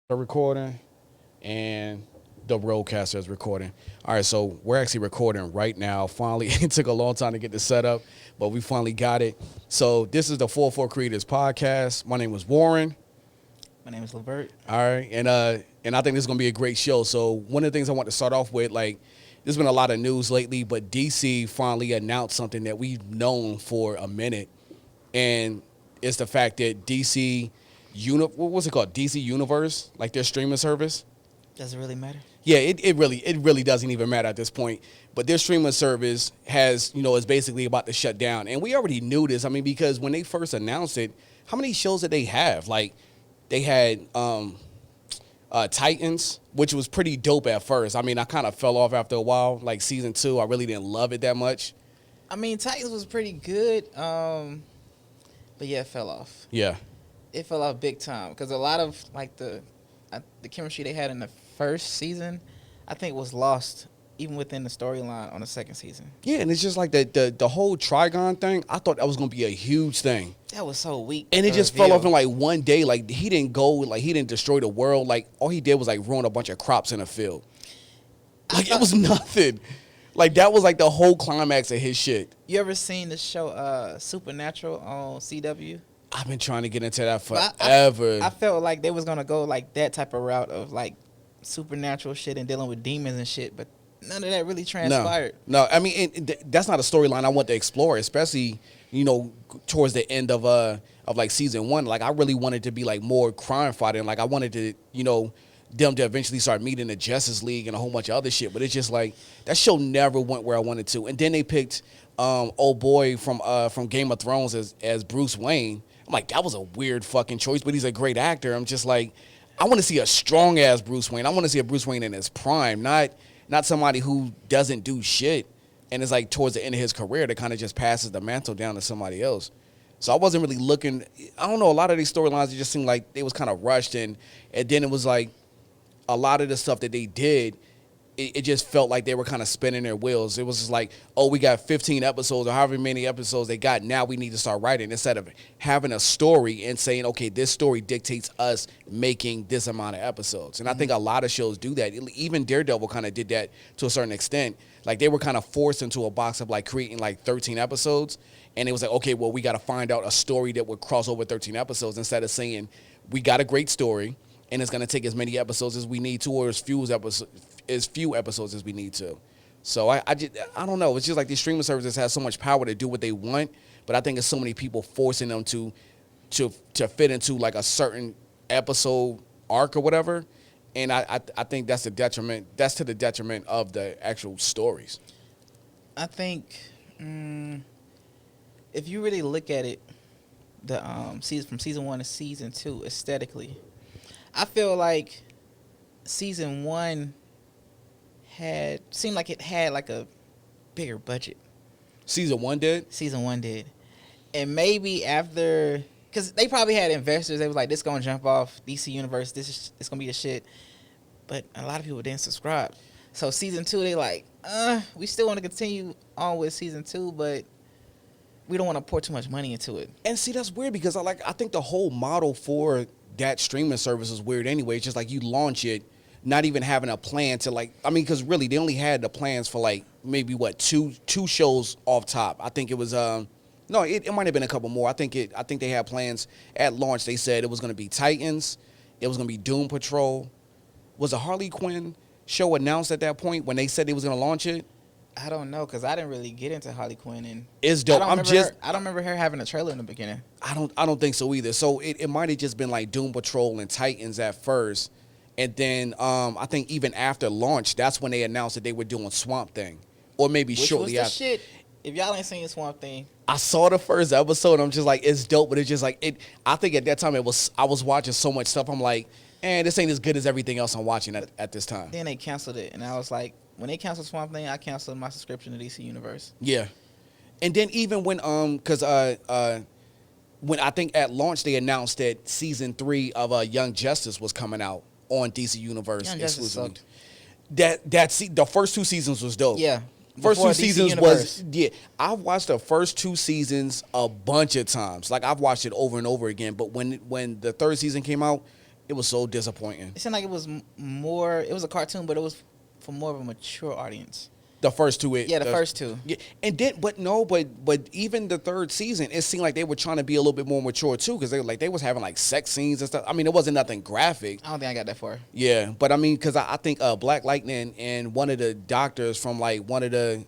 Recording and the roadcaster is recording. All right, so we're actually recording right now. Finally, it took a long time to get this set up, but we finally got it. So this is the 404 Creators podcast. My name is Warren. My name is Levert. All right, and I think this is gonna be a great show. So one of the things I want to start off with, like, there's been a lot of news lately, but DC finally announced something that we've known for a minute, and it's the fact that what was it called? DC Universe, like their streaming service. Does it really matter? Yeah, it really doesn't even matter at this point. But their streaming service is basically about to shut down. And we already knew this. I mean, because when they first announced it, how many shows did they have? Like, they had Titans, which was pretty dope at first. I mean, I kind of fell off after a while. Like, season 2, I really didn't love it that much. I mean, Titans was pretty good, but yeah, it fell off. Yeah. It fell off big time because a lot of like the chemistry they had in the first season, I think, was lost even within the storyline on the second season. Yeah, and it's just like the whole Trigon thing. I thought that was gonna be a huge thing. That was so weak. And it just fell off in like one day. Like, he didn't destroy the world. Like, all he did was like ruin a bunch of crops in a field. Like, it was nothing. Like, that was like the whole climax of his shit. You ever seen the show Supernatural on CW? I've been trying to get into that forever. I felt like they was gonna go like that type of route of like supernatural shit and dealing with demons and shit, but none of that really transpired. No, I mean, that's not a storyline I want to explore, especially towards the end of like season 1. Like, I really wanted to be like more crime fighting. Like, I wanted to them to eventually start meeting the Justice League and a whole bunch of other shit. But it's just like that show never went where I wanted to. And then they picked old boy from Game of Thrones as Bruce Wayne. I'm like, that was a weird fucking choice, but he's a great actor. I'm just like, I want to see a strong ass Bruce Wayne. I want to see a Bruce Wayne in his prime, not somebody who doesn't do shit and is like towards the end of his career that kind of just passes the mantle down to somebody else. So I wasn't really looking. I don't know. A lot of these storylines, it just seemed like they was kind of rushed, and then it was like a lot of the stuff that they did, it just felt like they were kind of spinning their wheels. It was just like, oh, we got 15 episodes or however many episodes they got. Now we need to start writing, instead of having a story and saying, okay, this story dictates us making this amount of episodes. And I think a lot of shows do that. Even Daredevil kind of did that to a certain extent. Like, they were kind of forced into a box of like creating like 13 episodes. And it was like, okay, well, we got to find out a story that would cross over 13 episodes, instead of saying, we got a great story and it's going to take as many episodes as we need to, or as few episodes as we need to. So I don't know. It's just like these streaming services have so much power to do what they want, but I think it's so many people forcing them to fit into like a certain episode arc or whatever. And I think that's the detriment. That's to the detriment of the actual stories. I think if you really look at it, the season from season 1 to season 2 aesthetically, I feel like season 1 seemed like it had like a bigger budget. Season 1 did? Season 1 did. And maybe after, because they probably had investors, they was like, this going to jump off DC Universe, it's going to be the shit. But a lot of people didn't subscribe. So season 2, they like, we still want to continue on with season 2, but we don't want to pour too much money into it. And see, that's weird, because I think the whole model for that streaming service is weird anyway. It's just like you launch it, not even having a plan to like, I mean, because really they only had the plans for like maybe two shows off top. I think it was no, it might have been a couple more. I think they had plans at launch. They said it was going to be Titans, it was going to be Doom Patrol. Was a Harley Quinn show announced at that point when they said they was going to launch it? I don't know, because I didn't really get into Harley Quinn, and it's dope. I don't remember her having a trailer in the beginning. I don't think so either. So it might have just been like Doom Patrol and Titans at first. And then I think even after launch, that's when they announced that they were doing Swamp Thing. Or maybe shortly after. Shit. If y'all ain't seen Swamp Thing. I saw the first episode. I'm just like, it's dope, but it's just like I think at that time I was watching so much stuff. I'm like, this ain't as good as everything else I'm watching at this time. Then they canceled it, and I was like, when they canceled Swamp Thing, I canceled my subscription to DC Universe. Yeah. And then even when when I think at launch they announced that season 3 of Young Justice was coming out on DC Universe exclusively. The first 2 seasons was dope. Yeah. First 2 seasons was, yeah. I've watched the first 2 seasons a bunch of times. Like, I've watched it over and over again. But when the 3rd season came out, It was so disappointing. It seemed like it was more. It was a cartoon, but it was for more of a mature audience. The first two, the first two. Yeah, and then, but even the third season, it seemed like they were trying to be a little bit more mature too, because they was having like sex scenes and stuff. I mean, it wasn't nothing graphic. I don't think I got that far. Yeah, but I mean, because I think Black Lightning and one of the doctors from one of the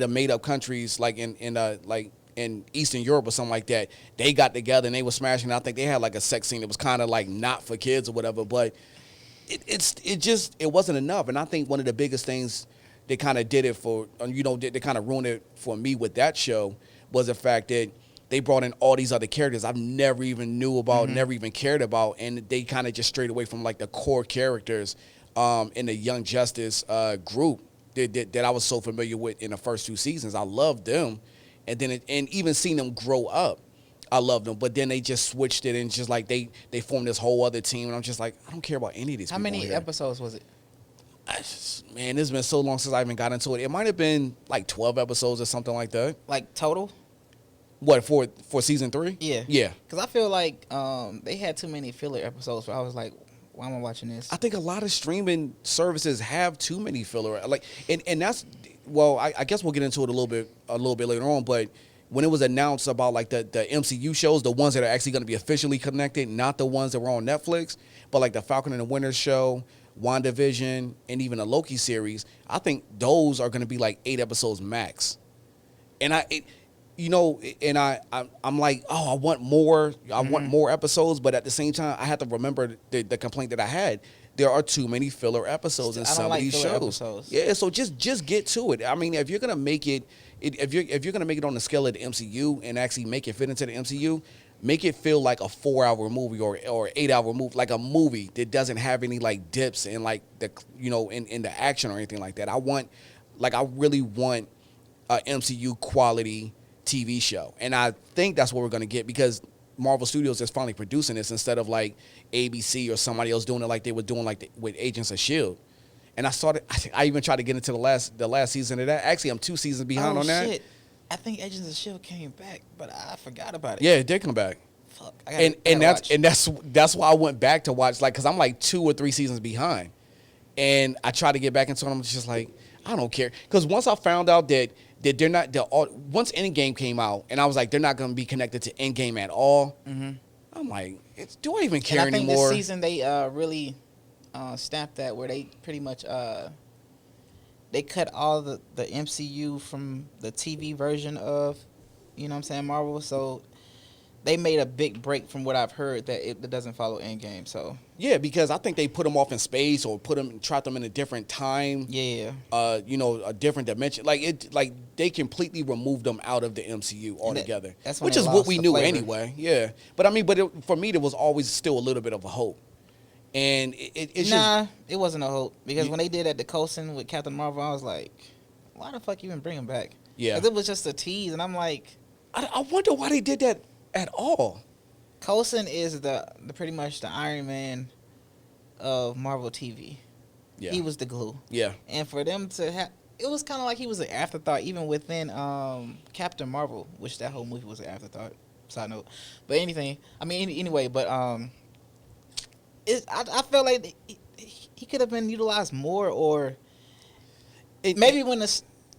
made up countries, like in Eastern Europe or something like that, they got together and they were smashing. I think they had like a sex scene that was kind of like not for kids or whatever, but it wasn't enough. And I think one of the biggest things they kind of did it for, they kind of ruined it for me with that show was the fact that they brought in all these other characters I've never even knew about, never even cared about, and they kind of just strayed away from like the core characters in the Young Justice group that I was so familiar with in the first two seasons. I loved them, and then and even seeing them grow up, I loved them. But then they just switched it and just like they formed this whole other team, and I'm just like, I don't care about any of these. How many episodes was it? Man, it's been so long since I even got into it. It might have been like 12 episodes or something like that. Like total? What, for season 3? Yeah. Yeah. Because I feel like they had too many filler episodes, so I was like, why am I watching this? I think a lot of streaming services have too many filler. Like, and that's, well, I guess we'll get into it a little bit later on, but when it was announced about like the MCU shows, the ones that are actually going to be officially connected, not the ones that were on Netflix, but like the Falcon and the Winter show, WandaVision, and even a Loki series, I think those are going to be like 8 episodes max. And I'm like, oh, I want more. I want more episodes, but at the same time, I have to remember the complaint that I had. There are too many filler episodes in some of these shows. Episodes. Yeah, so just get to it. I mean, if you're gonna make it, if you're gonna make it on the scale of the MCU and actually make it fit into the MCU, make it feel like a 4-hour movie or 8-hour movie, like a movie that doesn't have any like dips and like the in the action or anything like that. I really want a MCU quality TV show, and I think that's what we're gonna get because Marvel Studios is finally producing this instead of like ABC or somebody else doing it like they were doing with Agents of S.H.I.E.L.D. And I even tried to get into the last season of that. Actually, I'm 2 seasons behind on that. Shit. I think Agents of S.H.I.E.L.D. came back, but I forgot about it. Yeah, it did come back. Fuck. That's why I went back to watch, like, because I'm like 2 or 3 seasons behind, and I tried to get back into it. I'm just like, I don't care, because once I found out that they're not once Endgame came out, and I was like, they're not going to be connected to Endgame at all. Mm-hmm. I'm like, do I even care anymore? I think this season they really stamped that where they pretty much they cut all the MCU from the TV version of, Marvel. So they made a big break from what I've heard that it doesn't follow Endgame. So yeah, because I think they put them off in space or trapped them in a different time. Yeah. A different dimension. Like they completely removed them out of the MCU altogether. Which is what we knew anyway. Yeah. But I mean, for me, there was always still a little bit of a hope. And it wasn't a hope, because when they did at the Coulson with Captain Marvel, I was like, why the fuck even bring him back? Yeah. 'Cause it was just a tease, and I'm like, I wonder why they did that at all. Coulson is the pretty much the Iron Man of Marvel TV. Yeah. He was the glue. Yeah. And for them to have, it was kind of like he was an afterthought even within Captain Marvel, which that whole movie was an afterthought. Side note. But anyway, but I felt like he could have been utilized more, or maybe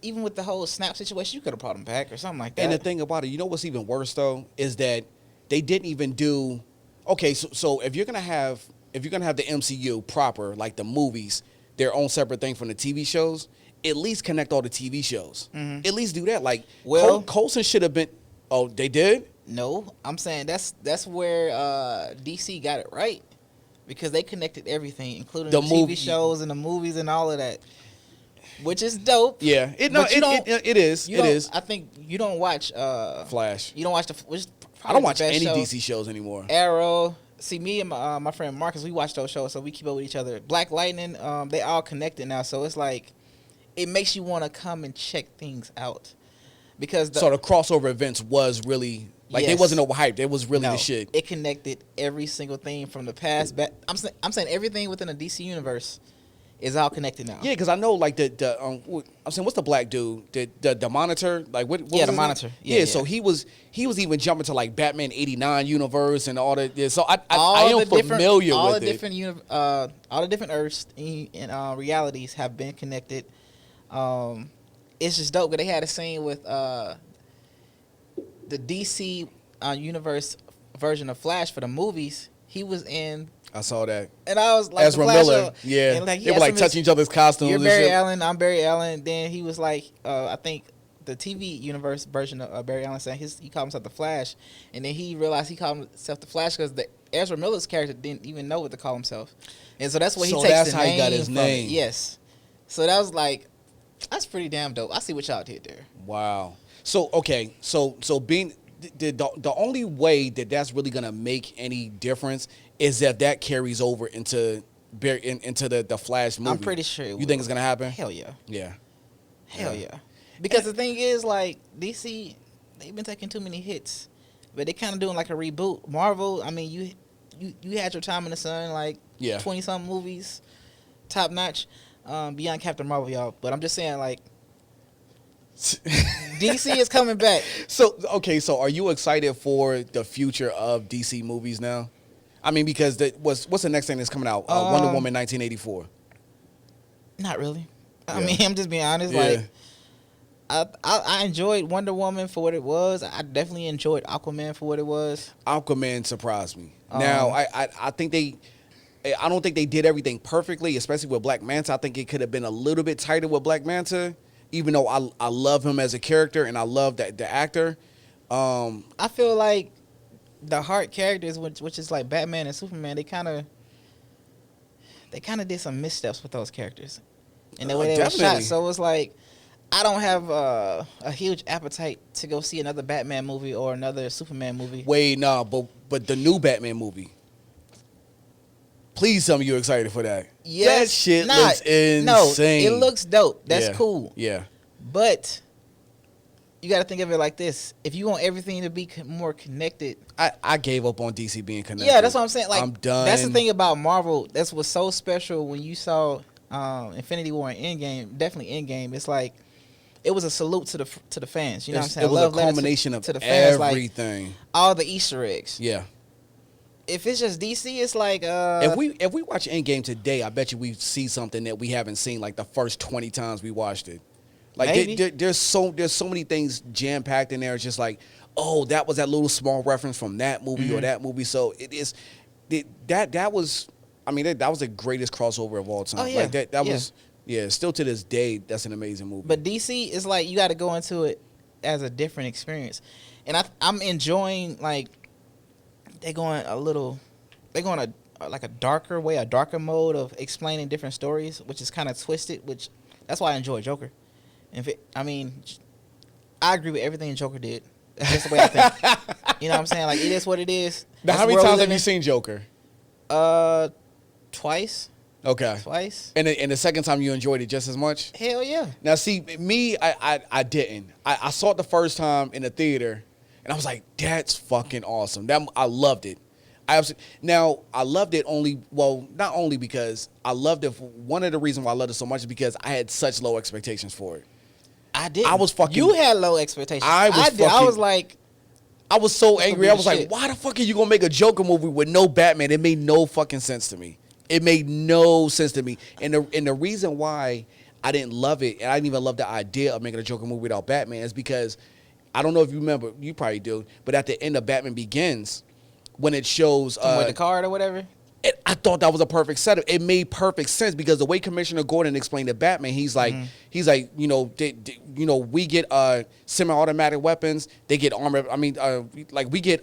even with the whole Snap situation, you could have brought him back or something like that. And the thing about it, you know what's even worse though, is that they didn't even do. Okay, so if you're gonna have the MCU proper, like the movies, their own separate thing from the TV shows, at least connect all the TV shows. Mm-hmm. At least do that. Like, Coulson should have been. Oh, they did? No, I'm saying that's where DC got it right, because they connected everything, including the TV shows and the movies and all of that, which is dope. Yeah, it is. It is. I think you don't watch Flash. You don't watch I don't watch any DC shows anymore. Arrow. See, me and my friend Marcus, we watch those shows, so we keep up with each other. Black Lightning, they all connected now, so it's like it makes you want to come and check things out, because the crossover events was really like, they wasn't overhyped. It was really the shit. It connected every single thing from the past back. I'm saying everything within the DC universe. It's all connected now. Yeah, because I know like I'm saying, what's the black dude? The Monitor, like what Yeah, was the his Monitor. name? Yeah, So he was even jumping to like Batman '89 universe and all that. Yeah, so I all am familiar all with the it. different all the different Earths and realities have been connected. It's just dope. But they had a scene with the DC universe version of Flash for the movies. He was in, I saw that. and I was like, Ezra the Flash Miller, yeah, and, like, he they were had like some of touching his- each other's costumes. You're and Barry shit. Allen. I'm Barry Allen. Then he was like, I think the TV universe version of Barry Allen saying he called himself the Flash, and then he realized he called himself the Flash because the Ezra Miller's character didn't even know what to call himself, and so that's what he So takes that's the how he name got his from name. It. Yes, so that was like, that's pretty damn dope. I see what y'all did there. Wow. So okay, so being the only way that that's really gonna make any difference is if that carries over into the Flash movie. I'm pretty sure. You think it's gonna happen? Hell yeah. Yeah. Hell yeah. Because the thing is, like, DC, they've been taking too many hits, but they kind of doing like a reboot. Marvel, I mean, you had your time in the sun, like 20-something movies, top notch, beyond Captain Marvel, y'all. But I'm just saying, like, DC is coming back. So okay, so are you excited for the future of DC movies now? I mean, because what's the next thing that's coming out? Wonder Woman 1984. Not really. I Yeah. mean, I'm just being honest. Yeah. Like, I enjoyed Wonder Woman for what it was. I definitely enjoyed Aquaman for what it was. Aquaman surprised me. Now I think I don't think they did everything perfectly, especially with Black Manta. I think it could have been a little bit tighter with Black Manta, even though I love him as a character and I love the actor. I feel like the heart characters, which is like Batman and Superman, they kind of did some missteps with those characters, and the way they were shot. So it's like, I don't have a huge appetite to go see another Batman movie or another Superman movie. Wait, no, but the new Batman movie. Please tell me you're excited for that. Yes, that shit looks insane. No, it looks dope. That's cool. Yeah. But you got to think of it like this: if you want everything to be more connected, I gave up on DC being connected. Yeah, that's what I'm saying. Like, I'm done. That's the thing about Marvel. That's what's so special when you saw Infinity War and Endgame. Definitely Endgame. It's like, it was a salute to the fans. You know what I'm saying? It was a culmination of to the fans, everything. Like, all the Easter eggs. Yeah. If it's just DC, it's like if we watch Endgame today, I bet you we see something that we haven't seen like the first 20 times we watched it. Like there's so many things jam packed in there. It's just like, oh, that was that little small reference from that movie or that movie. So it is that was, I mean, that was the greatest crossover of all time. Oh, yeah. Like that was, still to this day, that's an amazing movie. But DC is like, you got to go into it as a different experience, and I'm enjoying, like, they're going like a darker way, a darker mode of explaining different stories, which is kind of twisted. Which that's why I enjoy Joker. I agree with everything Joker did. That's just the way I think. You know what I'm saying? Like, it is what it is. Now, how many times have you seen Joker? Twice. Okay. Twice. And the second time you enjoyed it just as much? Hell yeah. Now, see, me, I didn't. I saw it the first time in the theater, and I was like, that's fucking awesome. I loved it. I loved it not only because I loved it. One of the reasons why I loved it so much is because I had such low expectations for it. I did. I was fucking. You had low expectations. I was like, I was so angry. I was like, why the fuck are you gonna make a Joker movie with no Batman? It made no fucking sense to me. It made no sense to me. And the reason why I didn't love it, and I didn't even love the idea of making a Joker movie without Batman, is because I don't know if you remember, you probably do, but at the end of Batman Begins, when it shows with the card or whatever, I thought that was a perfect setup. It made perfect sense because the way Commissioner Gordon explained to Batman, he's like, we get semi-automatic weapons, they get armor. I mean, we get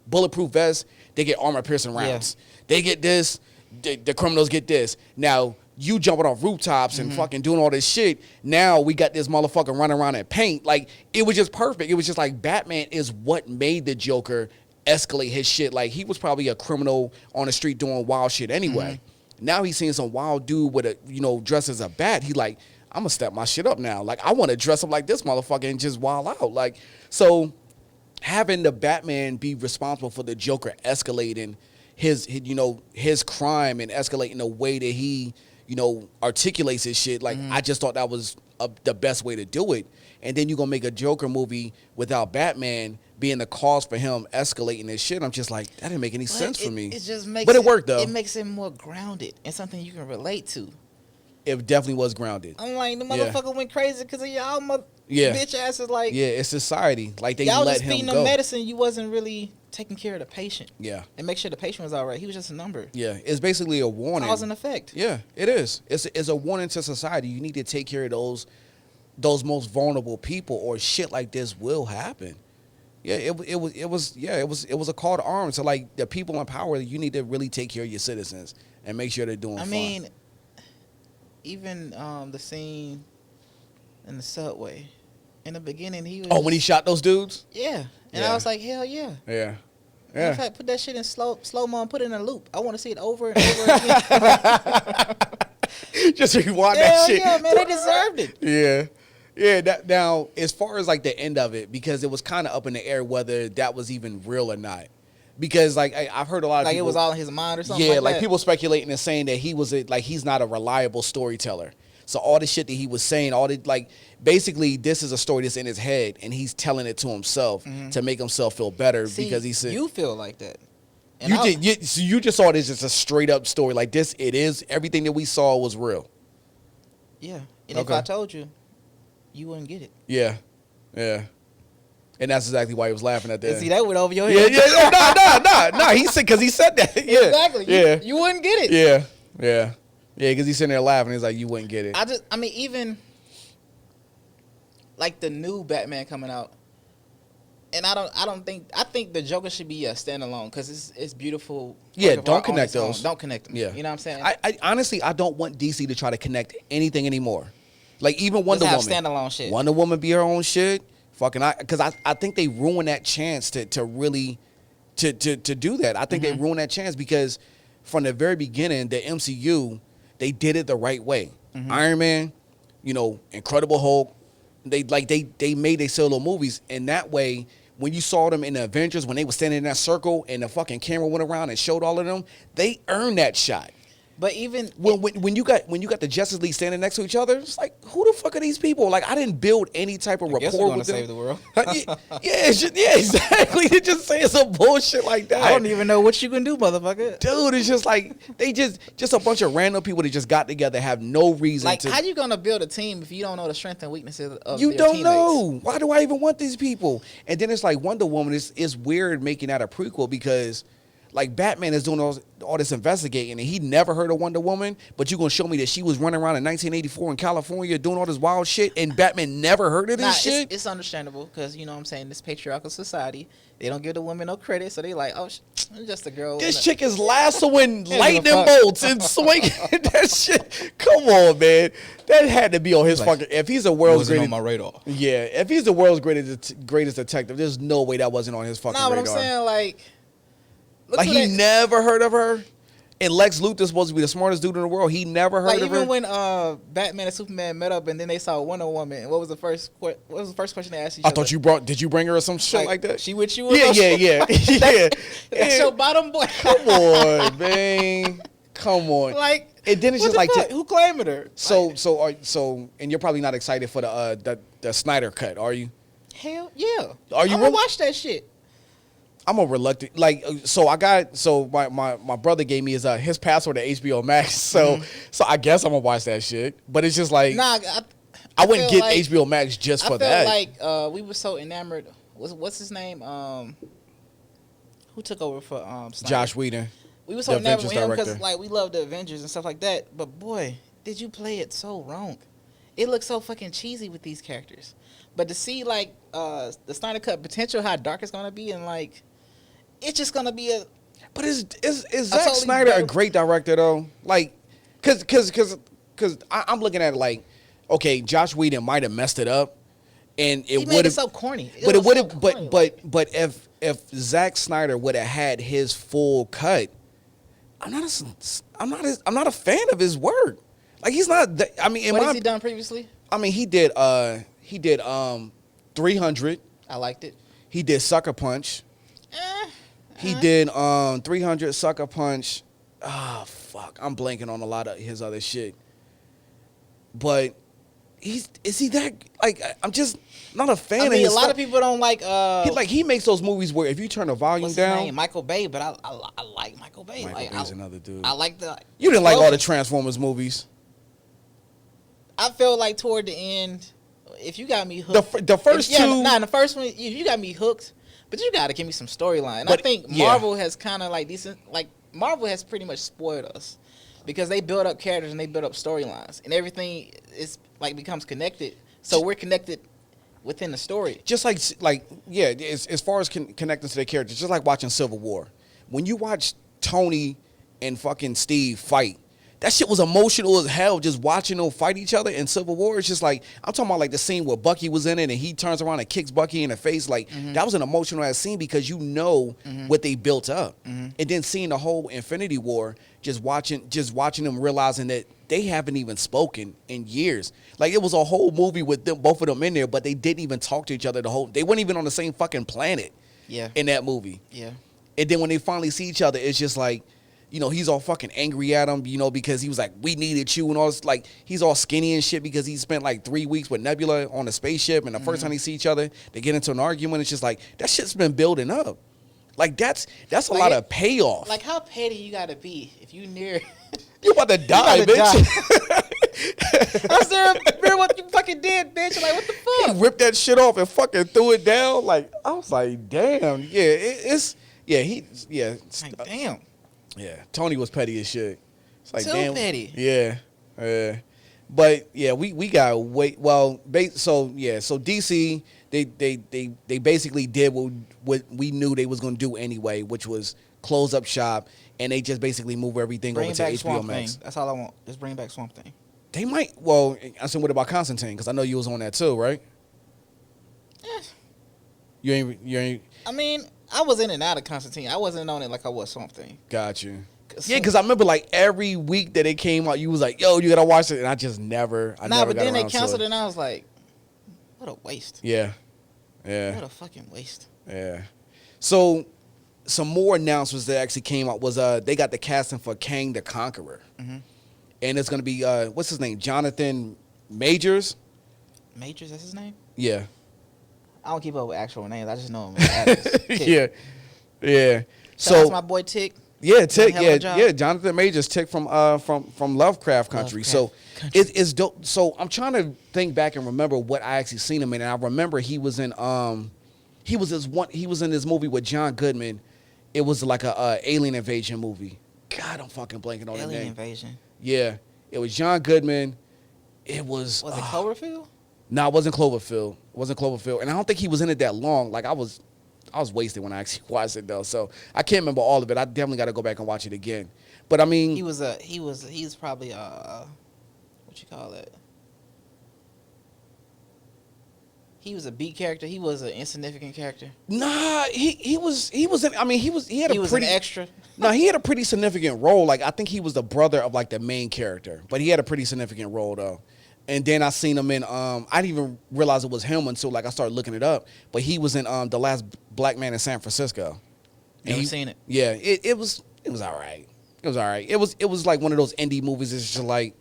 bulletproof vests, they get armor-piercing rounds. Yeah. They get this, the criminals get this. Now, you jumping off rooftops and fucking doing all this shit. Now we got this motherfucker running around in paint. Like, it was just perfect. It was just like, Batman is what made the Joker escalate his shit. Like, he was probably a criminal on the street doing wild shit anyway. Now he's seeing some wild dude with a, dressed as a bat. He like, I'm gonna step my shit up now. Like, I want to dress up like this motherfucker and just wild out. Like, so having the Batman be responsible for the Joker escalating his crime and escalating the way that he, articulates his shit. Like I just thought that was the best way to do it. And then you're gonna make a Joker movie without Batman being the cause for him escalating his shit. I'm just like, that didn't make any sense for me. It just makes but it worked though. It makes it more grounded and something you can relate to. It definitely was grounded. I'm like, the motherfucker went crazy because of y'all bitch asses. Like, yeah, it's society. Like they y'all let just him feeding go. him medicine. You wasn't really taking care of the patient. Yeah, and make sure the patient was all right. He was just a number. Yeah, it's basically a warning. Cause and effect. Yeah, it is. It's a warning to society. You need to take care of those most vulnerable people, or shit like this will happen. Yeah, it was a call to arms to like the people in power. You need to really take care of your citizens and make sure they're doing fine. I mean, even the scene in the subway in the beginning, he was. Oh, when he shot those dudes. Yeah, and I was like, hell yeah. Yeah. Yeah. In fact, put that shit in slow mo and put it in a loop. I want to see it over and over again. Just rewind that shit. Yeah, man, they deserved it. Yeah. Yeah, now, as far as, like, the end of it, because it was kind of up in the air whether that was even real or not. Because, like, I've heard a lot of people... Like, it was all in his mind or something yeah, like that? people speculating and saying that he's not a reliable storyteller. So all the shit that he was saying, basically, this is a story that's in his head, and he's telling it to himself to make himself feel better. See, because he said... you feel like that. And so you just saw it as just a straight-up story. Like, this, it is... Everything that we saw was real. Yeah. And if I told you... You wouldn't get it. Yeah, yeah, and that's exactly why he was laughing at that. See, that went over your head. No. He said because he said that. Yeah, exactly. You wouldn't get it. Yeah. Because he's sitting there laughing. He's like, you wouldn't get it. I mean, even like the new Batman coming out, and I think the Joker should be a standalone because it's beautiful. Yeah, don't connect those. Don't connect them. Yeah, you know what I'm saying. I honestly don't want DC to try to connect anything anymore. Like, even Wonder Woman. Standalone shit. Wonder Woman be her own shit. Because I think they ruined that chance to really to do that. I think they ruined that chance because from the very beginning, the MCU, they did it the right way. Iron Man, Incredible Hulk, they made their solo movies. And that way, when you saw them in the Avengers, when they were standing in that circle and the fucking camera went around and showed all of them, they earned that shot. But even when you got the Justice League standing next to each other, it's like, who the fuck are these people? Like, I didn't build any type of rapport with them. Save the world. yeah, exactly. They're just saying some bullshit like that. I don't even know what you can do, motherfucker. Dude, it's just like they just a bunch of random people that just got together, have no reason. Like, how you gonna build a team if you don't know the strengths and weaknesses of you your don't teammates? know. Why do I even want these people? And then it's like Wonder Woman. It's weird making that a prequel because. Like, Batman is doing all this investigating, and he never heard of Wonder Woman, but you going to show me that she was running around in 1984 in California doing all this wild shit, and Batman never heard of this shit? It's understandable, because, you know what I'm saying, this patriarchal society, they don't give the women no credit, so they like, oh, I'm just a girl. This chick is lassoing lightning bolts and swinging that shit. Come on, man. That had to be on his fucking... If he's the world's greatest... on my radar. Yeah, if he's the world's greatest detective, there's no way that wasn't on his fucking radar. But I'm saying, like... Like, he never heard of her? And Lex Luthor's supposed to be the smartest dude in the world. He never heard of her? Even when Batman and Superman met up and then they saw Wonder Woman, and what was the first question they asked each other? Did you bring her or some shit like that? She with you? Yeah. That's your bottom boy. Come on, man. Come on. Like, and then it's just like... Who claimed her? So, and you're probably not excited for the Snyder cut, are you? Hell yeah. Are you I'm gonna watch that shit. I'm a reluctant, my brother gave me his password to HBO Max, so I guess I'm gonna watch that shit. But it's just like, nah, I wouldn't get HBO Max just for that. I felt like we were so enamored. What's his name? Who took over for Snyder? Josh Whedon. We were so enamored with him because like we love the Avengers and stuff like that. But boy, did you play it so wrong? It looks so fucking cheesy with these characters. But to see like the Snyder Cut potential, how dark it's gonna be, and like. It's just gonna be a. But is Zack Snyder a great director though? Like, cause I'm looking at it like, okay, Josh Whedon might have messed it up, and it would have so corny. But it would have. But if Zack Snyder would have had his full cut, I'm not a fan of his work. Like, he's not. I mean, what has he done previously? I mean, he did 300. I liked it. He did Sucker Punch. He did 300, Sucker Punch. fuck, I'm blanking on a lot of his other shit. But is he that, like, I'm just not a fan I of mean, his a lot stuff. of people don't like. He makes those movies where if you turn the volume What's down. his name? Michael Bay, but I like Michael Bay. Michael Bay's another dude. I like the. You didn't like all the Transformers movies. I felt like toward the end, if you got me hooked, The first two. Nah, the first one, you got me hooked, but you got to give me some storyline. And I But, think yeah. Marvel has kind of like decent, like Marvel has pretty much spoiled us because they build up characters and they build up storylines, and everything is like becomes connected. So we're connected within the story. Just like yeah, as far as connecting to the characters, just like watching Civil War. When you watch Tony and fucking Steve fight, that shit was emotional as hell. Just watching them fight each other in Civil War. It's just like, I'm talking about like the scene where Bucky was in it and he turns around and kicks Bucky in the face. Like that was an emotional ass scene because you know what they built up, and then seeing the whole Infinity War, just watching them realizing that they haven't even spoken in years. Like it was a whole movie with them, both of them in there, but they didn't even talk to each other. They weren't even on the same fucking planet. Yeah. In that movie. Yeah. And then when they finally see each other, it's just like, you know, he's all fucking angry at him, you know, because he was like, we needed you and all this. Like, he's all skinny and shit because he spent like 3 weeks with Nebula on a spaceship. And the first time they see each other, they get into an argument. It's just like, that shit's been building up. Like, that's a lot of payoff. Like, how petty you got to be if you near... You about to die, bitch. I was there, remember what you fucking did, bitch. I'm like, what the He fuck? ripped that shit off and fucking threw it down. Like, I was like, damn. Yeah, Like, damn. Yeah, Tony was petty as shit. It's like, Too damn. petty. Yeah. But yeah, we got wait. Well, so DC they basically did what we knew they was gonna do anyway, which was close up shop, and they just basically move everything Bring over to back HBO Swamp Max. Thing. That's all I want. Just bring back Swamp Thing. They might. Well, I said, what about Constantine? Because I know you was on that too, right? Eh. You ain't. I mean, I was in and out of Constantine. I wasn't on it like I was Swamp Thing. Got you. Yeah, because I remember like every week that it came out, you was like, "Yo, you gotta watch it," and I just never. But got then they around to canceled it. it, and I was like, "What a waste." Yeah. What a fucking waste. Yeah. So, some more announcements that actually came out was they got the casting for Kang the Conqueror, and it's gonna be what's his name, Jonathan Majors. Majors, that's his name. Yeah. I don't keep up with actual names. I just know him. As Yeah. Yeah. Shout out to So my boy Tick. yeah, Tick. Hell of a job. Yeah. Jonathan Majors, Tick from Lovecraft Country. So it's dope. So I'm trying to think back and remember what I actually seen him in, and I remember he was in this movie with John Goodman. It was like a alien invasion movie. God, I'm fucking blanking on the Alien name. Invasion. Yeah, it was John Goodman. It was. Was it Cloverfield? No, it wasn't Cloverfield. It wasn't Cloverfield, and I don't think he was in it that long. Like I was wasted when I actually watched it though, so I can't remember all of it. I definitely got to go back and watch it again. But I mean, He's probably what you call it? He was a B character. He was an insignificant character. nah, he was. I mean, he had He was an extra. No, he had a pretty significant role. Like I think he was the brother of like the main character, but he had a pretty significant role though. And then I seen him in I didn't even realize it was him until like I started looking it up. But he was in The Last Black Man in San Francisco. Never seen it. Yeah, it was all right. It was all right. It was like one of those indie movies. It's just like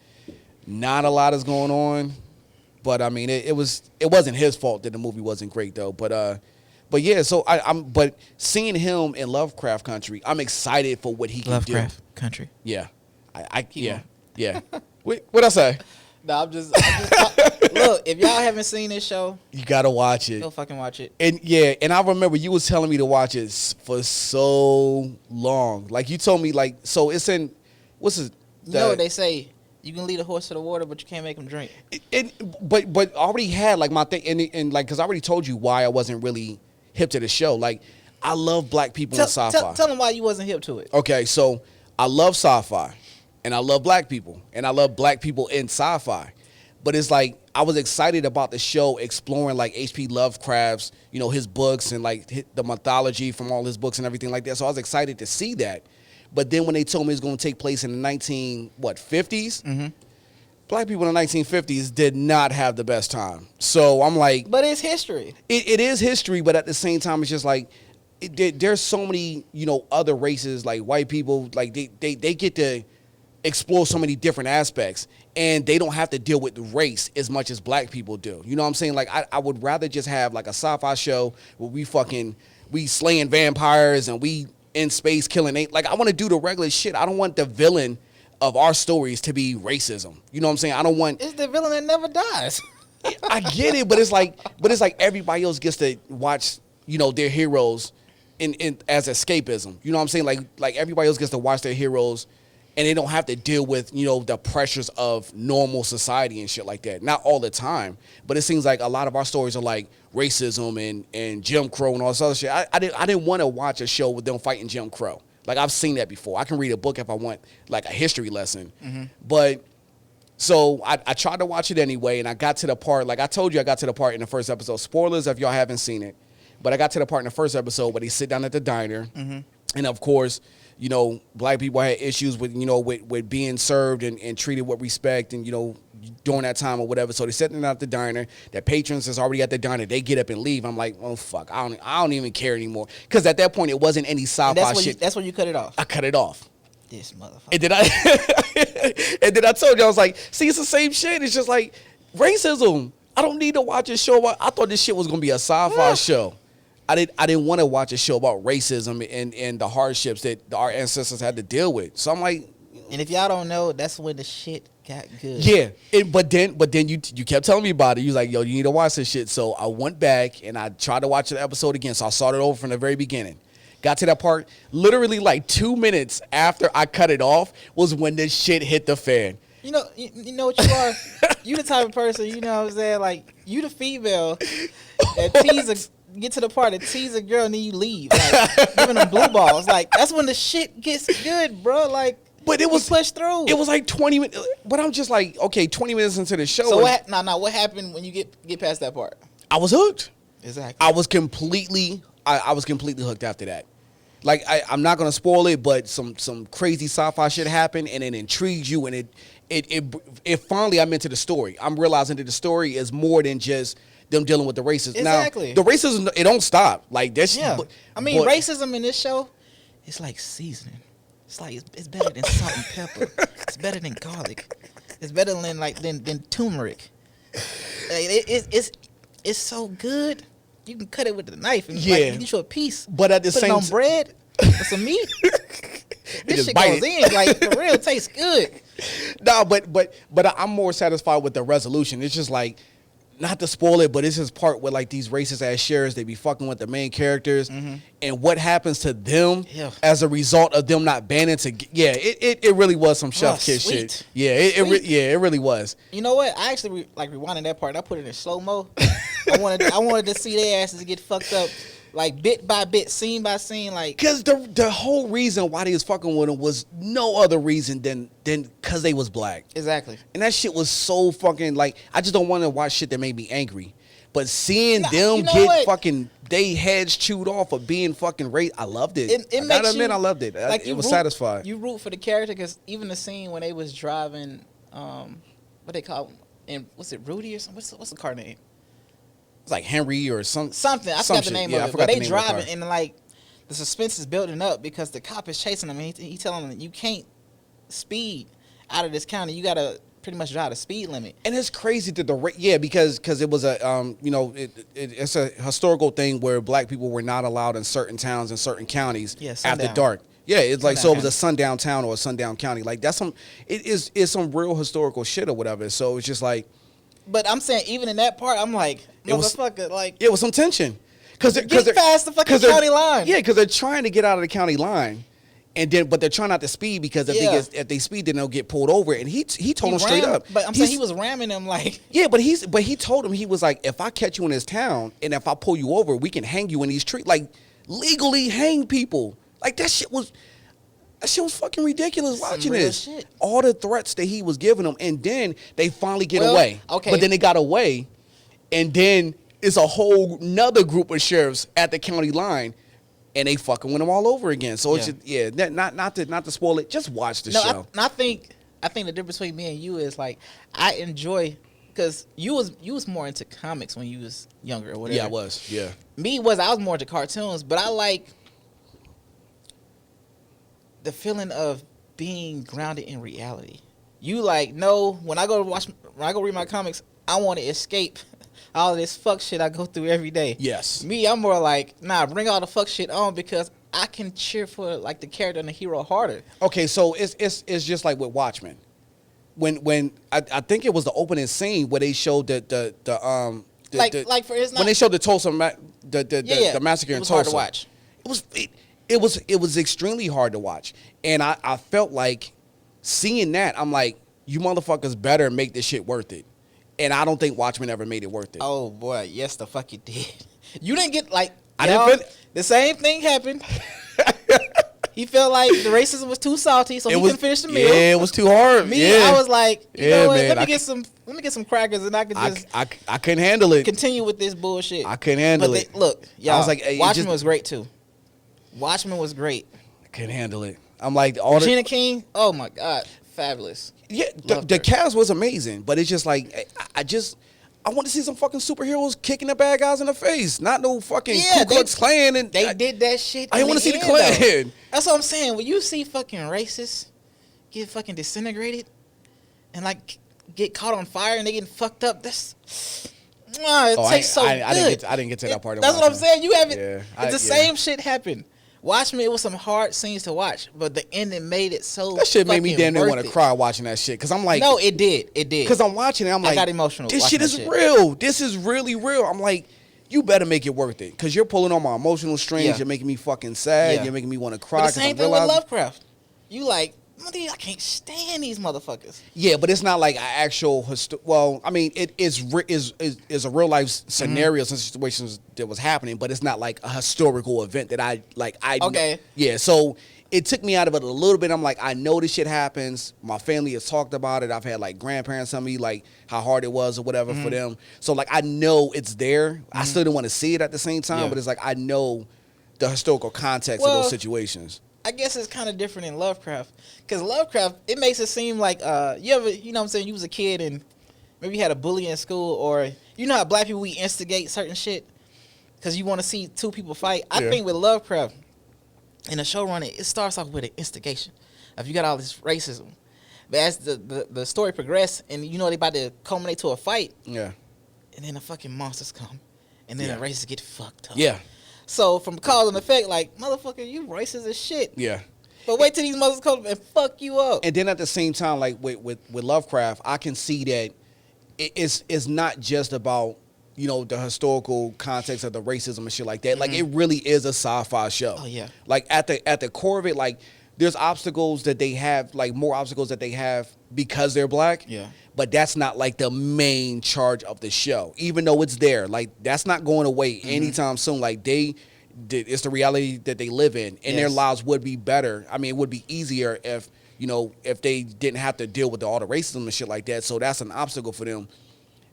not a lot is going on. But I mean, it wasn't his fault that the movie wasn't great though. But yeah, so but seeing him in Lovecraft Country, I'm excited for what he can do. Lovecraft Country. Yeah, yeah. What I say? No, I'm just look. If y'all haven't seen this show, You gotta watch it. go fucking watch it. And yeah, and I remember you was telling me to watch it for so long. Like you told me, like so it's in what's his? You know what they say? You can lead a horse to the water, but you can't make him drink. But I already had like my thing, and like because I already told you why I wasn't really hip to the show. Like I love black people in sci-fi. Tell them why you wasn't hip to it. Okay, so I love sci-fi, and I love black people, and I love black people in sci-fi. But it's like I was excited about the show exploring like H.P. Lovecraft's, you know, his books and like the mythology from all his books and everything like that. So I was excited to see that. But then when they told me it was going to take place in the 50s, black people in the 1950s did not have the best time. So I'm like, But it's history. it is history, but at the same time, it's just like there's so many, you know, other races like white people, like they get to explore so many different aspects, and they don't have to deal with race as much as black people do. You know what I'm saying? Like I would rather just have like a sci-fi show where we slaying vampires and we in space killing like I want to do the regular shit. I don't want the villain of our stories to be racism. You know what I'm saying? I don't want. It's the villain that never dies. I get it, but it's like everybody else gets to watch, you know, their heroes in as escapism. You know what I'm saying? Like everybody else gets to watch their heroes, and they don't have to deal with, you know, the pressures of normal society and shit like that. Not all the time, but it seems like a lot of our stories are like racism and Jim Crow and all this other shit. I didn't want to watch a show with them fighting Jim Crow. Like I've seen that before. I can read a book if I want like a history lesson, but. So I tried to watch it anyway, and I got to the part, like I told you, I got to the part in the first episode. Spoilers if y'all haven't seen it, but I got to the part in the first episode where they sit down at the diner, and of course, you know, black people had issues with, you know, with being served and treated with respect, and, you know, during that time or whatever. So they sit down at the diner. Their patrons is already at the diner. They get up and leave. I'm like, oh fuck, I don't even care anymore, because at that point it wasn't any sci-fi shit. That's when you cut it off. I cut it off. This motherfucker. And then I told you, I was like, see, it's the same shit. It's just like racism. I don't need to watch a show about, I thought this shit was gonna be a sci-fi show. I didn't want to watch a show about racism and the hardships that our ancestors had to deal with. So I'm like, and if y'all don't know, that's when the shit got good. Yeah. But then you kept telling me about it. You was like, yo, you need to watch this shit. So I went back and I tried to watch the episode again. So I started over from the very beginning. Got to that part, literally like 2 minutes after I cut it off was when this shit hit the fan. You know what you are? You the type of person, you know what I'm saying? Like, you the female that get to the part that tease a girl and then you leave. Like, giving them blue balls. Like, that's when the shit gets good, bro. Like, but it was pushed through. It was like 20 minutes. But I'm just like, okay, 20 minutes into the show. So what happened when you get past that part? I was hooked. Exactly. I was completely hooked after that. Like, I'm not gonna spoil it, but some crazy sci-fi shit happened, and it intrigues you, and it finally, I'm into the story. I'm realizing that the story is more than just them dealing with the racism. Exactly. Now, the racism, it don't stop. Like that's racism in this show, it's like seasoning. It's like it's better than salt and pepper. It's better than garlic. It's better than turmeric. It's so good. You can cut it with a knife and you get you a piece. But at the put same it on bread with some meat. This shit goes in. Like, for real, it tastes good. No, but I'm more satisfied with the resolution. It's just like, not to spoil it, but it's just part where like these racist ass sheriffs, they be fucking with the main characters, and what happens to them as a result of them not banding together. Yeah, it really was some chef kiss shit. Yeah, it really was. You know what? I actually rewinded that part and I put it in slow mo. I wanted to see their asses get fucked up, like bit by bit, scene by scene, like. Because the whole reason why they was fucking with them was no other reason than because they was black. Exactly. And that shit was so fucking like, I just don't want to watch shit that made me angry. But seeing them get fucking they heads chewed off for being fucking raped, I loved it. I gotta admit, I loved it. Like, it was satisfying. You root for the character, because even the scene when they was driving, what they call, and was it Rudy or something? What's the car name? It's like Henry or something. I forgot the name of it. But they driving and like the suspense is building up because the cop is chasing them. And he telling them, you can't speed out of this county. You gotta pretty much drive the speed limit. And it's crazy that because it was a it's a historical thing where black people were not allowed in certain towns and certain counties after dark. Yeah, it's like, so it was a sundown town or a sundown county. Like that's it's some real historical shit or whatever. So it's just like. But I'm saying, even in that part, I'm like, motherfucker, like. It was some tension. Cause they're past the fucking county line. Yeah, because they're trying to get out of the county line. But they're trying not to speed, because if they speed, then they'll get pulled over. And he told them straight up. But I'm saying he was ramming them like. Yeah, but he told him, he was like, if I catch you in this town and if I pull you over, we can hang you in these trees. Like, legally hang people. Like, that shit was fucking ridiculous watching this. Shit. All the threats that he was giving them, and then they finally get away. Okay. But then they got away, and then it's a whole nother group of sheriffs at the county line, and they fucking with them all over again. So it's just, not to spoil it. Just watch the show. I think the difference between me and you is like, I enjoy, because you was more into comics when you was younger or whatever. Yeah, I was. Yeah. I was more into cartoons, but I like the feeling of being grounded in reality. You like, no, when I go read my comics, I want to escape all of this fuck shit I go through every day. Yes. Me, I'm more like, nah, bring all the fuck shit on because I can cheer for like the character and the hero harder. Okay, so it's just like with Watchmen. When I think it was the opening scene where they showed the like for instance, when they showed the Tulsa the massacre in Tulsa. Hard to watch. It was extremely hard to watch, and I felt like seeing that I'm like, you motherfuckers better make this shit worth it, and I don't think Watchmen ever made it worth it. Oh boy, yes the fuck you did. You didn't get like the same thing happened. He felt like the racism was too salty, so he couldn't finish the meal. Yeah, it was too hard. Me, I was like, you know what? Man, let me get some crackers, and I could just I couldn't handle it. continue with this bullshit. I couldn't handle it. Look, y'all, I was like, hey, Watchmen was great too. Watchmen was great. I couldn't handle it. I'm like, Regina King, oh my god, fabulous. Yeah, the cast was amazing, but it's just like I want to see some fucking superheroes kicking the bad guys in the face, not no fucking Ku Klux Klan. And they did that shit. I didn't want to see the Klan. Though. That's what I'm saying. When you see fucking racists get fucking disintegrated and like get caught on fire and they getting fucked up, that's it tastes so good. I didn't get to that part. That's what I'm saying. You haven't. Yeah, it's the same shit happened. Watchmen, it was some hard scenes to watch, but the ending made it so. That shit made me damn near want to cry watching that shit. Cause I'm like, no, it did. Cause I'm watching it, I'm like, I got emotional. This shit is real. This is really real. I'm like, you better make it worth it, cause you're pulling on my emotional strings. Yeah. You're making me fucking sad. Yeah. You're making me want to cry. But the same thing with Lovecraft. You like, I can't stand these motherfuckers. Yeah, but it's not like an actual. Well, I mean, it is a real life scenario, some situations that was happening, but it's not like a historical event that I okay. Yeah, so it took me out of it a little bit. I'm like, I know this shit happens. My family has talked about it. I've had like grandparents tell me like how hard it was or whatever for them. So like I know it's there. I still didn't want to see it at the same time, but it's like I know the historical context of those situations. I guess it's kind of different in Lovecraft. Because Lovecraft, it makes it seem like, you know what I'm saying, you was a kid and maybe you had a bully in school, or you know how black people, we instigate certain shit because you want to see two people fight. I think with Lovecraft, in the showrunning, it starts off with an instigation. If you got all this racism. But as the story progresses and you know they about to culminate to a fight, and then the fucking monsters come, and then the racists get fucked up. Yeah. So from cause and effect, like, motherfucker, you racist as shit. Yeah. But wait till these mothers come and fuck you up. And then at the same time, like with Lovecraft, I can see that it's not just about, you know, the historical context of the racism and shit like that. Like it really is a sci-fi show. Oh yeah. Like at the core of it, like there's obstacles that they have, like more obstacles that they have because they're black. Yeah. But that's not like the main charge of the show, even though it's there. Like that's not going away anytime soon. Like it's the reality that they live in, and their lives would be better. I mean, it would be easier if, you know, if they didn't have to deal with all the racism and shit like that. So that's an obstacle for them.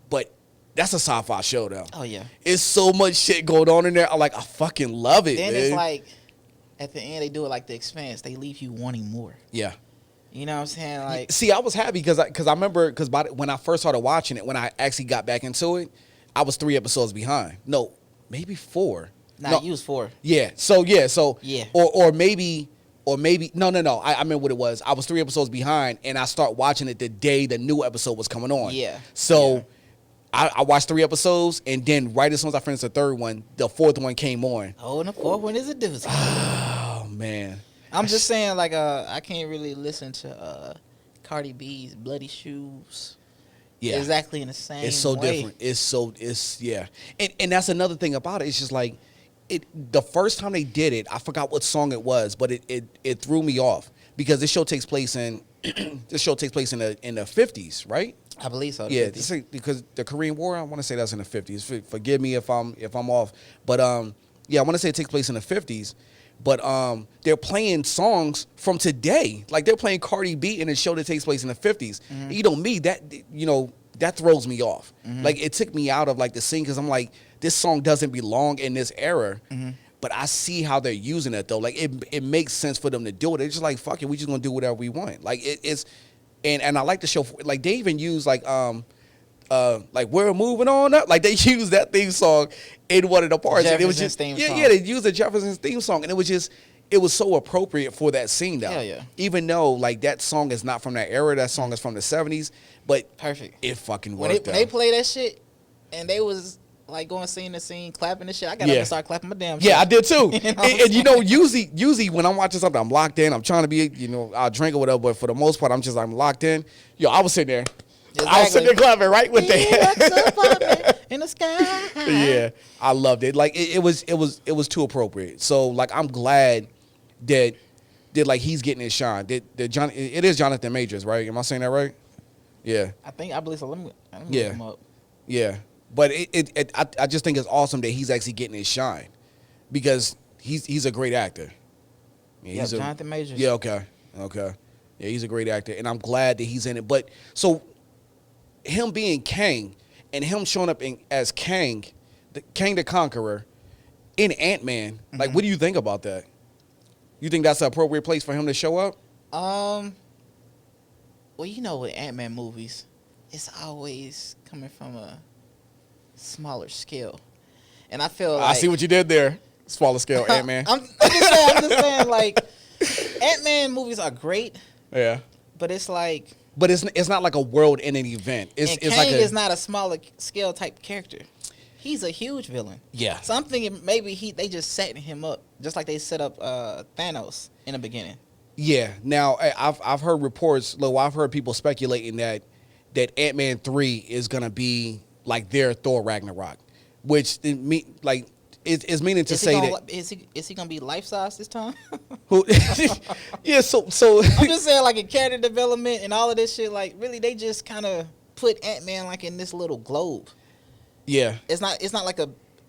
But that's a sci-fi show, though. Oh yeah. It's so much shit going on in there. I fucking love it. Then man. it's like at the end they do it like The Expanse. They leave you wanting more. Yeah. You know what I'm saying? Like, see, I was happy because I remember when I first started watching it, when I actually got back into it, I was 3 episodes behind. No, maybe 4. Nah, no, you was 4. Yeah. So or maybe no. I remember what it was. I was 3 episodes behind, and I start watching it the day the new episode was coming on. Yeah. So I watched 3 episodes, and then right as soon as I finished the 3rd one, the 4th one came on. Oh, and the 4th one is a doozy. Oh man. I'm just saying, like, I can't really listen to Cardi B's Bloody Shoes. Yeah, exactly in the same. It's so way. different. It's and that's another thing about it. It's just like the first time they did it, I forgot what song it was, but it threw me off because this show takes place in the 50s, right? I believe so. Yeah, because the Korean War, I want to say that's in the 50s. Forgive me if I'm off, but I want to say it takes place in the 50s. But they're playing songs from today. Like they're playing Cardi B in a show that takes place in the 50s. Mm-hmm. You know me, that throws me off. Mm-hmm. Like it took me out of like the scene because I'm like, this song doesn't belong in this era. Mm-hmm. But I see how they're using it though. Like it makes sense for them to do it. They're just like, fuck it, we just gonna do whatever we want. Like it's and I like the show. Like they even use like we're moving on up. Like they used that theme song in one of the parts. And it was just theme song. Song. Yeah, they used the Jefferson's theme song, and it was just it was so appropriate for that scene though. Hell yeah. Even though like that song is not from that era, that song is from the 70s, but Perfect. it fucking When worked. they play that shit and they was like going scene to scene, clapping and shit, I got up Yeah. and start clapping my damn Yeah, I self. did too. You know what and I'm you know, usually when I'm watching something, I'm locked in. I'm trying to be, you know, I'll drink or whatever, but for the most part, I'm locked in. Yo, I was sitting there. I was sitting there clapping right with that. In the sky. Yeah, I loved it. Like it was too appropriate. So like I'm glad that like he's getting his shine. It is Jonathan Majors, right? Am I saying that right? Yeah. I believe so. Let me Yeah. look him up. Yeah. But I just think it's awesome that he's actually getting his shine because he's a great actor. Yeah, Jonathan Majors. Yeah, okay. Yeah, he's a great actor, and I'm glad that he's in it. But so him being Kang and him showing up as Kang the Conqueror in Ant-Man, like, what do you think about that? You think that's an appropriate place for him to show up? Well, you know, with Ant-Man movies, it's always coming from a smaller scale, and I feel like I see what you did there. Smaller scale Ant-Man. I'm just saying, like, Ant-Man movies are great, Yeah. but it's like, But it's not like a world-ending event. It's Kang like is not a smaller scale type character. He's a huge villain. Yeah. So I'm thinking maybe they just setting him up just like they set up Thanos in the beginning. Yeah. Now I've heard reports. Look, I've heard people speculating that Ant-Man 3 is gonna be like their Thor Ragnarok, which is meaning to say that Is he gonna be life size this time? who, yeah. So I'm just saying, like, in character development and all of this shit, like, really they just kind of put Ant-Man like in this little globe. yeah. It's not like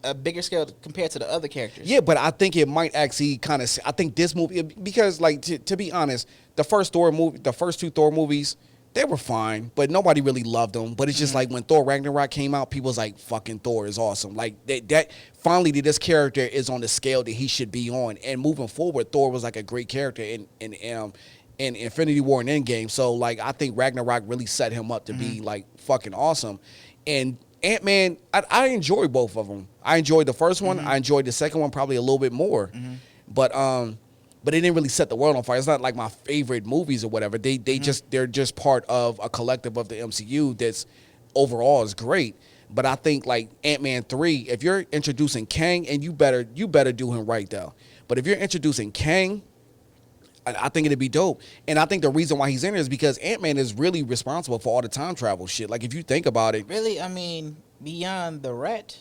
a bigger scale compared to the other characters. Yeah, but I think it might actually kind of. I think this movie, because like to be honest, the first two Thor movies, they were fine, but nobody really loved them. But it's just like when Thor Ragnarok came out, people was like, "Fucking Thor is awesome!" Like that finally, this character is on the scale that he should be on. And moving forward, Thor was like a great character in Infinity War and Endgame. So like, I think Ragnarok really set him up to be like fucking awesome. And Ant-Man, I enjoy both of them. I enjoyed the first one. I enjoyed the second one probably a little bit more. But it didn't really set the world on fire. It's not like my favorite movies or whatever. They're just part of a collective of the MCU that's overall is great. But I think like Ant-Man 3, if you're introducing Kang, and you better do him right though. But if you're introducing Kang, I think it'd be dope. And I think the reason why he's in it is because Ant-Man is really responsible for all the time travel shit. Like, if you think about it. Really, I mean, beyond the rat,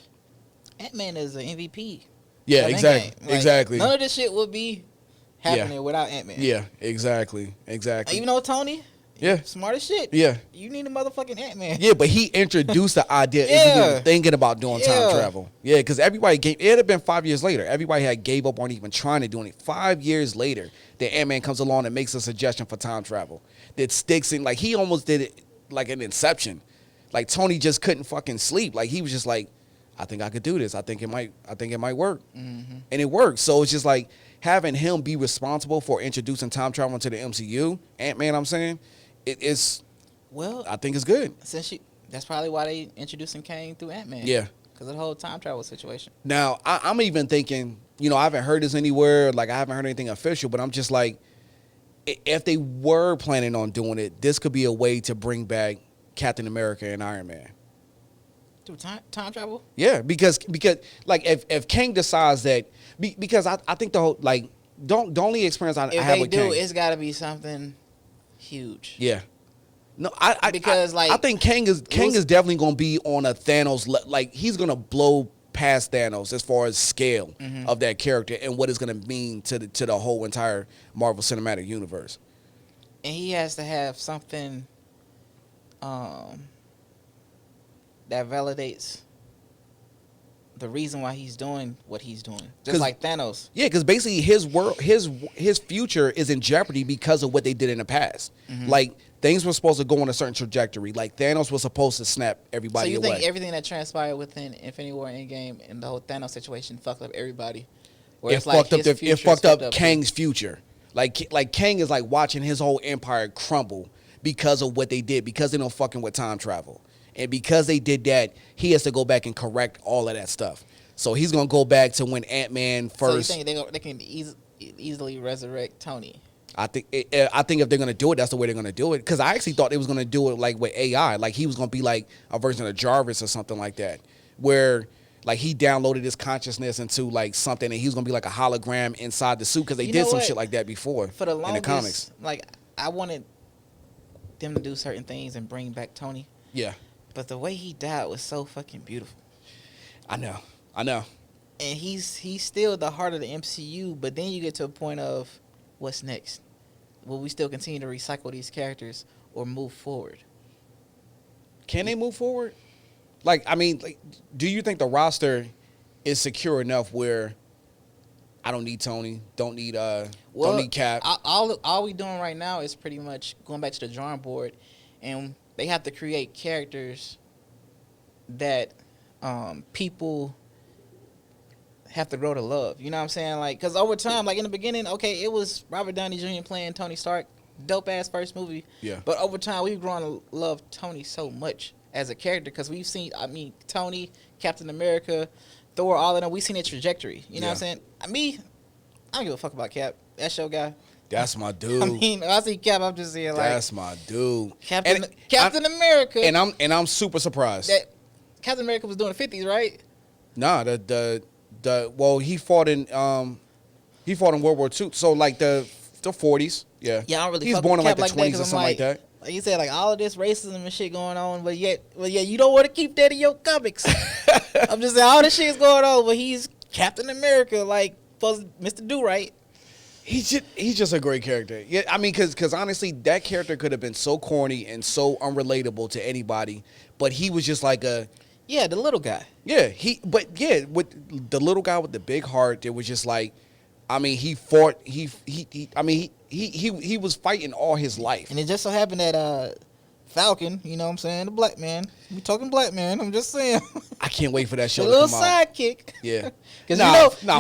Ant-Man is an MVP. Yeah, of exactly. Endgame. Like, Exactly. None of this shit would be happening without Ant-Man. Yeah, exactly. Even though Tony, Yeah. smart as shit. Yeah. You need a motherfucking Ant-Man. Yeah, but he introduced the idea of even thinking about doing time travel. Yeah, because it had been 5 years later. Everybody had gave up on even trying to do it. 5 years later, that Ant-Man comes along and makes a suggestion for time travel that sticks in. Like, he almost did it like an Inception. Like, Tony just couldn't fucking sleep. Like, he was just like, I think I could do this. I think it might work. And it worked. So it's just like having him be responsible for introducing time travel into the MCU, Ant-Man, I'm saying, Well, I think it's good. That's probably why they introducing Kang through Ant-Man. Yeah. Because of the whole time travel situation. Now, I'm even thinking, I haven't heard this anywhere. Like, I haven't heard anything official, but I'm just like, if they were planning on doing it, this could be a way to bring back Captain America and Iron Man. Through time travel? Yeah, because like, if Kang decides that, because I think the whole, like, the only experience I have with Kang. If they do, it's got to be something huge. Yeah. No, I think Kang is definitely going to be on a Thanos like, he's going to blow past Thanos as far as scale of that character and what it's going to mean to the whole entire Marvel Cinematic Universe. And he has to have something that validates the reason why he's doing what he's doing. Just like Thanos. Yeah, because basically his future is in jeopardy because of what they did in the past. Like, things were supposed to go on a certain trajectory. Like, Thanos was supposed to snap everybody away. So you think everything that transpired within Infinity War and Endgame and the whole Thanos situation fucked up everybody? It fucked up Kang's future. Like Kang is like watching his whole empire crumble because of what they did, because they don't fucking with time travel. And because they did that, he has to go back and correct all of that stuff. So he's going to go back to when Ant-Man first... So you think they can easily resurrect Tony. I think if they're gonna do it, that's the way they're gonna do it. Because I actually thought they was gonna do it like with AI, like he was gonna be like a version of Jarvis or something like that, where like he downloaded his consciousness into like something, and he was gonna be like a hologram inside the suit. Because they did some shit like that before For the longest, in the comics. like I wanted them to do certain things and bring back Tony. Yeah, But the way he died was so fucking beautiful. I know. And he's still the heart of the MCU, but then you get to a point of what's next? Will we still continue to recycle these characters or move forward? Can they move forward? Like, I mean, like, do you think the roster is secure enough where I don't need Tony, don't need Cap? All we doing right now is pretty much going back to the drawing board, and they have to create characters that people have to grow to love. You know what I'm saying? Like, because over time, like in the beginning, okay, it was Robert Downey Jr. playing Tony Stark, dope ass first movie. Yeah. But over time, we've grown to love Tony so much as a character because we've seen, Tony, Captain America, Thor, all of them. We've seen their trajectory. You know what I'm saying? I don't give a fuck about Cap. That show guy. That's my dude. When I see Cap, I'm just saying like that's my dude. Captain America. And I'm super surprised. That Captain America was doing the 50s, right? Nah, he fought in World War II. So like the 40s. Yeah. Yeah, I don't really. He's fuck born in with like Cap the 20s that, or something like that. Like you said, like all of this racism and shit going on, but yeah, you don't want to keep that in your comics. I'm just saying all this shit is going on, but he's Captain America, like Mr. Do Right. He's just a great character. Yeah, I mean, because honestly, that character could have been so corny and so unrelatable to anybody, but he was just like the little guy. Yeah, with the little guy with the big heart, it was just like, I mean, he fought. He was fighting all his life, And it just so happened that Falcon, you know what I'm saying, the black man. We talking black man. I'm just saying. I can't wait for that show a to little come out. sidekick. Yeah, Because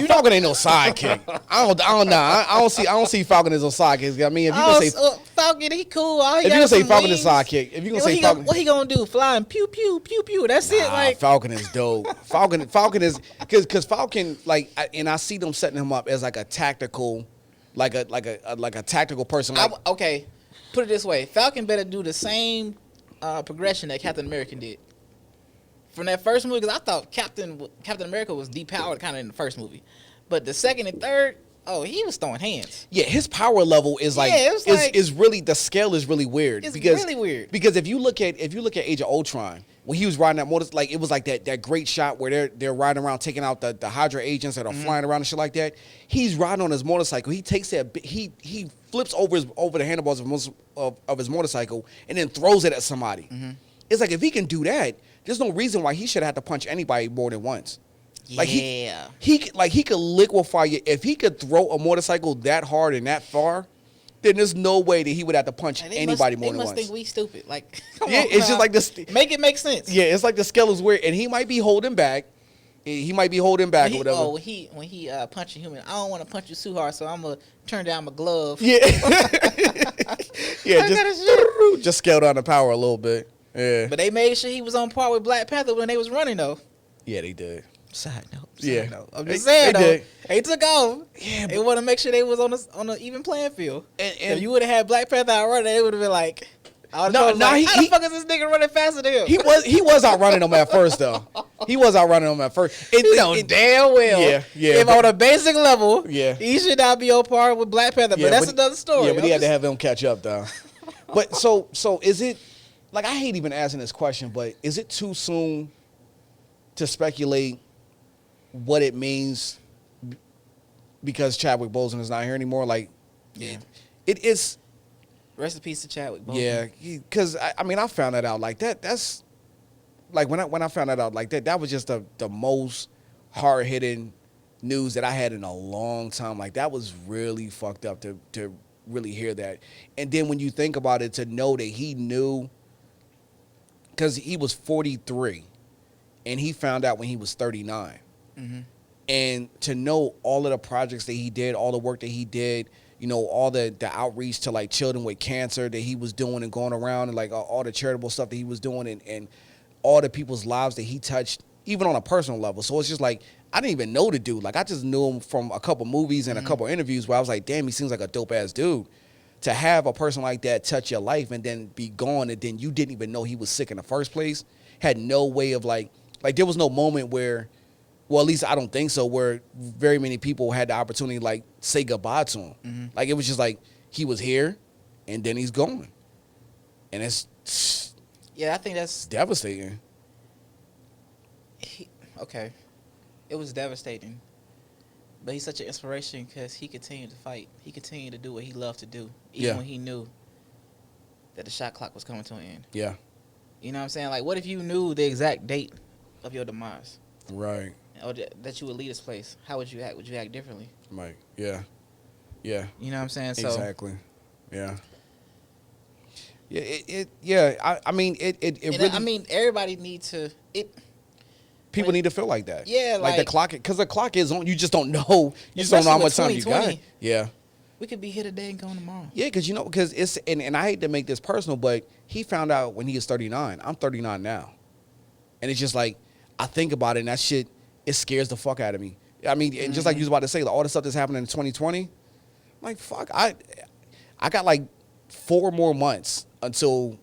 Falcon ain't no sidekick. I don't see Falcon as a sidekick. I mean, if you gonna say Falcon, he cool. if you gonna say Falcon is sidekick, if you gonna say Falcon, what he gonna do? Flying pew pew pew pew. That's it. Like Falcon is dope. Falcon is because Falcon and I see them setting him up as like a tactical, like a tactical person. Like, okay, put it this way: Falcon better do the same progression that Captain America did. From that first movie, because I thought Captain America was depowered kind of in the first movie, but the second and third, he was throwing hands. Yeah, his power level is like is really, the scale is really weird. It's really weird. Because if you look at Age of Ultron, when he was riding that motor, like it was like that great shot where they're riding around taking out the Hydra agents that are flying around and shit like that. He's riding on his motorcycle. He takes that he flips over the handlebars of his motorcycle and then throws it at somebody. It's like, if he can do that, there's no reason why he should have to punch anybody more than once. Like he could liquefy you. If he could throw a motorcycle that hard and that far, then there's no way that he would have to punch anybody more than once. They must think we stupid. Like, it's just like this. Make it make sense. Yeah, it's like the scale is weird, and he might be holding back. He might be holding back or whatever. Oh, when he punch a human, I don't want to punch you too hard, so I'm gonna turn down my glove. Yeah, yeah, just scale down the power a little bit. Yeah, but they made sure he was on par with Black Panther when they was running though. Yeah, they did. Side note. I'm They- just saying they though. did. They took off. Yeah, They want to make sure they was on an even playing field. And If you would have had Black Panther out running, they would have been like, how the fuck is this nigga running faster than him? he was outrunning them at first though. He was outrunning them at first. You know damn well. Yeah. If on a basic level, Yeah. he should not be on par with Black Panther. But that's another story. Yeah, but he had to have him catch up though. But so is it, like, I hate even asking this question, but is it too soon to speculate what it means because Chadwick Boseman is not here anymore? Like, it is. Rest in peace to Chadwick Boseman. Yeah, because I mean, I found that out like that. That's like when I found that out like that. That was just the most hard hitting news that I had in a long time. Like, that was really fucked up to really hear that. And then when you think about it, to know that he knew, because he was 43, and he found out when he was 39. And to know all of the projects that he did, all the work that he did, you know, all the outreach to like children with cancer that he was doing and going around, and like all the charitable stuff that he was doing, and all the people's lives that he touched even on a personal level. So it's just like, I didn't even know the dude. Like, I just knew him from a couple movies and a couple interviews where I was like, damn, he seems like a dope ass dude. To have a person like that touch your life and then be gone, and then you didn't even know he was sick in the first place, had no way of like there was no moment where, well, at least I don't think so, where very many people had the opportunity to like say goodbye to him. Like, it was just like he was here and then he's gone. And it's Yeah, I think that's devastating. okay. It was devastating. But he's such an inspiration because he continued to fight. He continued to do what he loved to do, even when he knew that the shot clock was coming to an end. Yeah. You know what I'm saying? Like, what if you knew the exact date of your demise? Right. Or that you would leave this place? How would you act? Would you act differently? Right. Yeah. Yeah. You know what I'm saying? So, exactly. Yeah. Yeah. I mean, it really. I mean, everybody needs to. People need to feel like that. Yeah, like the clock, because the clock is on. You just don't know. You just don't know how much time you got. Yeah. We could be here today and gone tomorrow. Yeah, because it's and I hate to make this personal, but he found out when he was 39. I'm 39 now, and it's just like I think about it, and that shit, it scares the fuck out of me. I mean, and just like you was about to say, like, all the stuff that's happening in 2020, like fuck, I got like 4 more months until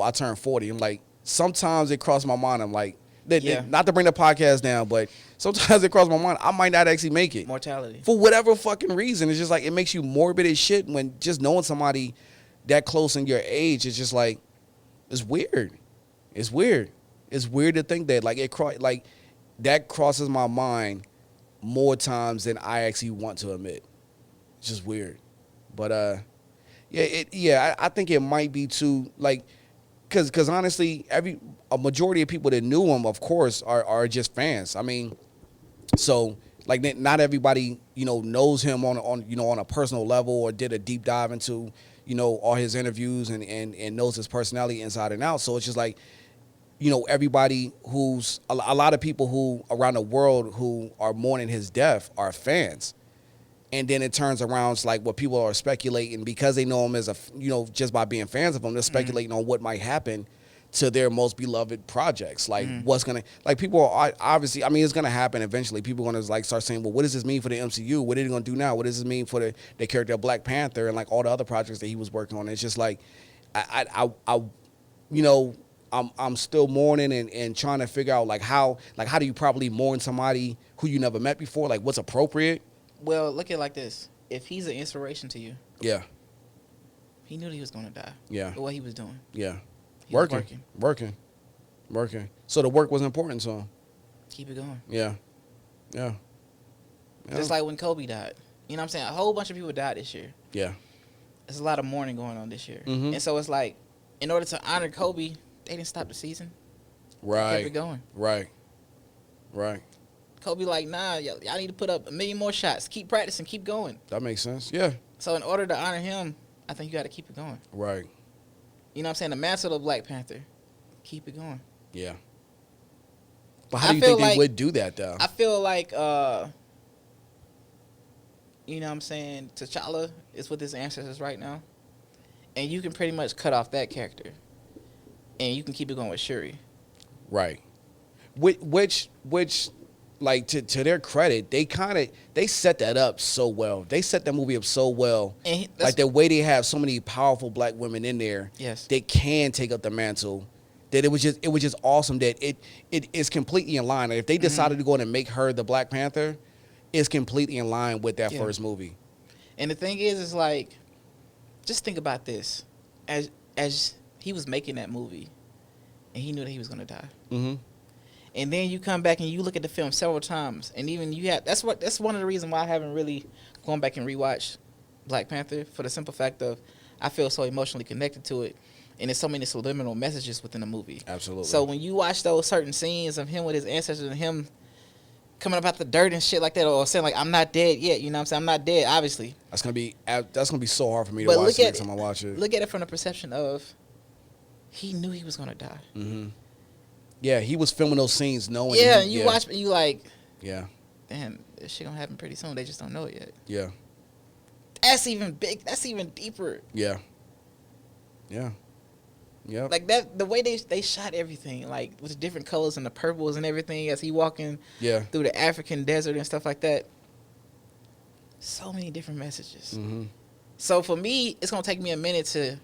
I turn 40. I'm like, sometimes it crosses my mind. I'm like. Not to bring the podcast down, but sometimes it crosses my mind, I might not actually make it. Mortality. For whatever fucking reason. It's just like, it makes you morbid as shit when just knowing somebody that close in your age is just like, it's weird. It's weird. It's weird to think that. Like, that crosses my mind more times than I actually want to admit. It's just weird. But, I think it might be too, like, because honestly, a majority of people that knew him, of course, are just fans. I mean, so like not everybody knows him on a personal level or did a deep dive into all his interviews and knows his personality inside and out. So it's just like everybody who's a lot of people who around the world who are mourning his death are fans. And then it turns around, it's like what people are speculating because they know him as just by being fans of him, they're speculating on what might happen to their most beloved projects. Like what's going to, like people are obviously, I mean, it's going to happen eventually. People are going to like start saying, well, what does this mean for the MCU? What are they going to do now? What does this mean for the character of Black Panther and like all the other projects that he was working on? It's just like, I'm still mourning and trying to figure out how do you properly mourn somebody who you never met before? Like what's appropriate? Well, look at it like this. If he's an inspiration to you. Yeah. He knew that he was going to die. Yeah. What he was doing. Yeah. He was working. So the work was important to him. Keep it going. Yeah. Just like when Kobe died. You know what I'm saying? A whole bunch of people died this year. Yeah. There's a lot of mourning going on this year. Mm-hmm. And so it's like, in order to honor Kobe, they didn't stop the season. Right. They kept it going. Right. Kobe like, nah, y'all need to put up 1 million more shots. Keep practicing. Keep going. That makes sense. Yeah. So in order to honor him, I think you got to keep it going. Right. You know what I'm saying? The mantle of Black Panther, keep it going. Yeah. But how do you think they would do that, though? I feel like, you know what I'm saying, T'Challa is with his ancestors right now. And you can pretty much cut off that character. And you can keep it going with Shuri. Right. Which like to their credit, they set that up so well. They set that movie up so well. Like the way they have so many powerful Black women in there, yes, they can take up the mantle. That it was just awesome that it is completely in line. Like if they decided to go in and make her the Black Panther, it's completely in line with that first movie. And the thing is like, just think about this. As he was making that movie, and he knew that he was going to die. Mm-hmm. And then you come back and you look at the film several times, and even that's one of the reasons why I haven't really gone back and rewatched Black Panther, for the simple fact of I feel so emotionally connected to it, and there's so many subliminal messages within the movie. Absolutely. So when you watch those certain scenes of him with his ancestors and him coming up out the dirt and shit like that, or saying like I'm not dead yet, you know what I'm saying? I'm not dead, obviously. That's gonna be so hard for me to watch next time I watch it. Look at it from the perception of he knew he was gonna die. Mm-hmm. Yeah, he was filming those scenes knowing. Yeah, you watch, and you like, yeah, damn, this shit gonna happen pretty soon. They just don't know it yet. Yeah, that's even big. That's even deeper. Yeah. Yep. Like that, the way they shot everything, like with the different colors and the purples and everything as he walking through the African desert and stuff like that. So many different messages. Mm-hmm. So for me, it's gonna take me a minute to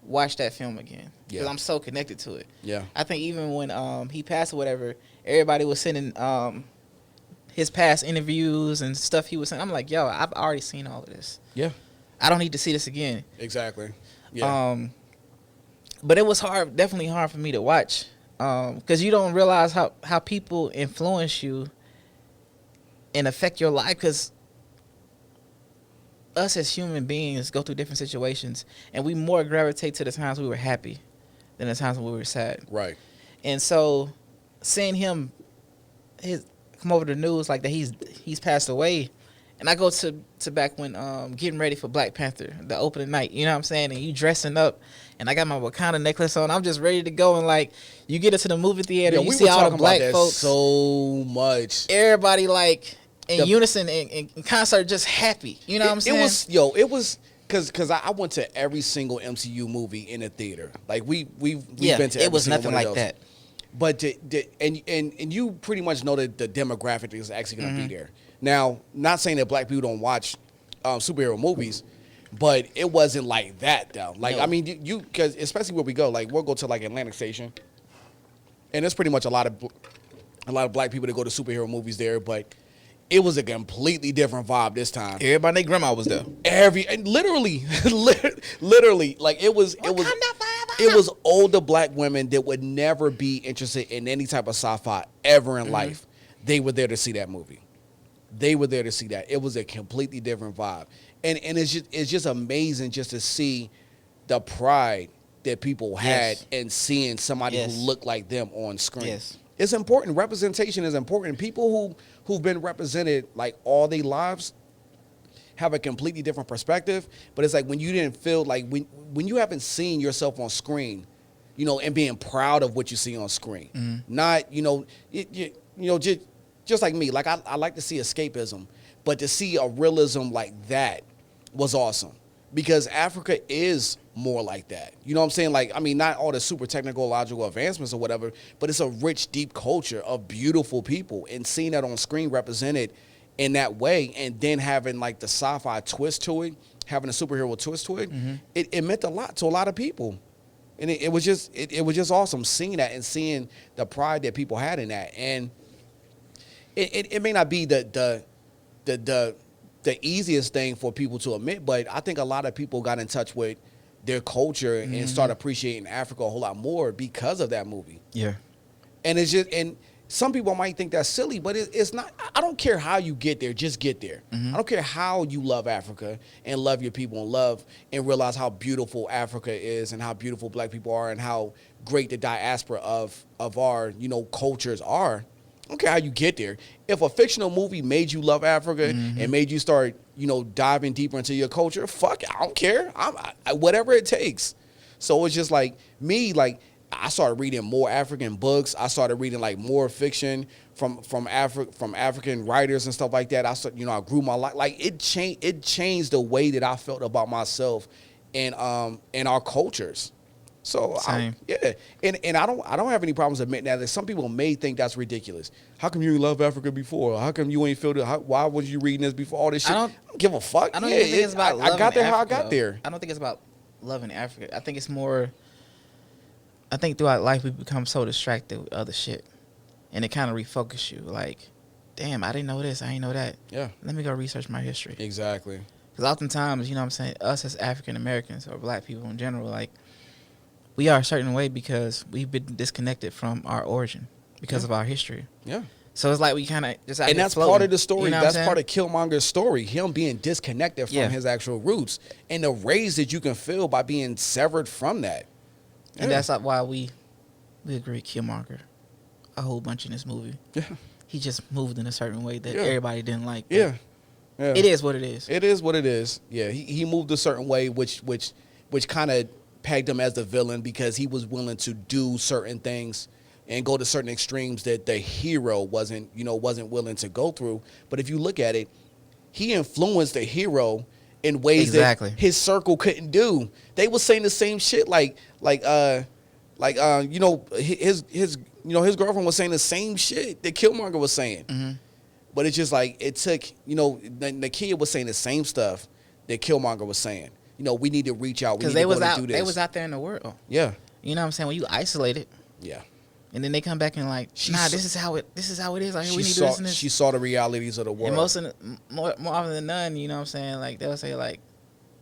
watch that film again because Yeah. I'm so connected to it. Yeah. I think even when he passed or whatever, everybody was sending his past interviews and stuff he was saying. I'm like, yo, I've already seen all of this. Yeah. I don't need to see this again. Exactly. Yeah. But it was hard, definitely hard for me to watch, because you don't realize how people influence you and affect your life. Because us as human beings go through different situations, and we more gravitate to the times we were happy than the times when we were sad. Right. And so, seeing him, come over the news like that he's passed away, and I go to back when getting ready for Black Panther, the opening night. You know what I'm saying? And you dressing up, and I got my Wakanda necklace on. I'm just ready to go. And like you get into the movie theater, you see all the black folks so much. Everybody like in unison and concert, just happy. You know what I'm saying? It was because I went to every single MCU movie in the theater. Like we've been to. It was nothing like that. But and you pretty much know that the demographic is actually going to be there. Now, not saying that black people don't watch superhero movies, but it wasn't like that though. Like I mean, you because especially where we go, like we'll go to like Atlantic Station, and there's pretty much a lot of black people that go to superhero movies there, but it was a completely different vibe this time. Everybody, and their grandma was there. And literally, like it was older black women that would never be interested in any type of sci-fi ever in life. They were there to see that movie. They were there to see that. It was a completely different vibe, and it's just amazing just to see the pride that people had in seeing somebody who looked like them on screen. Yes. It's important. Representation is important. People who've been represented like all their lives have a completely different perspective. But it's like when you didn't feel like when you haven't seen yourself on screen, you know, and being proud of what you see on screen. Not, just like me. Like I like to see escapism, but to see a realism like that was awesome. Because Africa is more like that. You know what I'm saying? Like, I mean, not all the super technological advancements or whatever, but it's a rich, deep culture of beautiful people. And seeing that on screen represented in that way, and then having like the sci-fi twist to it, having a superhero twist to it, it meant a lot to a lot of people. And it was just awesome seeing that and seeing the pride that people had in that. And it may not be the easiest thing for people to admit, but I think a lot of people got in touch with their culture and started appreciating Africa a whole lot more because of that movie. Yeah. And it's just, and some people might think that's silly, but it's not. I don't care how you get there, just get there. I don't care how you love Africa and love your people and love and realize how beautiful Africa is and how beautiful black people are and how great the diaspora of our, cultures are. I don't care how you get there. If a fictional movie made you love Africa and made you start, diving deeper into your culture, fuck it, I don't care. I whatever it takes. So it's just like me, like I started reading more African books. I started reading like more fiction from African writers and stuff like that. I grew my life. Like it changed the way that I felt about myself and our cultures. So and I don't have any problems admitting that. Some people may think that's ridiculous. How come you didn't love Africa before? How come you ain't felt it? Why was you reading this before? All this shit. I don't give a fuck. I don't even think it's about. I got there Africa, how I got there. I don't think it's about loving Africa. I think it's more. I think throughout life we become so distracted with other shit, and it kind of refocus you. Like, damn, I didn't know this. I didn't know that. Yeah. Let me go research my history. Exactly. Because oftentimes, what I'm saying, us as African Americans or black people in general, like. We are a certain way because we've been disconnected from our origin because of our history. Yeah. So it's like we kind of just and that's floating, part of the story. That's part of Killmonger's story. Him being disconnected from his actual roots and the rage that you can feel by being severed from that. And that's why we agree Killmonger a whole bunch in this movie. Yeah. He just moved in a certain way that everybody didn't like. Yeah. It is what it is. It is what it is. Yeah. He moved a certain way, which kind of pegged him as the villain because he was willing to do certain things and go to certain extremes that the hero wasn't willing to go through. But if you look at it, he influenced the hero in ways Exactly. that his circle couldn't do. They were saying the same shit, you know, his girlfriend was saying the same shit that Killmonger was saying. Mm-hmm. But it's just like it took, you know, the kid was saying the same stuff that Killmonger was saying. You know, we need to reach out. We need to go and do this. They was out there in the world. Yeah. You know what I'm saying? When you isolate it, Yeah. and then they come back and like, this is how it is. Like, we need to do this and this. She saw the realities of the world. And more often than none, you know what I'm saying? Like, they'll say like,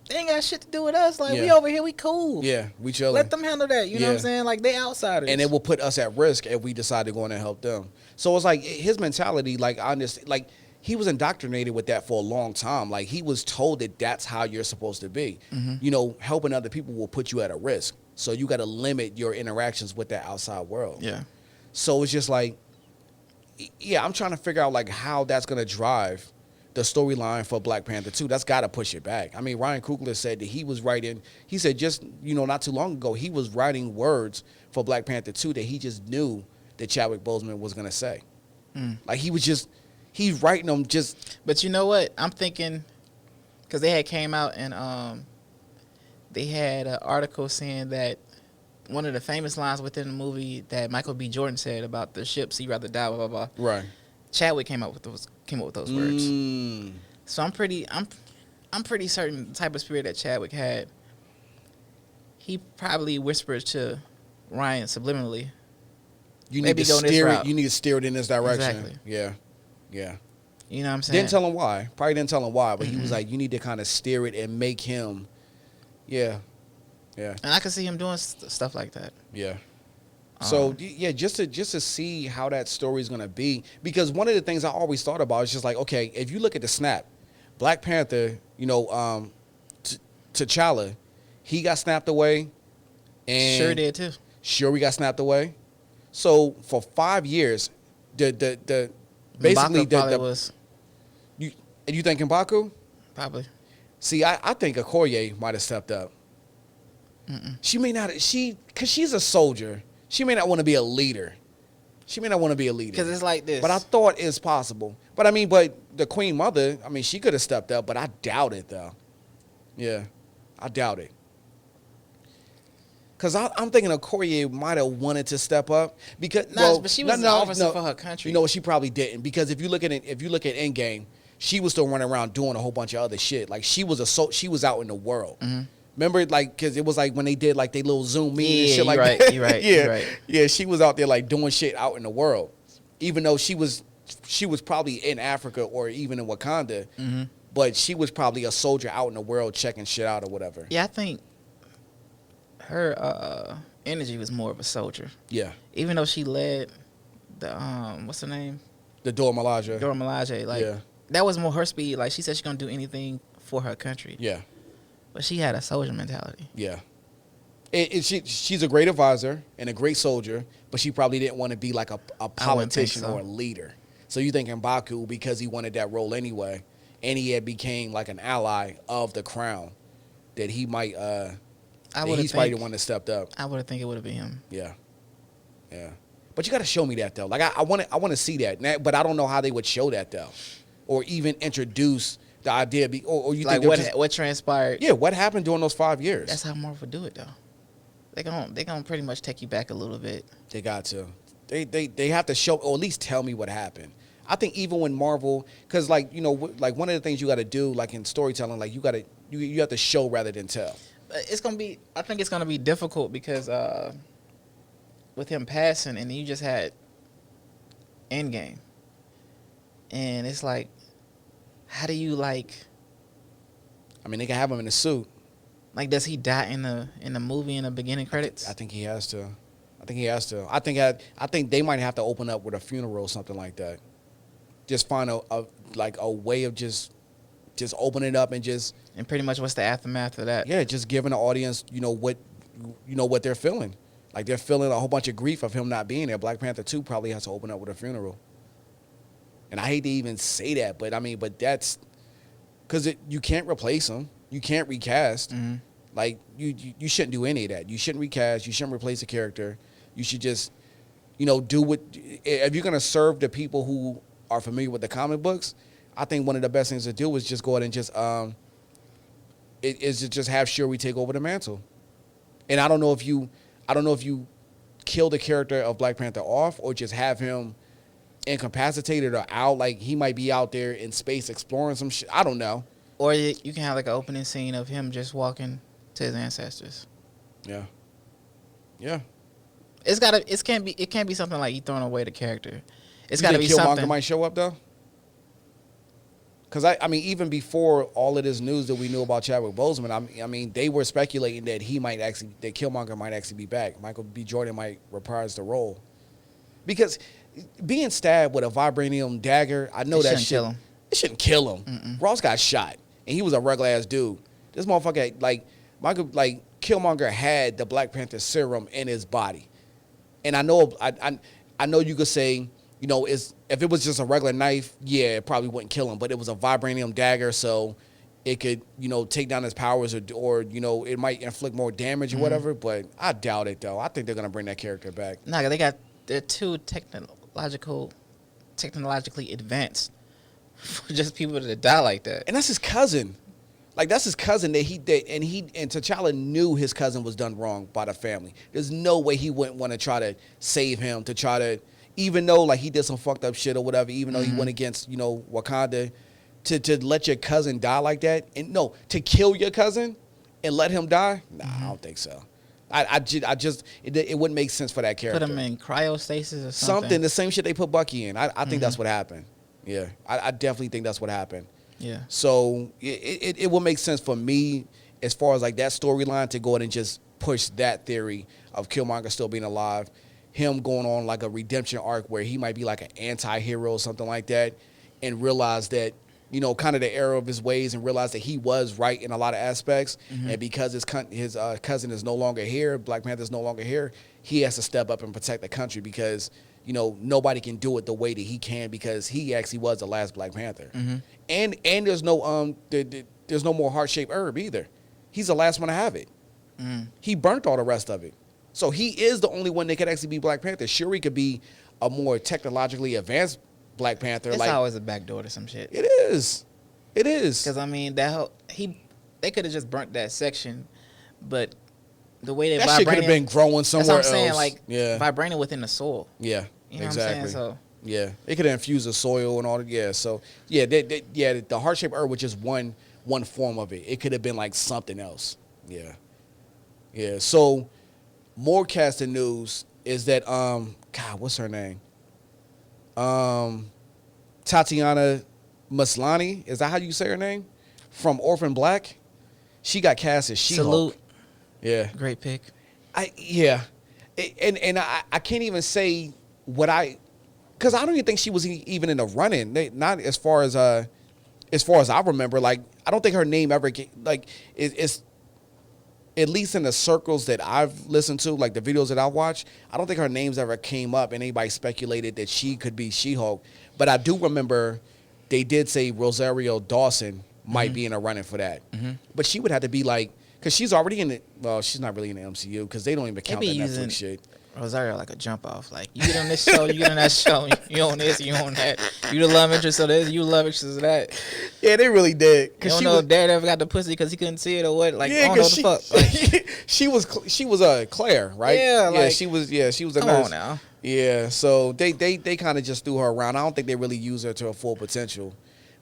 they ain't got shit to do with us. Like, we over here, we cool. Yeah, we chilling. Let them handle that. You know what I'm saying? Like, they outsiders. And it will put us at risk if we decide to go in and help them. So it's like his mentality, like, I understand, like, he was indoctrinated with that for a long time. Like, he was told that that's how you're supposed to be. Mm-hmm. You know, helping other people will put you at a risk. So you got to limit your interactions with that outside world. Yeah. So it's just like, yeah, I'm trying to figure out, like, how that's going to drive the storyline for Black Panther 2. That's got to push it back. I mean, Ryan Coogler said that he said just, you know, not too long ago, he was writing words for Black Panther 2 that he just knew that Chadwick Boseman was going to say. Like, he's writing them just. But you know what? I'm thinking, because they had came out and they had an article saying that one of the famous lines within the movie that Michael B. Jordan said about the ships he'd rather die, blah, blah, blah. Right. Chadwick came up with those words. So I'm pretty certain the type of spirit that Chadwick had, he probably whispered to Ryan subliminally. You need to steer it. You need to steer it in this direction. Exactly. Yeah. Yeah. You know what I'm saying? Didn't tell him why. Probably didn't tell him why, but he was like, you need to kind of steer it and make him. Yeah. Yeah. And I can see him doing stuff like that. Yeah. So yeah, just to see how that story is gonna be, because one of the things I always thought about is just like, okay, if you look at the snap, Black Panther, you know, T'Challa, he got snapped away, and Sure did too. Shuri got snapped away. So for 5 years, the basically M'Baku was you think M'Baku? probably. See, I think Okoye might have stepped up. She may not. Because she's a soldier. She may not want to be a leader. Because it's like this. But I thought it's possible. But I mean, but the Queen Mother, I mean, she could have stepped up, but I doubt it, though. Yeah, I doubt it. Because I'm thinking Okoye might have wanted to step up. Because, but she was an officer for her country. You know what? She probably didn't. Because if you look at Endgame, she was still running around doing a whole bunch of other shit. Like, she was out in the world. Remember, like, because it was like when they did like they little Zoom meeting and shit like that. You're right. Yeah, you're right. Yeah, she was out there like doing shit out in the world, even though she was probably in Africa or even in Wakanda, but she was probably a soldier out in the world checking shit out or whatever. Yeah, I think her energy was more of a soldier. Yeah, even though she led the what's her name? The Dora Milaje. Dora Milaje. Like, that was more her speed. Like, she said she's gonna do anything for her country. Yeah. But she had a soldier mentality. Yeah. She's a great advisor and a great soldier, but she probably didn't want to be like a politician or a leader. So you think M'Baku, because he wanted that role anyway, and he had became like an ally of the crown, that he might he's probably the one that stepped up. I would think it would have been him. Yeah. Yeah. But you got to show me that though. Like I want to see that, but I don't know how they would show that though, or even introduce the idea, or you like think what transpired? Yeah, what happened during those 5 years? That's how Marvel do it, though. They gonna pretty much take you back a little bit. They got to. They have to show, or at least tell me what happened. I think even when Marvel, because like, you know, like one of the things you got to do, like in storytelling, like you have to show rather than tell. I think it's gonna be difficult because with him passing, and you just had Endgame, and it's like, how do you like? I mean, they can have him in a suit. Like, does he die in the movie in the beginning credits? I think he has to. I think they might have to open up with a funeral or something like that. Just find a way of just open it up and just. And pretty much, what's the aftermath of that? Yeah, just giving the audience, what they're feeling. Like, they're feeling a whole bunch of grief of him not being there. Black Panther 2 probably has to open up with a funeral. And I hate to even say that, but that's because you can't replace him. You can't recast. Mm-hmm. Like, you shouldn't do any of that. You shouldn't recast. You shouldn't replace a character. You should just, do what, if you're going to serve the people who are familiar with the comic books, I think one of the best things to do is just go ahead and just is to just have Shuri take over the mantle. And I don't know if you kill the character of Black Panther off or just have him incapacitated or out. Like, he might be out there in space exploring some shit. I don't know. Or you can have like an opening scene of him just walking to his ancestors. Yeah. Yeah. It can't be something like you throwing away the character. It's You got to think be Killmonger something. might show up though? Because I mean, even before all of this news that we knew about Chadwick Boseman, I mean, they were speculating that that Killmonger might actually be back. Michael B. Jordan might reprise the role, because being stabbed with a vibranium dagger, I know that shit. Kill him. It shouldn't kill him. Ross got shot, and he was a regular ass dude. This motherfucker, Killmonger had the Black Panther serum in his body, and I know you could say, you know, if it was just a regular knife, yeah, it probably wouldn't kill him. But it was a vibranium dagger, so it could, you know, take down his powers, or you know, it might inflict more damage or whatever. But I doubt it, though. I think they're gonna bring that character back. Nah, they're too technologically advanced for just people to die like that. And that's his cousin. Like, that's his cousin and T'Challa knew his cousin was done wrong by the family. There's no way he wouldn't want to try to save him, to try to, even though like he did some fucked up shit or whatever, even though he went against, you know, Wakanda, to let your cousin die like that, and no, to kill your cousin and let him die. Nah, I don't think so. It wouldn't make sense for that character. Put him in cryostasis or something. Something, the same shit they put Bucky in. I think that's what happened. Yeah, I definitely think that's what happened. Yeah. So it will make sense for me as far as like that storyline to go ahead and just push that theory of Killmonger still being alive, him going on like a redemption arc where he might be like an anti-hero or something like that, and realize that, you know, kind of the error of his ways, and realize that he was right in a lot of aspects, and because his cousin is no longer here, Black Panther is no longer here, he has to step up and protect the country, because, you know, nobody can do it the way that he can, because he actually was the last Black Panther. And there's no there's no more heart-shaped herb either. He's the last one to have it. He burnt all the rest of it. So he is the only one that could actually be Black Panther. Shuri could be a more technologically advanced Black Panther. It's like, always a backdoor to some shit. It is. It is. Because I mean, they could have just burnt that section, but the way that shit could have been growing somewhere else. That's what I'm saying, like, yeah, vibranium within the soil. Yeah, you know exactly. what I'm saying? So yeah, it could have infused the soil and all that. Yeah, so yeah, the heart-shaped herb was just one form of it. It could have been like something else. Yeah, yeah. So more casting news is that God, what's her name? Tatiana Maslany, is that how you say her name? From Orphan Black, she got cast as She-Hulk. Salute. Yeah, Great pick. I can't even say because I don't even think she was even in the running. Not as far as I remember. Like, I don't think her name ever it's at least in the circles that I've listened to, like the videos that I watched, I don't think her names ever came up and anybody speculated that she could be She-Hulk. But I do remember they did say Rosario Dawson might be in a running for that. But she would have to be like, because she's already in it. Well, she's not really in the MCU because they don't even count that Netflix shit. Rosario like a jump off. Like, you get on this show, you get on that show, you on this, you on that. You the love interest of this, you love interest of that. Yeah, they really did. You don't know if Dad ever got the pussy because he couldn't see it or what. Like, yeah, I don't know what the fuck. Like, she was Claire, right? Yeah, like, she was a come nurse. on now. Yeah, so they kind of just threw her around. I don't think they really used her to her full potential.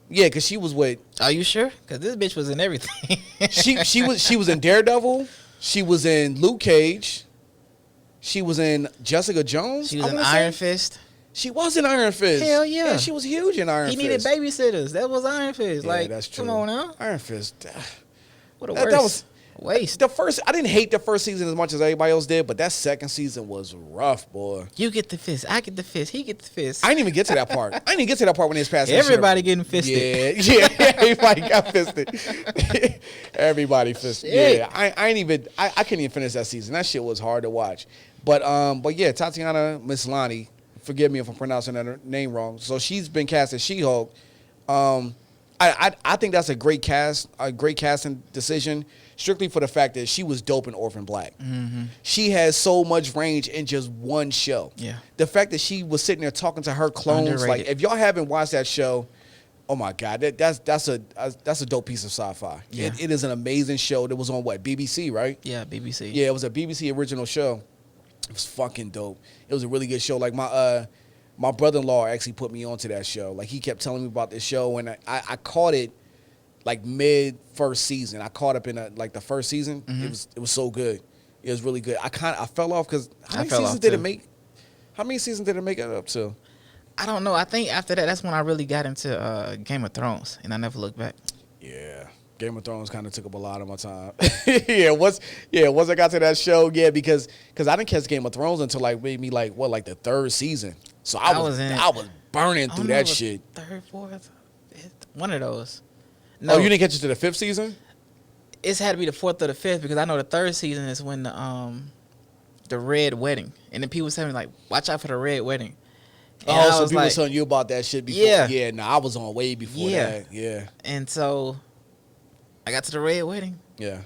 Yeah, because she was with. Are you sure? Because this bitch was in everything. she was in Daredevil. She was in Luke Cage. She was in Jessica Jones. She was in Iron Fist. She was in Iron Fist. Hell yeah. She was huge in Iron Fist. He needed babysitters. That was Iron Fist. Yeah, like, that's true. Come on now. Iron Fist. What a that was waste. I didn't hate the first season as much as everybody else did, but that second season was rough, boy. You get the fist. I get the fist. He get the fist. I didn't even get to that part. when they was passing. Everybody getting fisted. Yeah, everybody got fisted. Everybody fisted. Shit. Yeah, I couldn't even finish that season. That shit was hard to watch. But yeah, Tatiana Maslany, forgive me if I'm pronouncing her name wrong. So she's been cast as She-Hulk. I think that's a great casting decision, strictly for the fact that she was dope in Orphan Black. She has so much range in just one show. Yeah. The fact that she was sitting there talking to her clones, Underrated. like, if y'all haven't watched that show, Oh my God, that's a dope piece of sci-fi. Yeah. It is an amazing show. That was on what, BBC, right? Yeah, BBC. Yeah, it was a BBC original show. It was fucking dope. It was a really good show. Like my brother-in-law actually put me onto that show. Like he kept telling me about this show, and I caught it like mid first season. I caught up in the first season. It was so good. It was really good. I fell off because how many seasons did it make? How many seasons did it make it up to? I don't know. I think after that's when I really got into Game of Thrones, and I never looked back. Yeah, Game of Thrones kind of took up a lot of my time. Once I got to that show, because I didn't catch Game of Thrones until maybe the third season. So I was burning through that shit. Third, fourth, fifth, one of those. No, you didn't catch it to the fifth season? It's had to be the fourth or the fifth because I know the third season is when the Red Wedding, and then people was telling me watch out for the Red Wedding. And so people was telling you about that shit before? Yeah. No, I was on way before that. Yeah. And so I got to the Red Wedding. Yeah.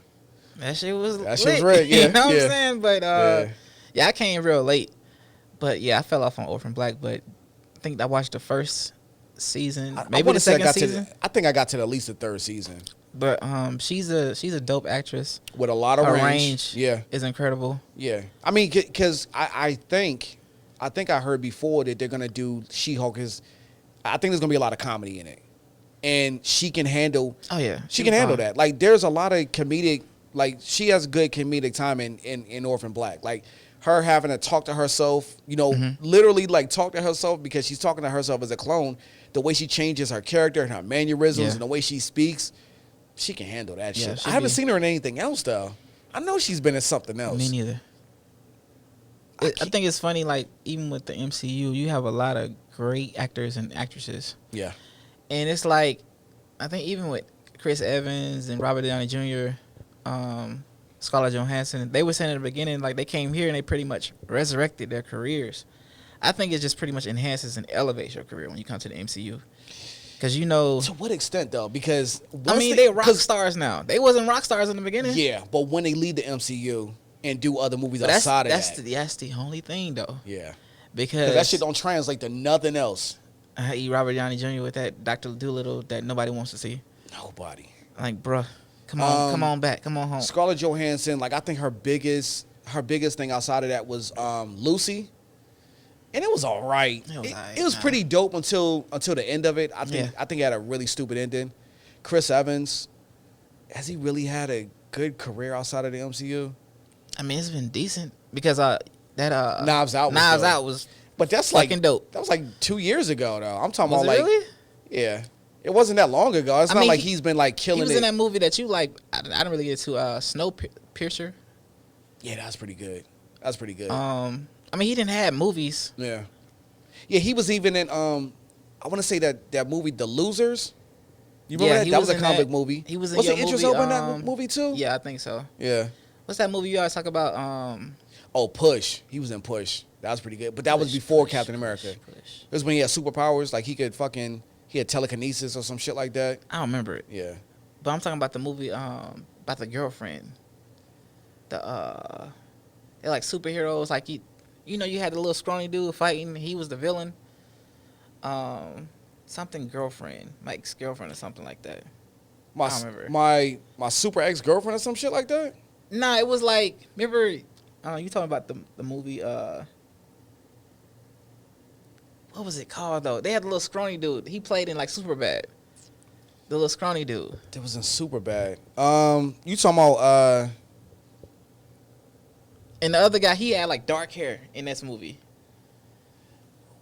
That shit was lit. red. Yeah. You know what I'm saying? But I came real late. But yeah, I fell off on Orphan Black. But I think I watched the first season, maybe the second season. I think I got to at least the third season. But she's a dope actress with a lot of range. Yeah, is incredible. Yeah, I mean, because I think I heard before that they're gonna do She-Hulk. I think there's gonna be a lot of comedy in it, and she can handle. Oh yeah, she can handle that. Like, there's a lot of comedic. Like, she has good comedic time in Orphan Black. Like, her having to talk to herself, literally talk to herself because she's talking to herself as a clone. The way she changes her character and her mannerisms and the way she speaks, she can handle that shit. I haven't seen her in anything else though. I know she's been in something else. Me neither. I think it's funny, even with the MCU, you have a lot of great actors and actresses. Yeah. And it's I think even with Chris Evans and Robert Downey Jr., Scarlett Johansson, they were saying in the beginning, they came here and they pretty much resurrected their careers. I think it just pretty much enhances and elevates your career when you come to the MCU. Because to what extent though? Because they're rock stars now. They wasn't rock stars in the beginning. Yeah, but when they leave the MCU and do other movies outside of that, that's the only thing though. Yeah, because that shit don't translate to nothing else. I eat Robert Downey Jr. with that Dr. Doolittle that nobody wants to see. Nobody. Bruh, come on back, come on home. Scarlett Johansson, I think her biggest thing outside of that was Lucy. And it was all right. It was pretty dope until the end of it. I think it had a really stupid ending. Chris Evans, has he really had a good career outside of the MCU? I mean, it's been decent because that Knives Out was but that's fucking dope. That was 2 years ago though. I'm talking about really? Yeah. It wasn't that long ago. It's not like he's been killing it. He was in that movie that you like. I didn't really get to Snowpiercer. Yeah, that's pretty good. That's pretty good. I mean, he didn't have movies. Yeah. Yeah, he was even in, I want to say that movie, The Losers. You remember that? That was a comic movie. He was in Was it Idris Elba in that movie too? Yeah, I think so. Yeah. What's that movie you always talk about? Push. He was in Push. That was pretty good. But that was before Captain America. It was when he had superpowers. He had telekinesis or some shit like that. I don't remember it. Yeah. But I'm talking about the movie about the girlfriend. They're like superheroes. You had the little scrawny dude fighting. He was the villain. Something girlfriend, Mike's girlfriend or something like that. I don't remember. My super ex-girlfriend or some shit like that? Nah, it was remember, you talking about the movie, what was it called though? They had the little scrawny dude. He played in Superbad. The little scrawny dude. That was in Superbad. You talking about, and the other guy, he had dark hair in this movie.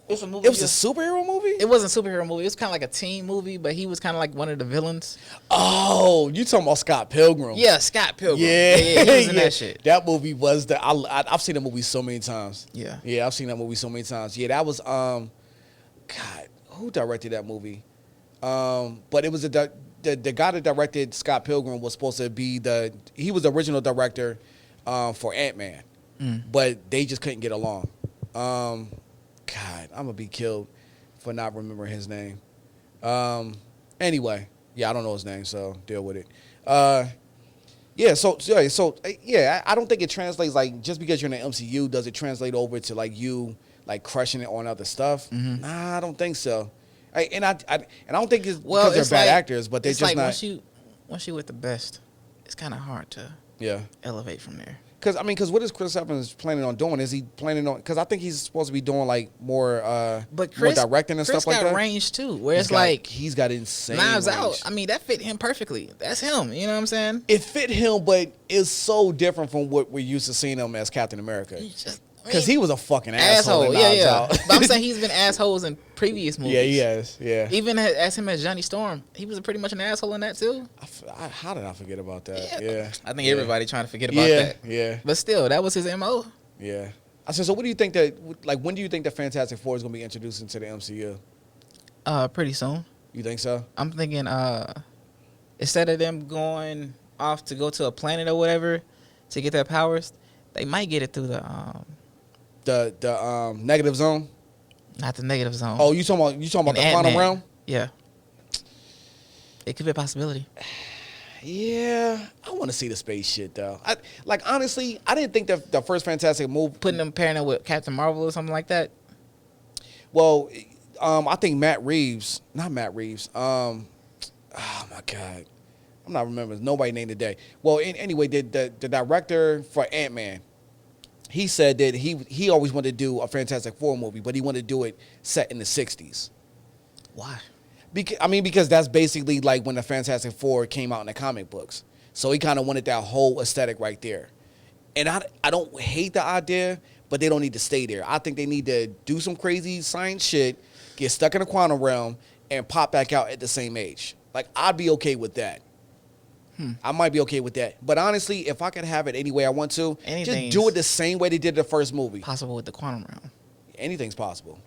It's a movie. It was a superhero movie? It wasn't a superhero movie. It was kind of like a teen movie, but he was kind of one of the villains. Oh, you talking about Scott Pilgrim? Yeah, Scott Pilgrim. Yeah, he was in that shit. That movie was I've seen that movie so many times. Yeah, I've seen that movie so many times. Yeah, that was God, who directed that movie? But it was the guy that directed Scott Pilgrim was supposed to be he was the original director for Ant-Man, but they just couldn't get along. God, I'm gonna be killed for not remembering his name. Anyway, yeah, I don't know his name, so deal with it. I don't think it translates just because you're in the MCU, does it translate over to you crushing it on other stuff? Nah, I don't think so. I don't think it's because they're bad actors, but they're it's just like not. once you with the best, it's kind of hard to elevate from there. Because what is Chris Evans planning on doing? Is he planning on? Because I think he's supposed to be doing like more, but Chris, more directing and stuff like that. Chris got range too, where it's like he's got insane Knives range. Out. I mean, that fit him perfectly. That's him. You know what I'm saying? It fit him, but it's so different from what we're used to seeing him as Captain America. Because he was a fucking asshole. In Knives Out. But I'm saying he's been assholes in previous movies. Yeah, he has. Yeah. Even as him as Johnny Storm, he was pretty much an asshole in that too. How did I forget about that? Yeah. I think everybody trying to forget about that. Yeah. But still, that was his MO. Yeah. I said, so what do you think that, like, when do you think the Fantastic Four is going to be introduced into the MCU? Pretty soon. You think so? I'm thinking, instead of them going off to go to a planet or whatever to get their powers, they might get it through the negative zone. Not the negative zone. Oh, you talking about the quantum realm? Yeah. It could be a possibility. Yeah, I want to see the space shit though. Honestly, I didn't think the first Fantastic movie putting them pairing it with Captain Marvel or something like that. Well, I think not Matt Reeves. Oh my God, I'm not remembering. Nobody named today. Well, anyway, the director for Ant-Man, he said that he always wanted to do a Fantastic Four movie, but he wanted to do it set in the 60s. Why? Because that's basically like when the Fantastic Four came out in the comic books. So he kind of wanted that whole aesthetic right there. And I don't hate the idea, but they don't need to stay there. I think they need to do some crazy science shit, get stuck in the quantum realm, and pop back out at the same age. Like, I'd be okay with that. I might be okay with that. But honestly, if I could have it any way I want to, just do it the same way they did the first movie. Possible with the quantum realm. Anything's possible.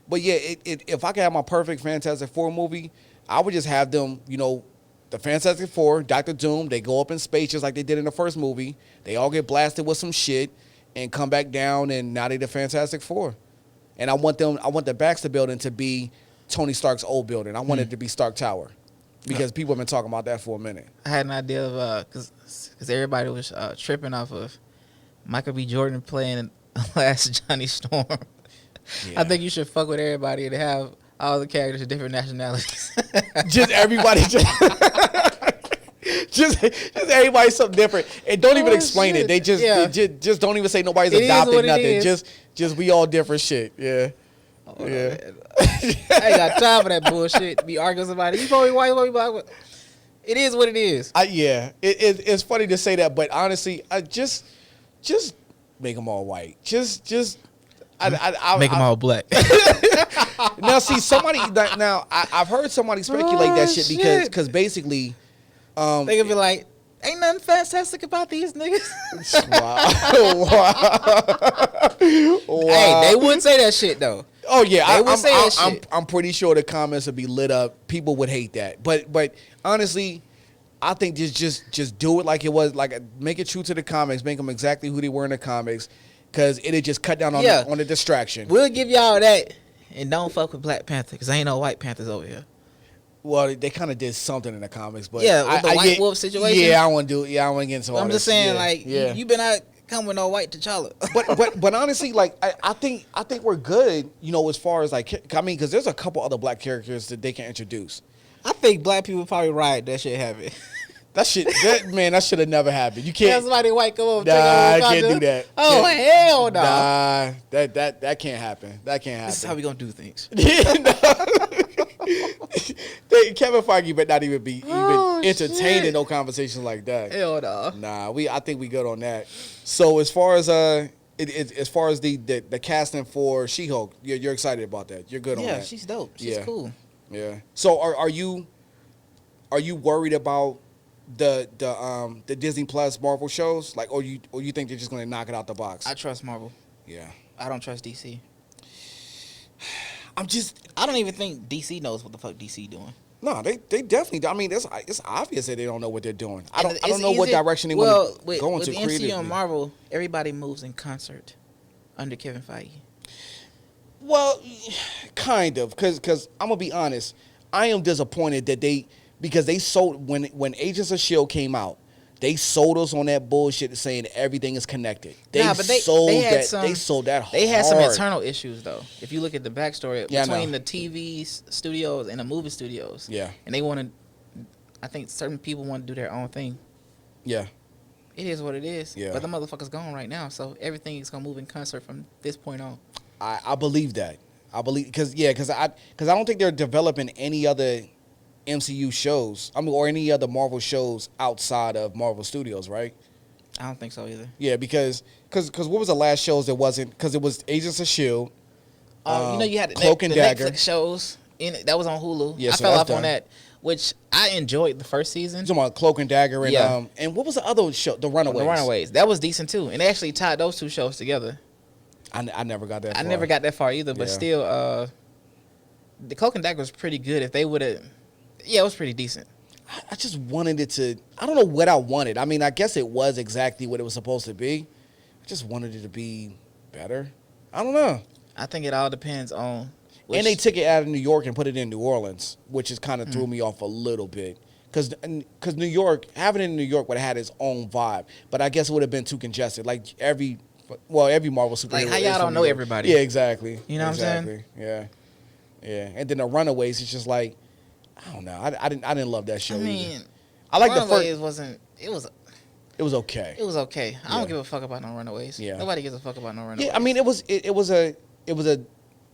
But yeah, if I could have my perfect Fantastic Four movie, I would just have them, the Fantastic Four, Doctor Doom, they go up in space just like they did in the first movie. They all get blasted with some shit and come back down, and now they're the Fantastic Four. And I want the Baxter building to be Tony Stark's old building. I want it to be Stark Tower. Because people have been talking about that for a minute. I had an idea of, because everybody was tripping off of Michael B. Jordan playing the last Johnny Storm. Yeah. I think you should fuck with everybody and have all the characters of different nationalities. Just everybody, just everybody something different, and don't even explain it. They just don't even say nobody's adopted nothing. Just we all different shit. Yeah. Oh, yeah. I ain't got time for that bullshit. Be arguing with somebody. You probably white, black. It is what it is. It's funny to say that, but honestly, I just make them all white. I make them all black. Now, see, I've heard somebody speculate that shit because basically, they could be like, ain't nothing fantastic about these niggas. Wow. Hey, they would say that shit though. Oh yeah, I'm pretty sure the comments would be lit up. People would hate that, but honestly, I think just do it like it was. Like, make it true to the comics. Make them exactly who they were in the comics, because it'll just cut down on the distraction. We'll give y'all that, and don't fuck with Black Panther, because ain't no white Panthers over here. Well, they kind of did something in the comics, but with the White Wolf situation. Yeah, I want to do. Yeah, I want to get into all I'm this. just saying, you been out come with no white T'Challa. but honestly, like I think we're good. As far as because there's a couple other black characters that they can introduce. I think black people probably riot that shit happen. That should have never happened. You can't. Have somebody white come over. Nah, I can't do that. Oh hell no. Nah, that can't happen. That can't happen. This is how we gonna do things. Kevin Feige but not even be entertained in no conversations like that. Hell no. Nah, I think we good on that. So as far as the casting for She-Hulk, you're excited about that. You're good on that. Yeah, she's dope. She's cool. Yeah. So are you worried about the Disney Plus Marvel shows? Like, or you think they're just gonna knock it out the box? I trust Marvel. Yeah. I don't trust DC. I don't even think DC knows what the fuck DC doing. No, they definitely. I mean, it's obvious that they don't know what they're doing. I don't know what direction they want to go into creatively. With MCU and Marvel, everybody moves in concert under Kevin Feige. Well, kind of, because I'm gonna be honest. I am disappointed that because they sold when Agents of S.H.I.E.L.D. came out, They sold us on that bullshit saying everything is connected. They Nah, but sold they had that. some, they sold that hard. They had some internal issues though. If you look at the backstory Yeah, I between know. the TV studios and the movie studios, Yeah. and they wanted, I think certain people want to do their own thing. Yeah. It is what it is. Yeah. But the motherfucker's gone right now, so everything is gonna move in concert from this point on. I believe that. I believe because I don't think they're developing any other MCU shows. I mean, or any other Marvel shows outside of Marvel Studios, right? I don't think so either. Yeah, because what was the last shows that wasn't? Because it was Agents of Shield. You know, you had Cloak and Dagger. Netflix shows that was on Hulu. Yeah, I so fell that's off on done. that, which I enjoyed the first season. I'm talking about Cloak and Dagger and Yeah. and what was the other show? The Runaways. The Runaways. That was decent too, and they actually tied those two shows together. I never got that. I far. never got that far either, but Yeah. still, the Cloak and Dagger was pretty good. If they would have, yeah, it was pretty decent. I just wanted it to. I don't know what I wanted. I mean, I guess it was exactly what it was supposed to be. I just wanted it to be better. I don't know. I think it all depends on. And they took it out of New York and put it in New Orleans, which is kind of threw me off a little bit. Because New York, having it in New York would have had its own vibe. But I guess it would have been too congested. Like every Marvel superhero. Like how is y'all from don't New know York. everybody. Yeah, exactly. You know what I'm saying? Yeah. Yeah. And then the Runaways, it's just like, I don't know. I didn't love that show I either. mean, I like the Runaways first. wasn't. It was okay. It was okay. I Yeah. don't give a fuck about no Runaways. Yeah. Nobody gives a fuck about no Runaways. Yeah, I mean, it was a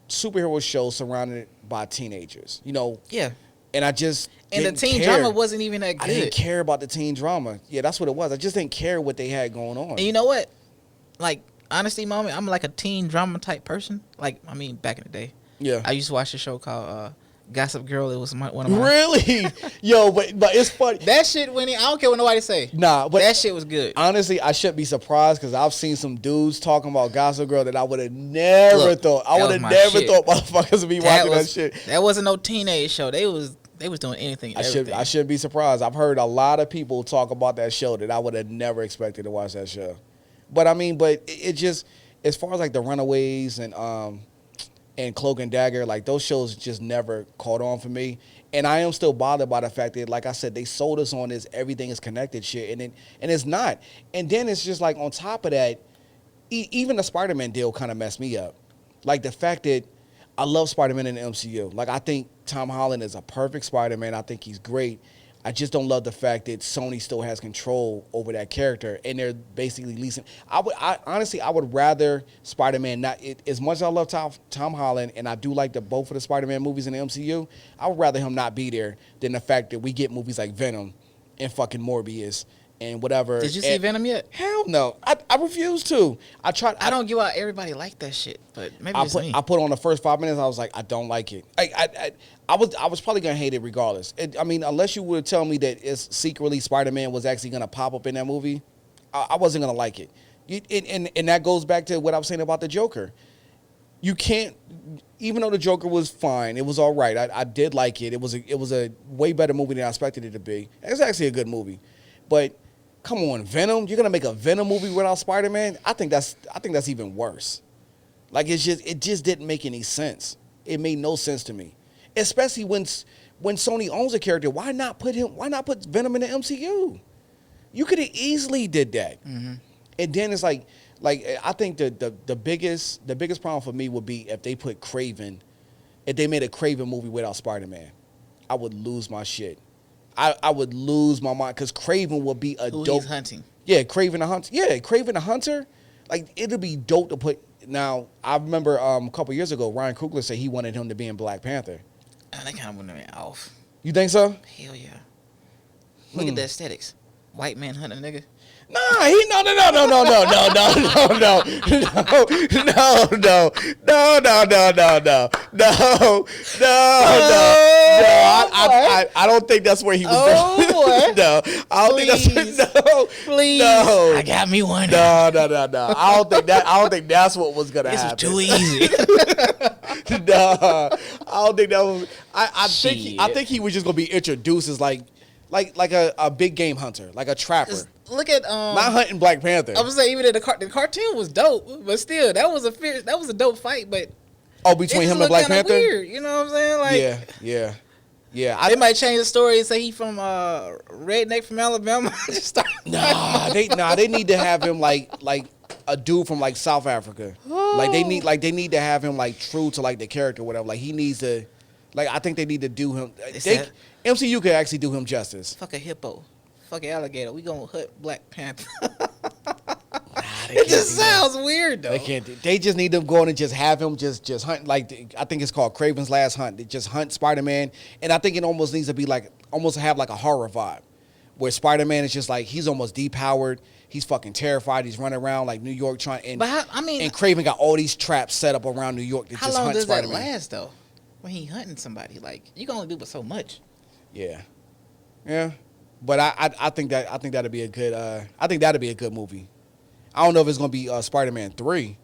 superhero show surrounded by teenagers. You know, Yeah. and I just And the didn't teen care. drama wasn't even that I good. didn't care about the teen drama. Yeah, that's what it was. I just didn't care what they had going on. And you know what? Like, honesty moment, I'm like a teen drama type person. Like, I mean, back in the day, Yeah. I used to watch a show called Gossip Girl. It was one of my Really? Yo, but it's funny. That shit went in. I don't care what nobody say. Nah, but That shit was good. honestly, I shouldn't be surprised because I've seen some dudes talking about Gossip Girl that I would have never Look, thought. I that would have was my never shit. thought motherfuckers would be watching that shit. That wasn't no teenage show. They was doing anything. I shouldn't be surprised. I've heard a lot of people talk about that show that I would have never expected to watch that show. But I mean, it just, as far as like the Runaways and Cloak and Dagger, like those shows just never caught on for me. And I am still bothered by the fact that, like I said, they sold us on this everything is connected shit, and it's not. And then it's just like on top of that, even the Spider-Man deal kind of messed me up. Like the fact that I love Spider-Man in the MCU. Like I think Tom Holland is a perfect Spider-Man. I think he's great. I just don't love the fact that Sony still has control over that character, and they're basically leasing. Honestly, I would rather Spider-Man not. As much as I love Tom Holland, and I do like both of the Spider-Man movies in the MCU, I would rather him not be there than the fact that we get movies like Venom and fucking Morbius and whatever. Did you see Venom yet? Hell no. I refuse to. I tried. I don't give out. Everybody like that shit, but maybe it's me. I put on the first 5 minutes. I was like, I don't like it. I was probably gonna hate it regardless. I mean, unless you would tell me that it's secretly Spider-Man was actually gonna pop up in that movie, I wasn't gonna like it. And that goes back to what I was saying about the Joker. You can't, even though the Joker was fine, it was all right. I did like it. It was a way better movie than I expected it to be. It's actually a good movie, but come on, Venom. You're gonna make a Venom movie without Spider-Man? I think that's even worse. Like it just didn't make any sense. It made no sense to me. Especially when Sony owns a character, why not put Venom in the MCU? You could have easily did that. Mm-hmm. And then it's like I think the biggest problem for me would be if they put Kraven, if they made a Kraven movie without Spider-Man. I would lose my shit. I would lose my mind because Kraven would be a dope. He's hunting. Yeah, Kraven the Hunter. Yeah, Kraven the Hunter. Like it'd be dope to put. Now I remember a couple years ago, Ryan Coogler said he wanted him to be in Black Panther. Oh, that kind of went off. You think so? Hell yeah. Look at the aesthetics. White man hunting a nigga. No. I don't think that's where he was going. No, I don't think that's Please. No. I got me one. No. I don't think that's what was gonna happen. This was too easy. No, I don't think that was. I think he was just gonna be introduced as like a big game hunter, like a trapper. Look at not hunting Black Panther. I was saying even the cartoon was dope, but still that was a dope fight. But between him and Black Panther, weird, you know what I'm saying? Like yeah. Yeah, They might change the story and say he from redneck from Alabama. Just start. They need to have him like a dude from like South Africa. Like they need to have him like true to like the character, or whatever. Like he needs to, like I think they need to do him. MCU could actually do him justice. Fuck a hippo, fuck an alligator. We gonna hunt Black Panther. It just sounds weird though. They can't. They just need them going and just have him just hunt. Like I think it's called Kraven's Last Hunt. They just hunt Spider-Man, and I think it almost needs to be like almost have like a horror vibe, where Spider-Man is just like he's almost depowered. He's fucking terrified. He's running around like New York trying. And, and Kraven got all these traps set up around New York to just hunt Spider-Man. How long does that last though? When he hunting somebody, like you can only do but so much. Yeah. But I think that'd be a good. I think that'd be a good movie. I don't know if it's gonna be Spider-Man 3.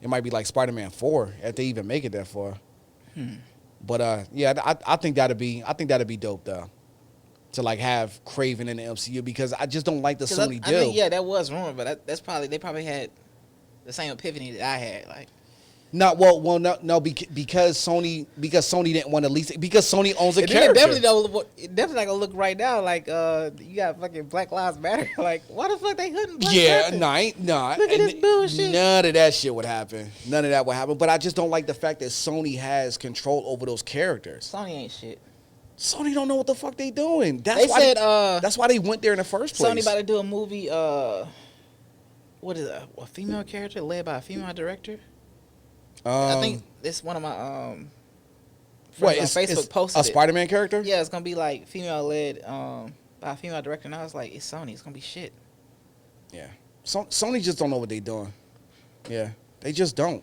It might be like Spider-Man 4 if they even make it that far. But yeah, I think that'd be dope though. To like have Kraven in the MCU because I just don't like the Sony deal. I mean, yeah, that was rumored, but they probably had the same epiphany that I had. Like, no, because Sony didn't want to lease it because Sony owns a character. Definitely not gonna look right now like you got fucking Black Lives Matter. Like, why the fuck they hunting Black Panther? Look at this bullshit. None of that shit would happen. None of that would happen. But I just don't like the fact that Sony has control over those characters. Sony ain't shit. Sony don't know what the fuck they doing. That's why they went there in the first place. Sony about to do a movie. What is it? A female character led by a female director. I think it's one of my friends on Facebook posted a Spider-Man character. Yeah, it's gonna be like female led by a female director, and I was like, it's Sony. It's gonna be shit. Yeah, Sony just don't know what they doing. Yeah, they just don't.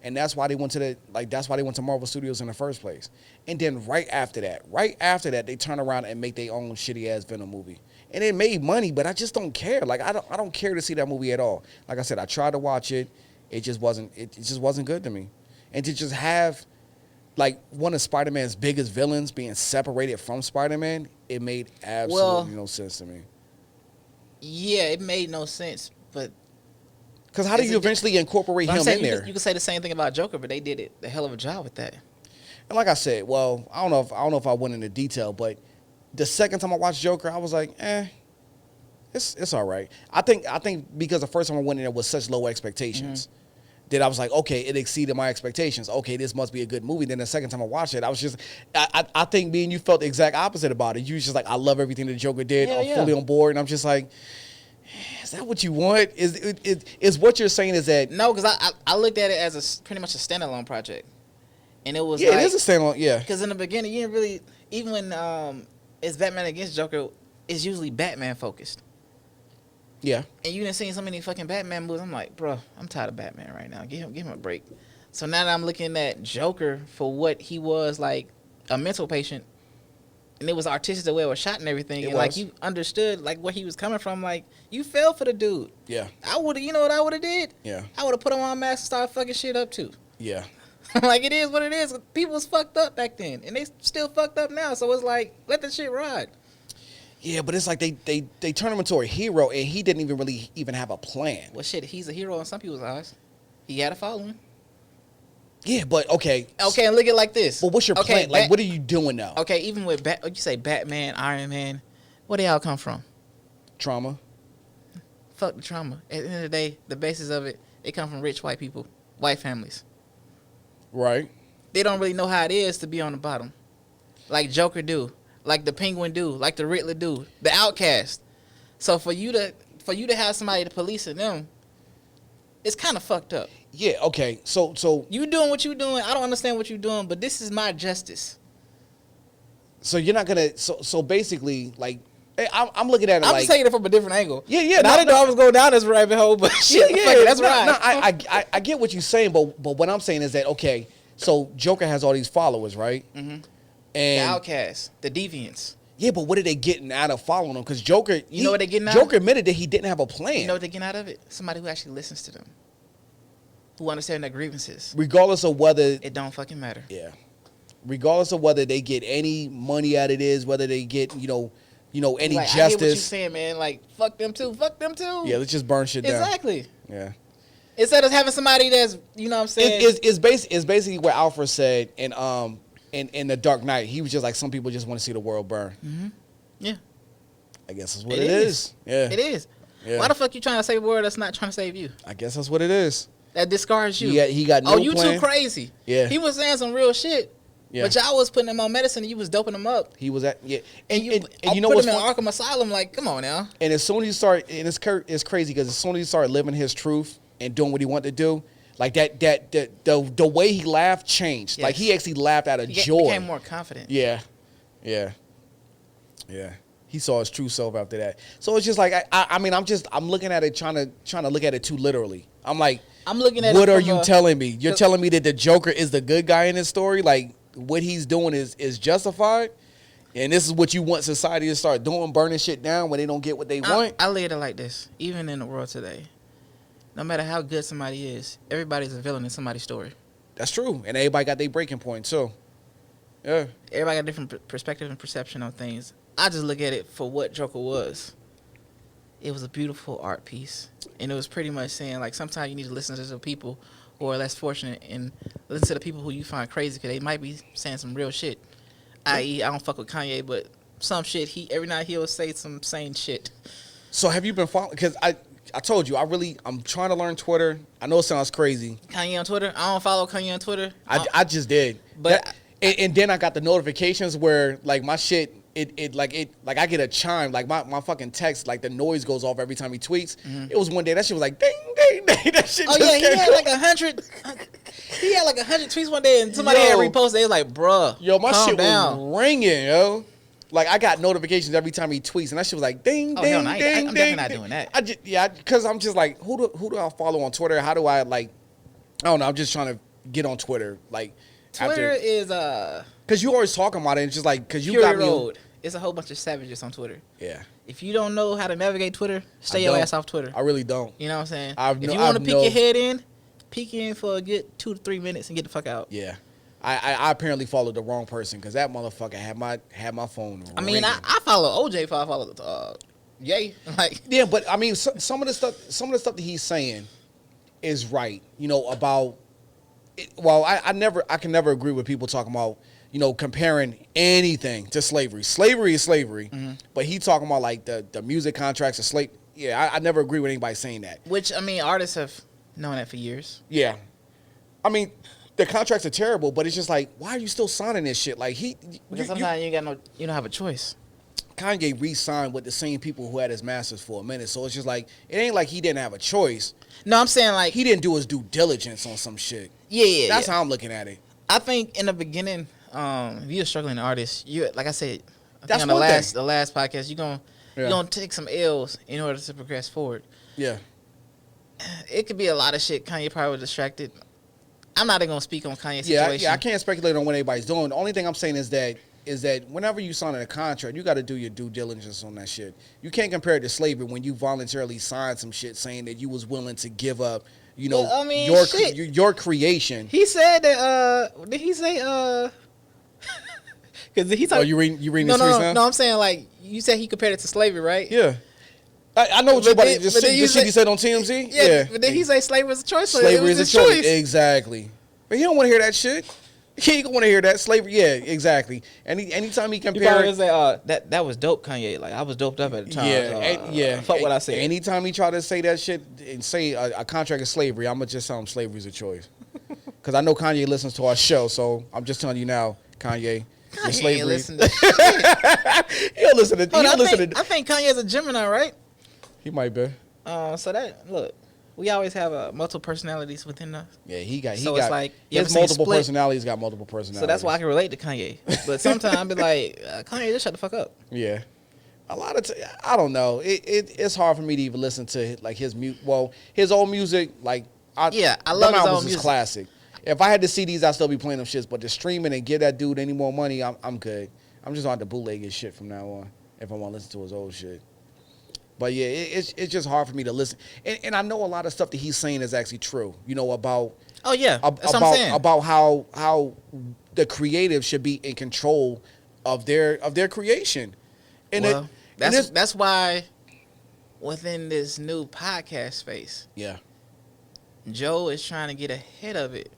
And that's why they went to Marvel Studios in the first place. And then right after that, they turn around and make their own shitty ass Venom movie. And it made money, but I just don't care. Like I don't care to see that movie at all. Like I said, I tried to watch it. It just wasn't good to me. And to just have like one of Spider-Man's biggest villains being separated from Spider-Man, it made absolutely no sense to me. Yeah, it made no sense, but because how do you eventually incorporate him in there? You can say the same thing about Joker, but they did a hell of a job with that. And like I said, well, I don't know if I went into detail, but the second time I watched Joker, I was like, it's all right. I think because the first time I went in there with such low expectations, that I was like, okay, it exceeded my expectations. Okay, this must be a good movie. Then the second time I watched it, I was just, I think me and you felt the exact opposite about it. You was just like, I love everything the Joker did. I'm fully on board, and I'm just like, is that what you want? Is what you're saying is that no? Because I looked at it as pretty much a standalone project, and it was it is a standalone. Yeah, because in the beginning you didn't really, even when it's Batman against Joker, it's usually Batman focused. Yeah, and you didn't see so many fucking Batman movies. I'm like, bro, I'm tired of Batman right now. Give him a break. So now that I'm looking at Joker for what he was, like a mental patient. And it was artistic the way it was shot and everything. And like you understood like where he was coming from. Like you fell for the dude. Yeah. I would have, you know what I would have did? Yeah. I would have put him on mask and started fucking shit up too. Yeah. Like it is what it is. People was fucked up back then. And they still fucked up now. So it's like, let the shit ride. Yeah, but it's like they turn him into a hero and he didn't even have a plan. Well shit, he's a hero in some people's eyes. He had a following. Yeah, but okay. Okay, and look at it like this. Well, what's your plan? Like, what are you doing now? Okay, even with you say Batman, Iron Man, where they all come from? Trauma. Fuck the trauma. At the end of the day, the basis of it, they come from rich white people, white families. Right. They don't really know how it is to be on the bottom, like Joker do, like the Penguin do, like the Riddler do, the Outcast. So for you to have somebody to police them, it's kind of fucked up. Yeah, okay. So you doing what you doing. I don't understand what you're doing, but this is my justice. So you're not gonna. So basically, like, I'm looking at it. I'm like, just taking it from a different angle. Yeah. And I didn't know I was going down this rabbit hole, but shit, that's right. No, I get what you're saying, but what I'm saying is that okay. So Joker has all these followers, right? Mm-hmm. And the outcasts, the deviants. Yeah, but what are they getting out of following them? Because Joker, you know what they're getting out. Joker admitted that he didn't have a plan. You know what they're getting out of it? Somebody who actually listens to them. Who understand their grievances. Regardless of whether it don't fucking matter. Yeah. Regardless of whether they get any money out of this, whether they get, any like, justice. I get what you're saying, man. Like, fuck them too. Yeah, let's just burn shit down. Exactly. Yeah. Instead of having somebody that's, you know what I'm saying? It's basically what Alfred said in in The Dark Knight, he was just like, some people just want to see the world burn. Mm-hmm. Yeah. I guess that's what it is. Yeah. It is. Yeah. Why the fuck you trying to save a world that's not trying to save you? I guess that's what it is. That discards you. He got no you plan. too crazy. Yeah. He was saying some real shit. Yeah. But y'all was putting him on medicine and you was doping him up. He was at, yeah. And you know put what's him in fun? Arkham Asylum, like, come on now. And as soon as you start, and it's crazy because as soon as he started living his truth and doing what he wanted to do, like the way he laughed changed. Yes. Like he actually laughed out of He joy. became more confident. Yeah. He saw his true self after that. So it's just like I mean I'm looking at it trying to look at it too literally. I'm like, I'm looking at what it are from you telling me? You're telling me that the Joker is the good guy in this story? Like what he's doing is justified? And this is what you want society to start doing, burning shit down when they don't get what they want? I look at it like this. Even in the world today, no matter how good somebody is, everybody's a villain in somebody's story. That's true. And everybody got their breaking point too. Yeah. Everybody got a different perspective and perception on things. I just look at it for what Joker was. It was a beautiful art piece. And it was pretty much saying, like, sometimes you need to listen to the people who are less fortunate and listen to the people who you find crazy because they might be saying some real shit. I.e., I don't fuck with Kanye, but some shit, every night he'll say some sane shit. So have you been following? Because I told you, I'm trying to learn Twitter. I know it sounds crazy. Kanye on Twitter? I don't follow Kanye on Twitter. I just did. But and then I got the notifications where like my shit, it I get a chime, like my fucking text, like the noise goes off every time he tweets. Mm-hmm. It was one day that shit was like ding ding ding. That shit. Oh yeah, he had like 100. He had like 100 tweets one day, and somebody had reposted. They was like, "Bruh, yo, my calm shit down. was ringing, yo." Like I got notifications every time he tweets, and that shit was like ding ding hell no, ding I'm ding. definitely not doing that. Because I'm just like, who do I follow on Twitter? How do I like? I don't know. I'm just trying to get on Twitter, like. Twitter is because you always talking about it. It's just like because you Fury got me. Road. It's a whole bunch of savages on Twitter. Yeah. If you don't know how to navigate Twitter, stay your ass off Twitter. I really don't. You know what I'm saying? If you want to peek your head in, peek in for a good 2 to 3 minutes and get the fuck out. Yeah. I apparently followed the wrong person because that motherfucker had my phone ringing. I mean, I follow OJ, I follow Ye. Like, yeah, but I mean, some of the stuff that he's saying is right. You know about. Well, I can never agree with people talking about, you know, comparing anything to slavery. Slavery is slavery, but he talking about like the music contracts of slave. Yeah, I never agree with anybody saying that. Which, I mean, artists have known that for years. Yeah, I mean, the contracts are terrible, but it's just like, why are you still signing this shit? Like because sometimes you don't have a choice. Kanye re-signed with the same people who had his masters for a minute, so it's just like it ain't like he didn't have a choice. No, I'm saying like he didn't do his due diligence on some shit. Yeah. That's how I'm looking at it. I think in the beginning, if you're a struggling artist, you like I said, that's on the last podcast, you're gonna take some L's in order to progress forward. Yeah. It could be a lot of shit. Kanye probably was distracted. I'm not even gonna speak on Kanye's situation. Yeah, I can't speculate on what anybody's doing. The only thing I'm saying is that whenever you sign a contract, you got to do your due diligence on that shit. You can't compare it to slavery when you voluntarily signed some shit saying that you was willing to give up, you know, I mean, your creation. He said that. Did he say? Because he talking. Oh, you reading this now? No, I'm saying like you said he compared it to slavery, right? Yeah. I know what you're about to just the shit he said on TMZ. Yeah, but then he say slavery is a choice. Slavery is a choice. Exactly. But he don't want to hear that shit. He ain't gonna want to hear that slavery. Yeah, exactly. Anytime he compares, you probably say, that was dope, Kanye. Like I was doped up at the time. Yeah. Fuck what I said. Anytime he try to say that shit and say a contract is slavery, I'm gonna just tell him slavery is a choice. Because I know Kanye listens to our show, so I'm just telling you now, Kanye. Kanye ain't listen to shit. He'll listen to. I think Kanye's a Gemini, right? He might be. So that look. We always have multiple personalities within us. Yeah, he got. It's like his multiple personalities got multiple personalities. So that's why I can relate to Kanye. But sometimes I be like, Kanye, just shut the fuck up. Yeah, a lot of I don't know. It's hard for me to even listen to like his his old music. Like I love his old music. Classic. If I had the CDs, I'd still be playing them shits. But the streaming and give that dude any more money, I'm good. I'm just on the bootleg his shit from now on. If I want to listen to his old shit. But yeah, it's just hard for me to listen, and I know a lot of stuff that he's saying is actually true. You know about that's what I'm saying. About how the creative should be in control of their creation, and that's why within this new podcast space, yeah, Joe is trying to get ahead of it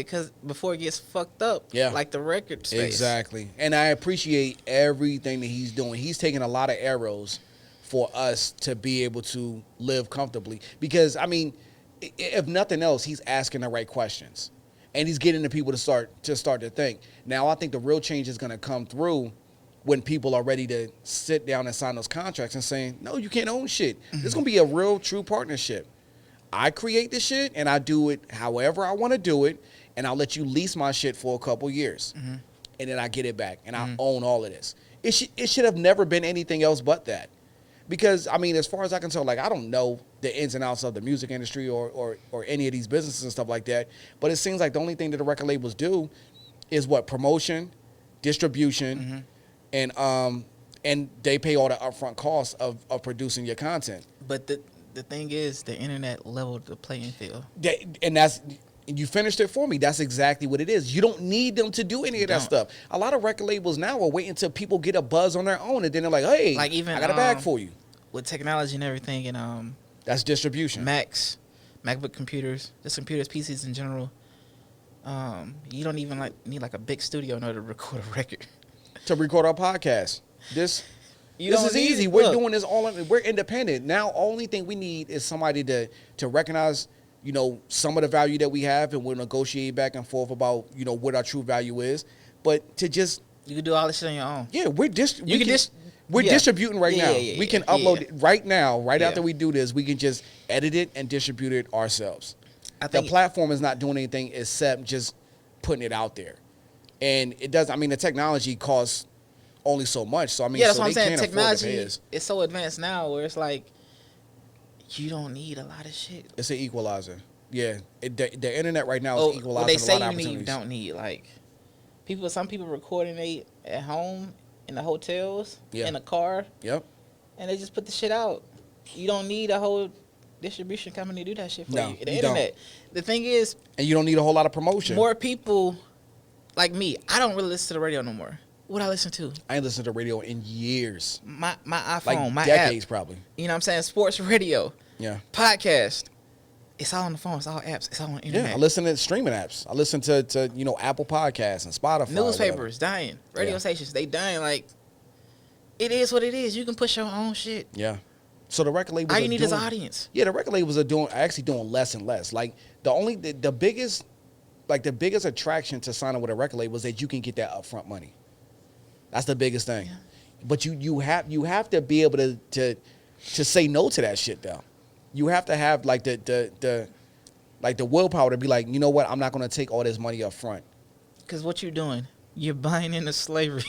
because before it gets fucked up, Yeah. like the record space. Exactly. And I appreciate everything that he's doing. He's taking a lot of arrows for us to be able to live comfortably. Because, I mean, if nothing else, he's asking the right questions. And he's getting the people to start to think. Now, I think the real change is going to come through when people are ready to sit down and sign those contracts and saying, no, you can't own shit. This is going to be a real, true partnership. I create the shit, and I do it however I want to do it, and I'll let you lease my shit for a couple years. And then I get it back, and I own all of this. It should have never been anything else but that. Because, I mean, as far as I can tell, like, I don't know the ins and outs of the music industry or any of these businesses and stuff like that, but it seems like the only thing that the record labels do is what? Promotion, distribution, and they pay all the upfront costs of producing your content. But the thing is, the internet leveled the playing field. You finished it for me. That's exactly what it is. You don't need them to do any of that stuff. A lot of record labels now are waiting until people get a buzz on their own, and then they're like, hey, like even, I got a bag for you. With technology and everything, and that's distribution. MacBook computers, just computers, PCs in general. You don't even need a big studio in order to record a record. To record our podcast. This is easy. We're doing this all. We're independent. Now, only thing we need is somebody to recognize, you know, some of the value that we have, and we'll negotiate back and forth about, you know, what our true value is. But to just... You can do all this shit on your own. Yeah, we're distributing right now. We can upload it right now, after we do this. We can just edit it and distribute it ourselves. The platform is not doing anything except just putting it out there. And it does, I mean, the technology costs only so much. So, I mean, that's what I'm saying. Technology is so advanced now where it's like, you don't need a lot of shit. It's an equalizer. Yeah. The internet right now is equalizing a lot of opportunities. What they say you don't need. Like, some people recording at home, in the hotels, in a car. Yep. And they just put the shit out. You don't need a whole distribution company to do that shit for you. The internet. Don't. The thing is... And you don't need a whole lot of promotion. More people... Like me, I don't really listen to the radio no more. What I listen to? I ain't listened to radio in years. My iPhone, like my decades app. Probably. You know what I'm saying? Sports radio. Yeah. Podcast. It's all on the phone. It's all apps. It's all on the internet. Yeah, I listen to streaming apps. I listen to you know, Apple Podcasts and Spotify. Newspapers dying. Radio stations, they dying. Like, it is what it is. You can push your own shit. Yeah. So the record labels all you need is audience. Yeah, the record labels are actually doing less and less. Like, the biggest attraction to signing with a record label is that you can get that upfront money. That's the biggest thing. Yeah. But you have to be able to say no to that shit though. You have to have like the willpower to be like, you know what, I'm not gonna take all this money up front. Cause what you're doing, you're buying into slavery.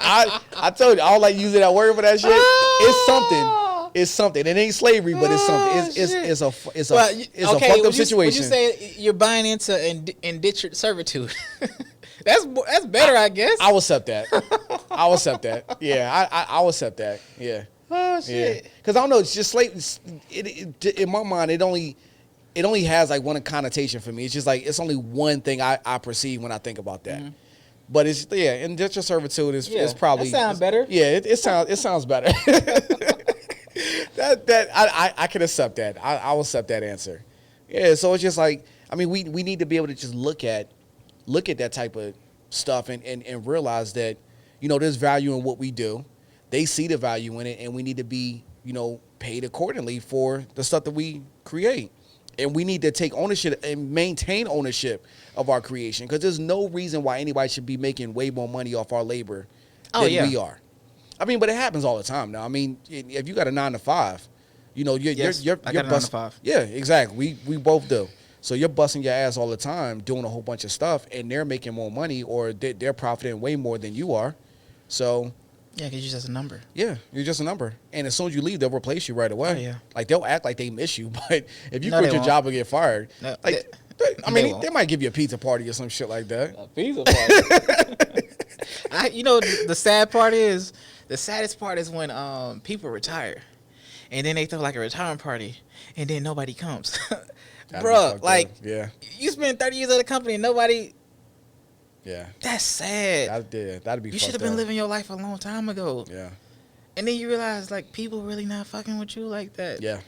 I told you, I don't like using that word for that shit. It's something. It's something. It ain't slavery, but it's something. It's a fucked up situation. Would you say you're buying into indentured servitude? That's better, I guess. I will accept that. Yeah, I will accept that. Yeah. Oh shit. Because I don't know. It's just slavery. In my mind, it only has like one connotation for me. It's just like it's only one thing I perceive when I think about that. Mm-hmm. But it's indentured servitude is probably. That sounds better. Yeah, it sounds better. I can accept that. I will accept that answer. Yeah, so it's just like, I mean, we need to be able to just look at that type of stuff and realize that, you know, there's value in what we do. They see the value in it, and we need to be, you know, paid accordingly for the stuff that we create. And we need to take ownership and maintain ownership of our creation, because there's no reason why anybody should be making way more money off our labor than we are. I mean, but it happens all the time now. I mean, if you got a 9 to 5, you know, you're I got a 9 to 5. Yeah, exactly. We both do. So you're busting your ass all the time doing a whole bunch of stuff, and they're making more money, or they're profiting way more than you are. So yeah, because you're just a number. Yeah, you're just a number. And as soon as you leave, they'll replace you right away. Oh, yeah. Like, they'll act like they miss you, but if you quit your job and get fired, they might give you a pizza party or some shit like that. A pizza party. You know, the saddest part is when people retire, and then they throw like a retirement party, and then nobody comes. Bro, like, you spend 30 years at a company and nobody. Yeah. That's sad. That'd be. You should have been living your life a long time ago. Yeah. And then you realize, like, people really not fucking with you like that. Yeah.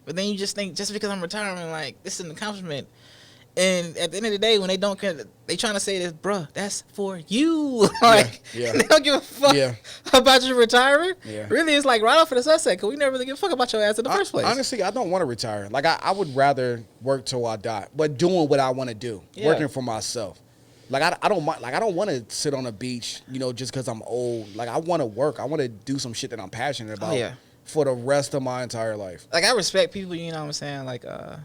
But then you just think, just because I'm retiring, like, this is an accomplishment. And at the end of the day, when they don't care, they trying to say this, bruh, that's for you. Like, yeah. they don't give a fuck about you retiring. Yeah. Really, it's like right off of the sunset, because we never really give a fuck about your ass in the first place. Honestly, I don't want to retire. Like, I would rather work till I die, but doing what I want to do, working for myself. Like, I don't mind. Like, I don't want to sit on a beach, just because I'm old. Like, I want to work. I want to do some shit that I'm passionate about for the rest of my entire life. Like, I respect people, you know what I'm saying? Like I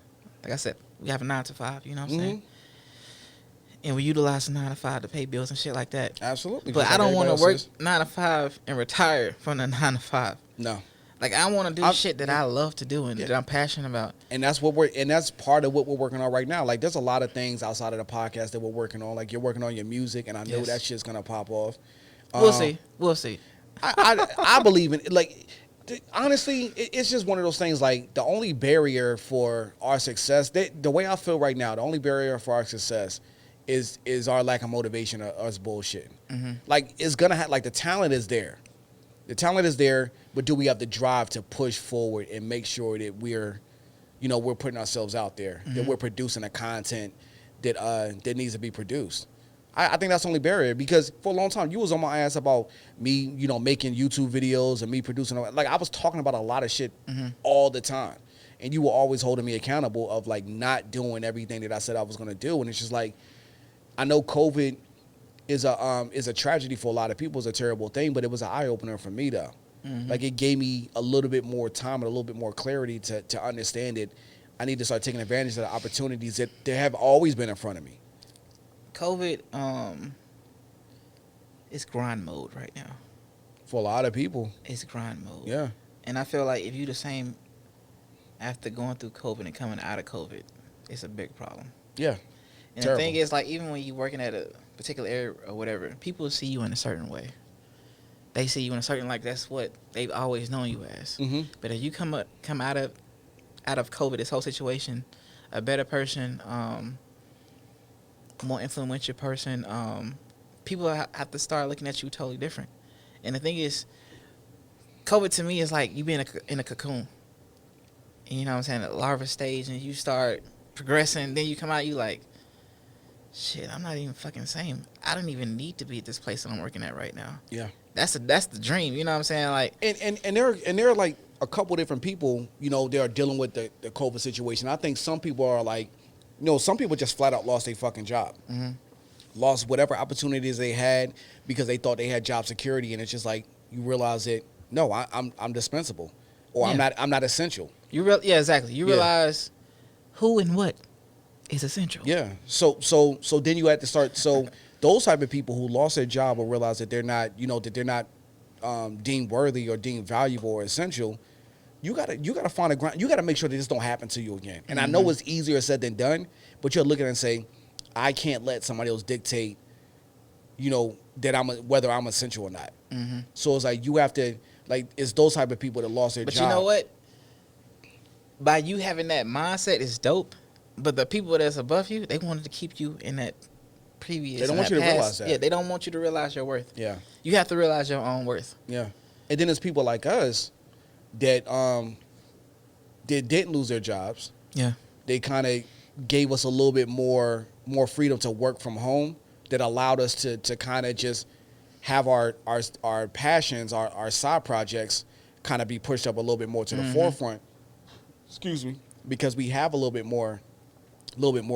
said, we have a 9 to 5, you know what I'm saying? And we utilize the 9 to 5 to pay bills and shit like that. Absolutely. But I don't want to work 9 to 5 and retire from the 9 to 5. No. Like, I want to do shit that I love to do and that I'm passionate about. And that's part of what we're working on right now. Like, there's a lot of things outside of the podcast that we're working on. Like, you're working on your music, and I know that shit's gonna pop off. We'll see. I believe in it. Like, honestly, it's just one of those things. Like, the only barrier for our success, the way I feel right now, the only barrier for our success is our lack of motivation or us bullshitting. Mm-hmm. Like, it's gonna have, like, the talent is there. The talent is there, but do we have the drive to push forward and make sure that we're putting ourselves out there, that we're producing the content that needs to be produced? I think that's the only barrier, because for a long time you was on my ass about me, making YouTube videos and me producing. Like, I was talking about a lot of shit all the time, and you were always holding me accountable of, like, not doing everything that I said I was going to do. And it's just like, I know COVID is a tragedy for a lot of people. It's a terrible thing, but it was an eye opener for me though. Mm-hmm. Like, it gave me a little bit more time and a little bit more clarity to understand it. I need to start taking advantage of the opportunities that have always been in front of me. COVID, it's grind mode right now. For a lot of people. It's grind mode. Yeah. And I feel like if you the same after going through COVID and coming out of COVID, it's a big problem. Yeah. And terrible. The thing is, like, even when you're working at a particular area or whatever, people see you in a certain way. They see you in a certain, like, that's what they've always known you as. Mm-hmm. But if you come out of COVID, this whole situation, a better person, more influential person, people have to start looking at you totally different. And the thing is, COVID to me is like you being in a cocoon. And you know what I'm saying? At the larva stage, and you start progressing, then you come out, you like, shit, I'm not even fucking same. I don't even need to be at this place that I'm working at right now. Yeah. That's the dream, you know what I'm saying? Like, and there are like a couple different people, they are dealing with the COVID situation. I think some people are like, some people just flat out lost their fucking job. Mm-hmm. Lost whatever opportunities they had because they thought they had job security, and it's just like, you realize that, no, I'm dispensable, or I'm not essential. Exactly. You realize who and what is essential. Yeah. So then you had to start. So those type of people who lost their job will realize that they're not, deemed worthy or deemed valuable or essential. You gotta find a ground. You gotta make sure that this don't happen to you again. And I know it's easier said than done, but you're looking and say, I can't let somebody else dictate, that whether I'm essential or not. Mm-hmm. So it's like, you have to, like, it's those type of people that lost their job. But you know what? By you having that mindset is dope. But the people that's above you, they wanted to keep you in that previous. They don't want you to realize that. Yeah, they don't want you to realize your worth. Yeah. You have to realize your own worth. Yeah. And then there's people like us that didn't lose their jobs. Yeah. They kind of gave us a little bit more freedom to work from home, that allowed us to kind of just have our passions, our side projects kind of be pushed up a little bit more to the forefront. Excuse me. Because we have a little bit more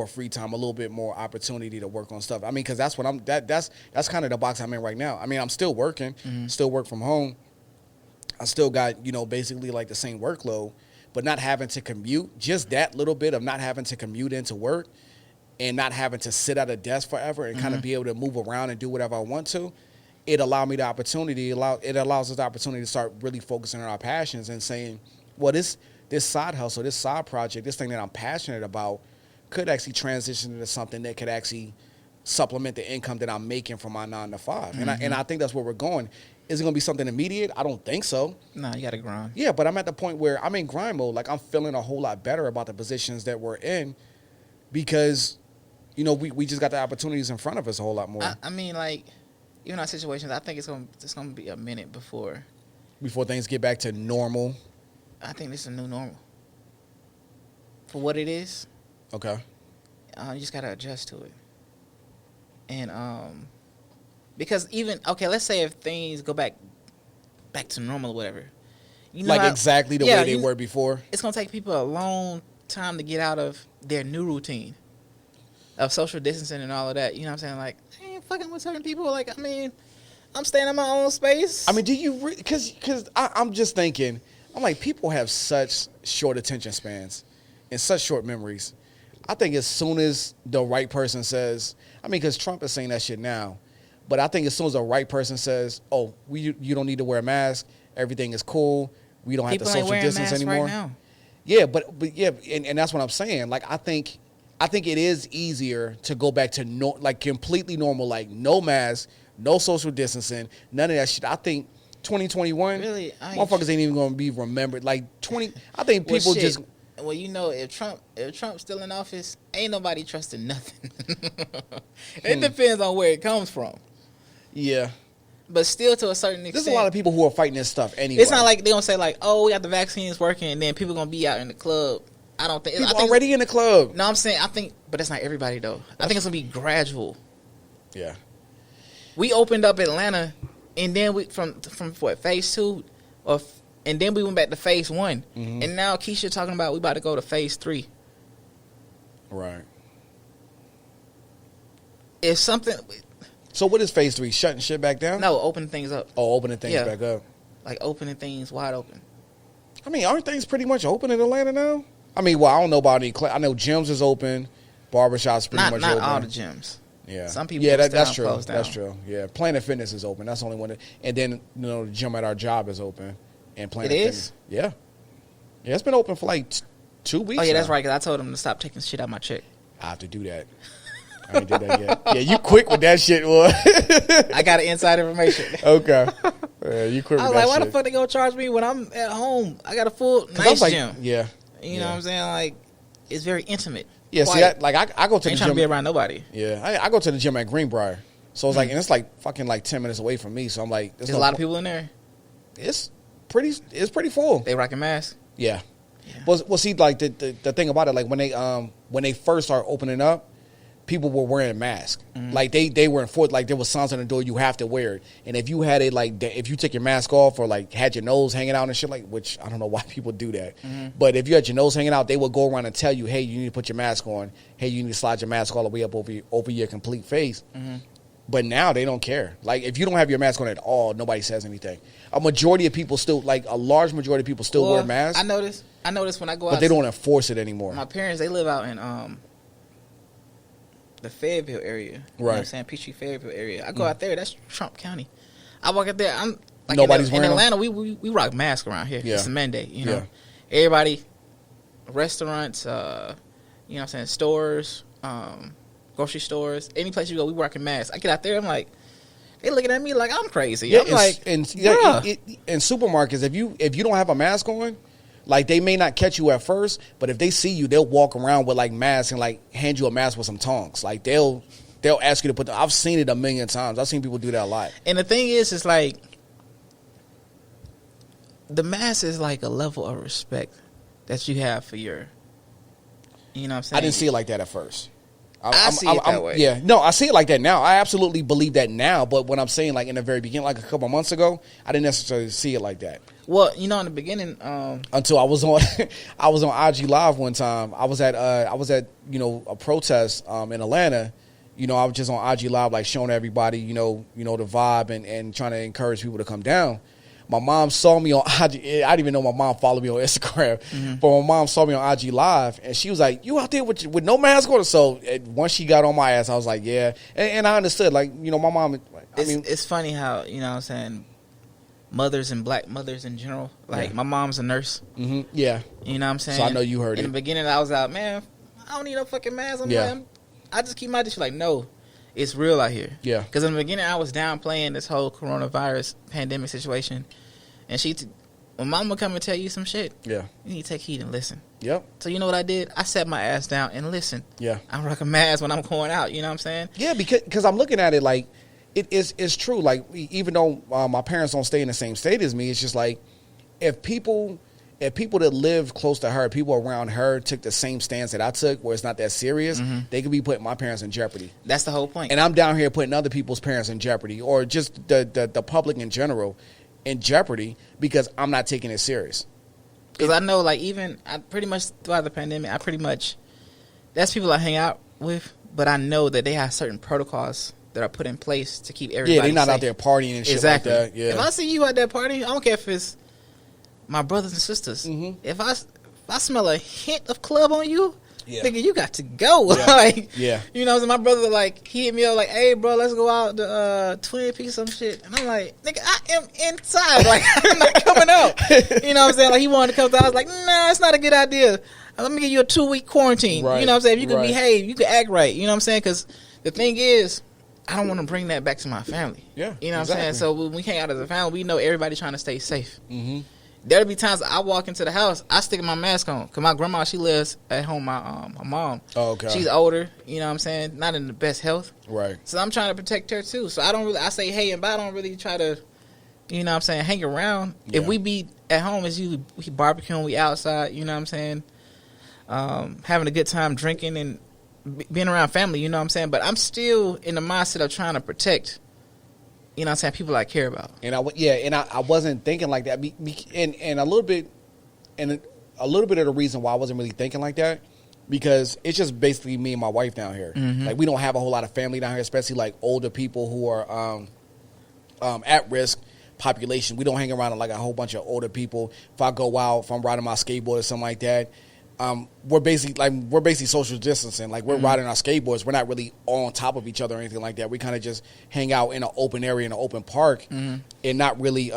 free time, a little bit more opportunity to work on stuff. I mean, because that's what that's kind of the box I'm in right now. I mean, I'm still working, still work from home. I still got, basically like the same workload, but not having to commute, just that little bit of not having to commute into work and not having to sit at a desk forever and kind of be able to move around and do whatever I want to. It allowed me the opportunity, it allows us the opportunity to start really focusing on our passions and saying, well, this side hustle, this side project, this thing that I'm passionate about could actually transition into something that could actually supplement the income that I'm making from my 9 to 5. And I think that's where we're going. Is it going to be something immediate? I don't think so. No, you got to grind. Yeah, but I'm at the point where I'm in grind mode. Like, I'm feeling a whole lot better about the positions that we're in because, we just got the opportunities in front of us a whole lot more. I mean, like, even our situations, I think it's going to be a minute before things get back to normal. I think this is a new normal for what it is. Okay. You just gotta adjust to it. And because even let's say if things go back to normal or whatever, you know, like exactly the way they were before. It's gonna take people a long time to get out of their new routine of social distancing and all of that. You know what I'm saying? Like, I ain't fucking with certain people. Like, I mean, I'm staying in my own space. I mean, do you because I'm just thinking, I'm like, people have such short attention spans and such short memories. I think as soon as the right person says, I mean, because Trump is saying that shit now, but I think as soon as the right person says, oh, you don't need to wear a mask, everything is cool, we don't have to social distance anymore. Right now. Yeah, but yeah, and that's what I'm saying. Like, I think it is easier to go back to like completely normal, like no mask, no social distancing, none of that shit. I think 2021, really, motherfuckers ain't even gonna be remembered. Like I think people just. Well, you know, if Trump's still in office, ain't nobody trusting nothing. It depends on where it comes from. Yeah. But still, to a certain extent, there's a lot of people who are fighting this stuff anyway. It's not like they don't say like, "Oh, we got the vaccines working," and then people gonna be out in the club. I don't think people already in the club. No, I'm saying but that's not everybody though. I think it's gonna be gradual. Yeah. We opened up Atlanta, and then we from what, phase 2, and then we went back to phase 1, and now Keisha talking about we about to go to phase 3. Right. If something. So what is phase 3? Shutting shit back down? No, opening things up. Oh, opening things back up. Like opening things wide open. I mean, aren't things pretty much open in Atlanta now? I mean, well, I don't know about any. I know gyms is open, barbershops pretty much open. Not all the gyms. Yeah. Some people. Yeah, that's true. That's true. Yeah, Planet Fitness is open. That's the only one. And then the gym at our job is open. And Planet Fitness. Yeah. Yeah, it's been open for like 2 weeks. Oh yeah, that's right. Because I told them to stop taking shit out my check. I have to do that. I ain't did that yet. Yeah, you quick with that shit, boy. I got inside information. Okay. Yeah, you quick with that shit. I was like, why the fuck they gonna charge me when I'm at home? I got a full nice gym. Yeah. You know what I'm saying? Like, it's very intimate. Yeah, quiet. See, I go to the gym. Ain't trying to be around nobody. Yeah, I go to the gym at Greenbrier. So it's like, and it's like fucking like 10 minutes away from me. So I'm like, there's a lot of people in there. It's pretty full. They rocking masks. Yeah. Well, see, like the thing about it, like when they first started opening up, people were wearing masks. Like they were enforced. Like there was signs on the door, you have to wear it. And if you had if you took your mask off or like had your nose hanging out and shit, like, which I don't know why people do that. But if you had your nose hanging out, they would go around and tell you, hey, you need to put your mask on. Hey, you need to slide your mask all the way up over your complete face. But now they don't care. Like if you don't have your mask on at all, nobody says anything. A majority of people still, like a large majority of people still wear masks. I notice when I go out. But they don't enforce it anymore. My parents, they live out in the Fayetteville area. Right. You know what I'm saying? Peachtree, Fayetteville area. I go out there, that's Trump County. I walk out there, I'm like nobody's in Atlanta, we rock masks around here. Yeah. It's a mandate, you know. Yeah. Everybody, restaurants, you know what I'm saying, stores, grocery stores, any place you go, we rocking masks. I get out there, I'm like, they looking at me like I'm crazy. Yeah, I'm like, in supermarkets, if you don't have a mask on, like they may not catch you at first, but if they see you, they'll walk around with like masks and like hand you a mask with some tongs. Like they'll ask you to put. I've seen it a million times. I've seen people do that a lot. And the thing is, it's like the mask is like a level of respect that you have for your. You know what I'm saying? I didn't see it like that at first. I see it that way. Yeah, no, I see it like that now. I absolutely believe that now. But what I'm saying, like in the very beginning, like a couple months ago, I didn't necessarily see it like that. Well, you know, in the beginning, until I was on, I was on IG Live one time. I was at a protest in Atlanta. You know, I was just on IG Live, like showing everybody, you know the vibe and trying to encourage people to come down. My mom saw me on IG. I didn't even know my mom followed me on Instagram. But my mom saw me on IG Live, and she was like, you out there with no mask on? So once she got on my ass, I was like, yeah. And I understood, like, you know, my mom, it's funny how, you know what I'm saying, mothers and black mothers in general, like my mom's a nurse. Yeah. You know what I'm saying? So I know you heard it. In the beginning, I was out, man, I don't need no fucking mask. I just keep my dish. Like, no, it's real out here. Yeah. Because in the beginning, I was downplaying this whole coronavirus pandemic situation. And when mama come and tell you some shit, you need to take heed and listen. Yep. So you know what I did? I sat my ass down and listened. Yeah. I rock a mask when I'm going out. You know what I'm saying? Yeah, because I'm looking at it like it's true. Like even though my parents don't stay in the same state as me, it's just like if if people that live close to her, people around her took the same stance that I took, where it's not that serious, they could be putting my parents in jeopardy. That's the whole point. And I'm down here putting other people's parents in jeopardy, or just the public in general in jeopardy, because I'm not taking it serious. Because I know, like, even I pretty much throughout the pandemic, that's people I hang out with, but I know that they have certain protocols that are put in place to keep everybody Yeah, they're not safe. out there partying and shit Exactly. like that. Yeah. If I see you at that party, I don't care if it's my brothers and sisters. If I smell a hint of club on you, nigga, you got to go. Yeah. Like, Yeah. You know, so my brother, like, he hit me up like, hey, bro, let's go out to Twin Peaks some shit. And I'm like, nigga, I am inside. Like, I'm not coming out. You know what I'm saying? Like, he wanted to come out. I was like, nah, it's not a good idea. Let me give you a 2-week quarantine. Right. You know what I'm saying? If you could Right. behave, you could act right. You know what I'm saying? Because the thing is, I don't want to bring that back to my family. Yeah, You know what I'm saying? So when we hang out as a family, we know everybody trying to stay safe. Mm-hmm. There'll be times I walk into the house, I stick my mask on. Because my grandma, she lives at home, my mom. Oh, okay. She's older, you know what I'm saying? Not in the best health. Right. So I'm trying to protect her too. So I say hey and bye. I don't really try to, you know what I'm saying, hang around. Yeah. If we be at home, it's usually we barbecuing, we outside, you know what I'm saying? Having a good time drinking and being around family, you know what I'm saying? But I'm still in the mindset of trying to protect, you know what I'm saying, people I care about. And I wasn't thinking like that. And a little bit of the reason why I wasn't really thinking like that, because it's just basically me and my wife down here. Like, we don't have a whole lot of family down here, especially like older people who are at risk population. We don't hang around with like a whole bunch of older people. If I go out, if I'm riding my skateboard or something like that, we're basically social distancing. Like, we're riding our skateboards. We're not really on top of each other or anything like that. We kind of just hang out in an open area, in an open park, and not really,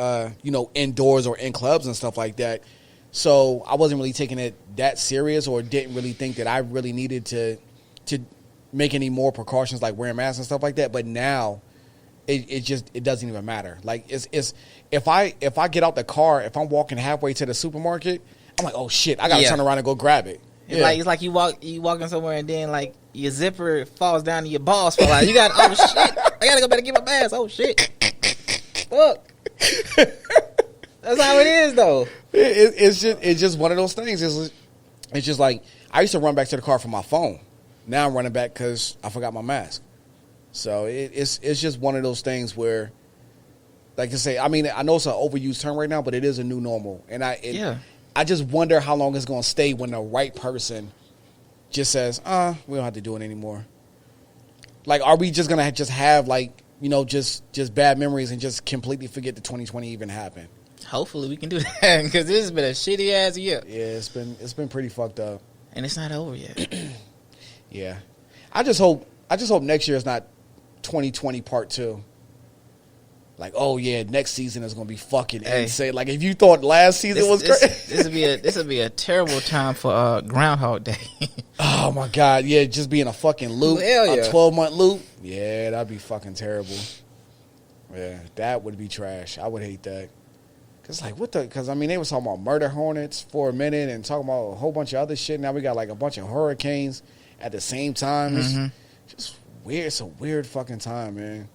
indoors or in clubs and stuff like that. So I wasn't really taking it that serious, or didn't really think that I really needed to make any more precautions, like wearing masks and stuff like that. But now, it doesn't even matter. Like, it's if I get out the car, if I'm walking halfway to the supermarket, I'm like, oh shit, I gotta turn around and go grab it. It's like you walking somewhere and then like your zipper falls down and your balls fall out. You got, oh shit, I gotta go back and get my mask. Oh shit, fuck. That's how it is though. It's just one of those things. It's just like, I used to run back to the car for my phone. Now I'm running back because I forgot my mask. So it's just one of those things where, like I say, I mean, I know it's an overused term right now, but it is a new normal, and I just wonder how long it's going to stay when the right person just says, we don't have to do it anymore. Like, are we just going to just have, like, just bad memories and just completely forget that 2020 even happened? Hopefully we can do that, because this has been a shitty ass year. Yeah, it's been pretty fucked up. And it's not over yet. Yeah. I just hope next year is not 2020 part 2. Like, oh yeah, next season is gonna be fucking insane. Like, if you thought last season was great, this would be a terrible time for Groundhog Day. Oh my god, yeah, just being a fucking loop, Hell yeah. a 12-month loop. Yeah, that'd be fucking terrible. Yeah, that would be trash. I would hate that. Because I mean, they was talking about murder hornets for a minute and talking about a whole bunch of other shit. Now we got like a bunch of hurricanes at the same time. It's just weird. It's a weird fucking time, man.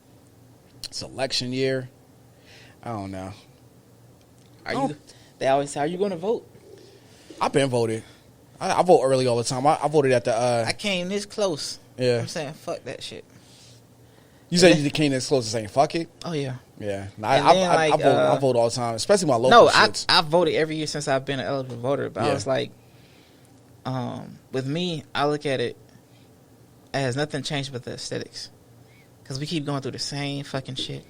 It's election year. I don't know. They always say, are you going to vote? I've been voted. I vote early all the time. I voted at the. I came this close. Yeah. I'm saying, fuck that shit. You said you came this close to saying fuck it? Oh, yeah. Yeah. I vote all the time, especially my local shits. I voted every year since I've been an eligible voter. But I was like, with me, I look at it as nothing changed but the aesthetics. Because we keep going through the same fucking shit.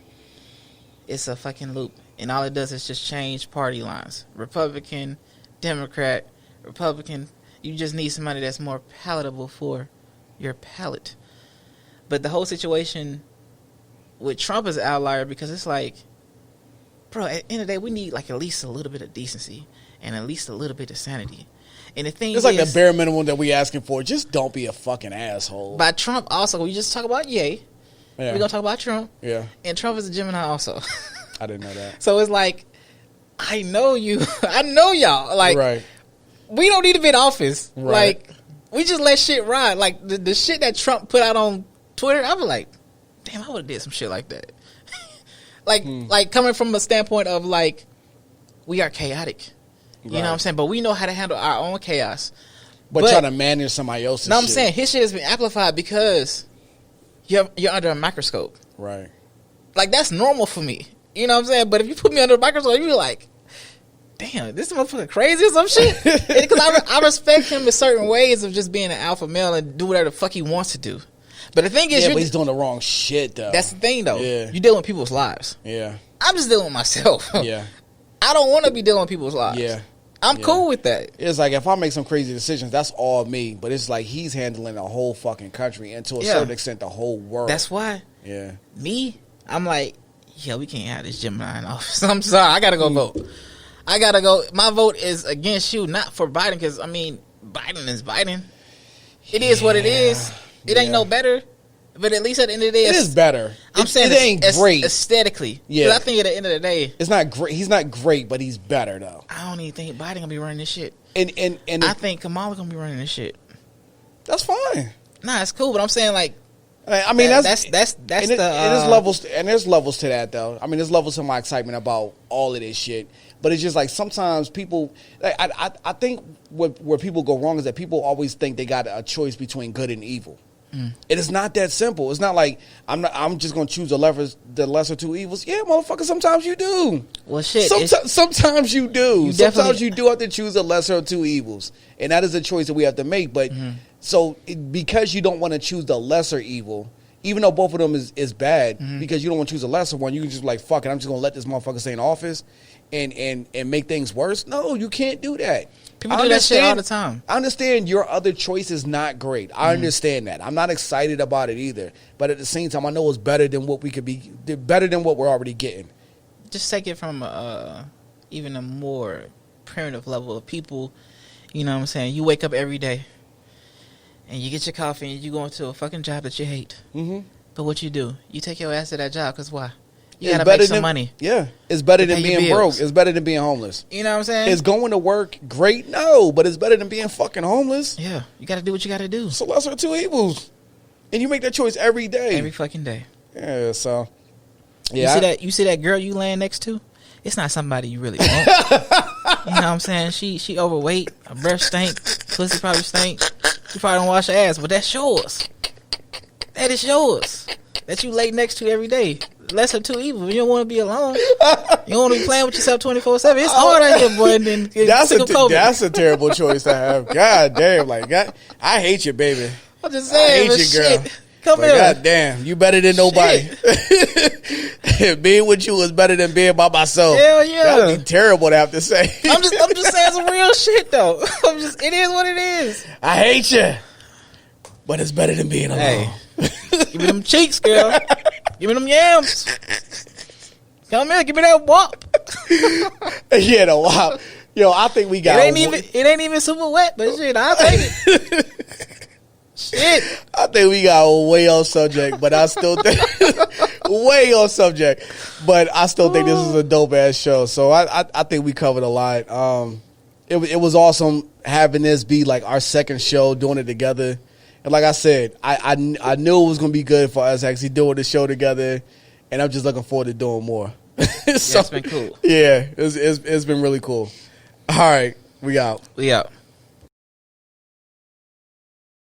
It's a fucking loop. And all it does is just change party lines. Republican, Democrat, Republican. You just need somebody that's more palatable for your palate. But the whole situation with Trump is an outlier, because it's like, bro, at the end of the day, we need like at least a little bit of decency and at least a little bit of sanity. And the thing it's like the bare minimum that we asking for. Just don't be a fucking asshole. By Trump also, we just talk about Ye. Yeah. We're going to talk about Trump. Yeah. And Trump is a Gemini also. I didn't know that. So it's like, I know you. I know y'all. Like, right. We don't need to be in office. Right. Like, we just let shit ride. Like, the shit that Trump put out on Twitter, I was like, damn, I would have did some shit like that. like coming from a standpoint of, like, we are chaotic. You know what I'm saying? But we know how to handle our own chaos. But trying to manage somebody else's shit. No, I'm saying his shit has been amplified because you're under a microscope. Right. Like, that's normal for me. You know what I'm saying? But if you put me under a microscope, you're like, damn, this motherfucker crazy or some shit. Because I respect him in certain ways of just being an alpha male and do whatever the fuck he wants to do. But the thing is, but he's doing the wrong shit, though. That's the thing, though. Yeah. You're dealing with people's lives. Yeah. I'm just dealing with myself. Yeah. I don't want to be dealing with people's lives. Yeah. I'm cool with that. It's like, if I make some crazy decisions, that's all me. But it's like he's handling the whole fucking country and to a certain extent the whole world. That's why. Yeah. Me, I'm like, yeah, we can't have this Gemini in office. I'm sorry. I got to go vote. I got to go. My vote is against you, not for Biden, because, I mean, Biden is Biden. It is what it is. It ain't no better. But at least at the end of the day, it is better. I'm saying it ain't great aesthetically. Yeah, I think at the end of the day, it's not great. He's not great, but he's better though. I don't even think Biden gonna be running this shit. And I think Kamala gonna be running this shit. That's fine. Nah, it's cool, but I'm saying like, I mean that's and there's levels to that though. I mean, there's levels to my excitement about all of this shit. But it's just like sometimes people, like, I think where people go wrong is that people always think they got a choice between good and evil. It is not that simple. It's not like I'm just gonna choose the lesser two evils. Yeah, motherfucker. Sometimes you do. Well, shit. Sometimes you do. Sometimes you do have to choose the lesser of two evils, and that is a choice that we have to make. But because you don't want to choose the lesser evil, even though both of them is bad, because you don't want to choose a lesser one, you can just be like, fuck it, I'm just gonna let this motherfucker stay in office and make things worse. No, you can't do that. People do that shit all the time. I understand your other choice is not great. I understand that. I'm not excited about it either. But at the same time, I know it's better than what better than what we're already getting. Just take it from even a more primitive level of people. You know what I'm saying? You wake up every day and you get your coffee and you go into a fucking job that you hate. Mm-hmm. But what you do? You take your ass to that job because why? You gotta make some money. Yeah. It's better than being broke. It's better than being homeless. You know what I'm saying? Is going to work great? No, but it's better than being fucking homeless. Yeah. You gotta do what you gotta do. So lesser of two evils. And you make that choice every day. Every fucking day. Yeah, so you see that girl you laying next to? It's not somebody you really want. You know what I'm saying? She overweight, her breath stink, pussy probably stink. She probably don't wash her ass, but that's yours. That is yours. That you lay next to every day. Lesser two evil. You don't want to be alone. You don't want to be playing with yourself 24/7. It's hard out here, boy. And then that's a terrible choice to have. God damn, God, I hate you, baby. I'm just saying, I hate you, girl. Come here. God damn, you better than nobody. Being with you is better than being by myself. Hell yeah. That'd be terrible to have to say. I'm just saying some real shit though. It is what it is. I hate you, but it's better than being alone. Hey, give me them cheeks, girl. Give me them yams. Come here, give me that wop. Yeah, the wop. Yo, I think we got it ain't even super wet, but shit, I'll take it. Shit. I think we got way off subject, but I still think way off subject. But I still think this is a dope ass show. So I think we covered a lot. It was awesome having this be like our second show, doing it together. And like I said, I knew it was gonna be good for us actually doing the show together, and I'm just looking forward to doing more. So, it's been cool. Yeah, it's been really cool. All right, we out.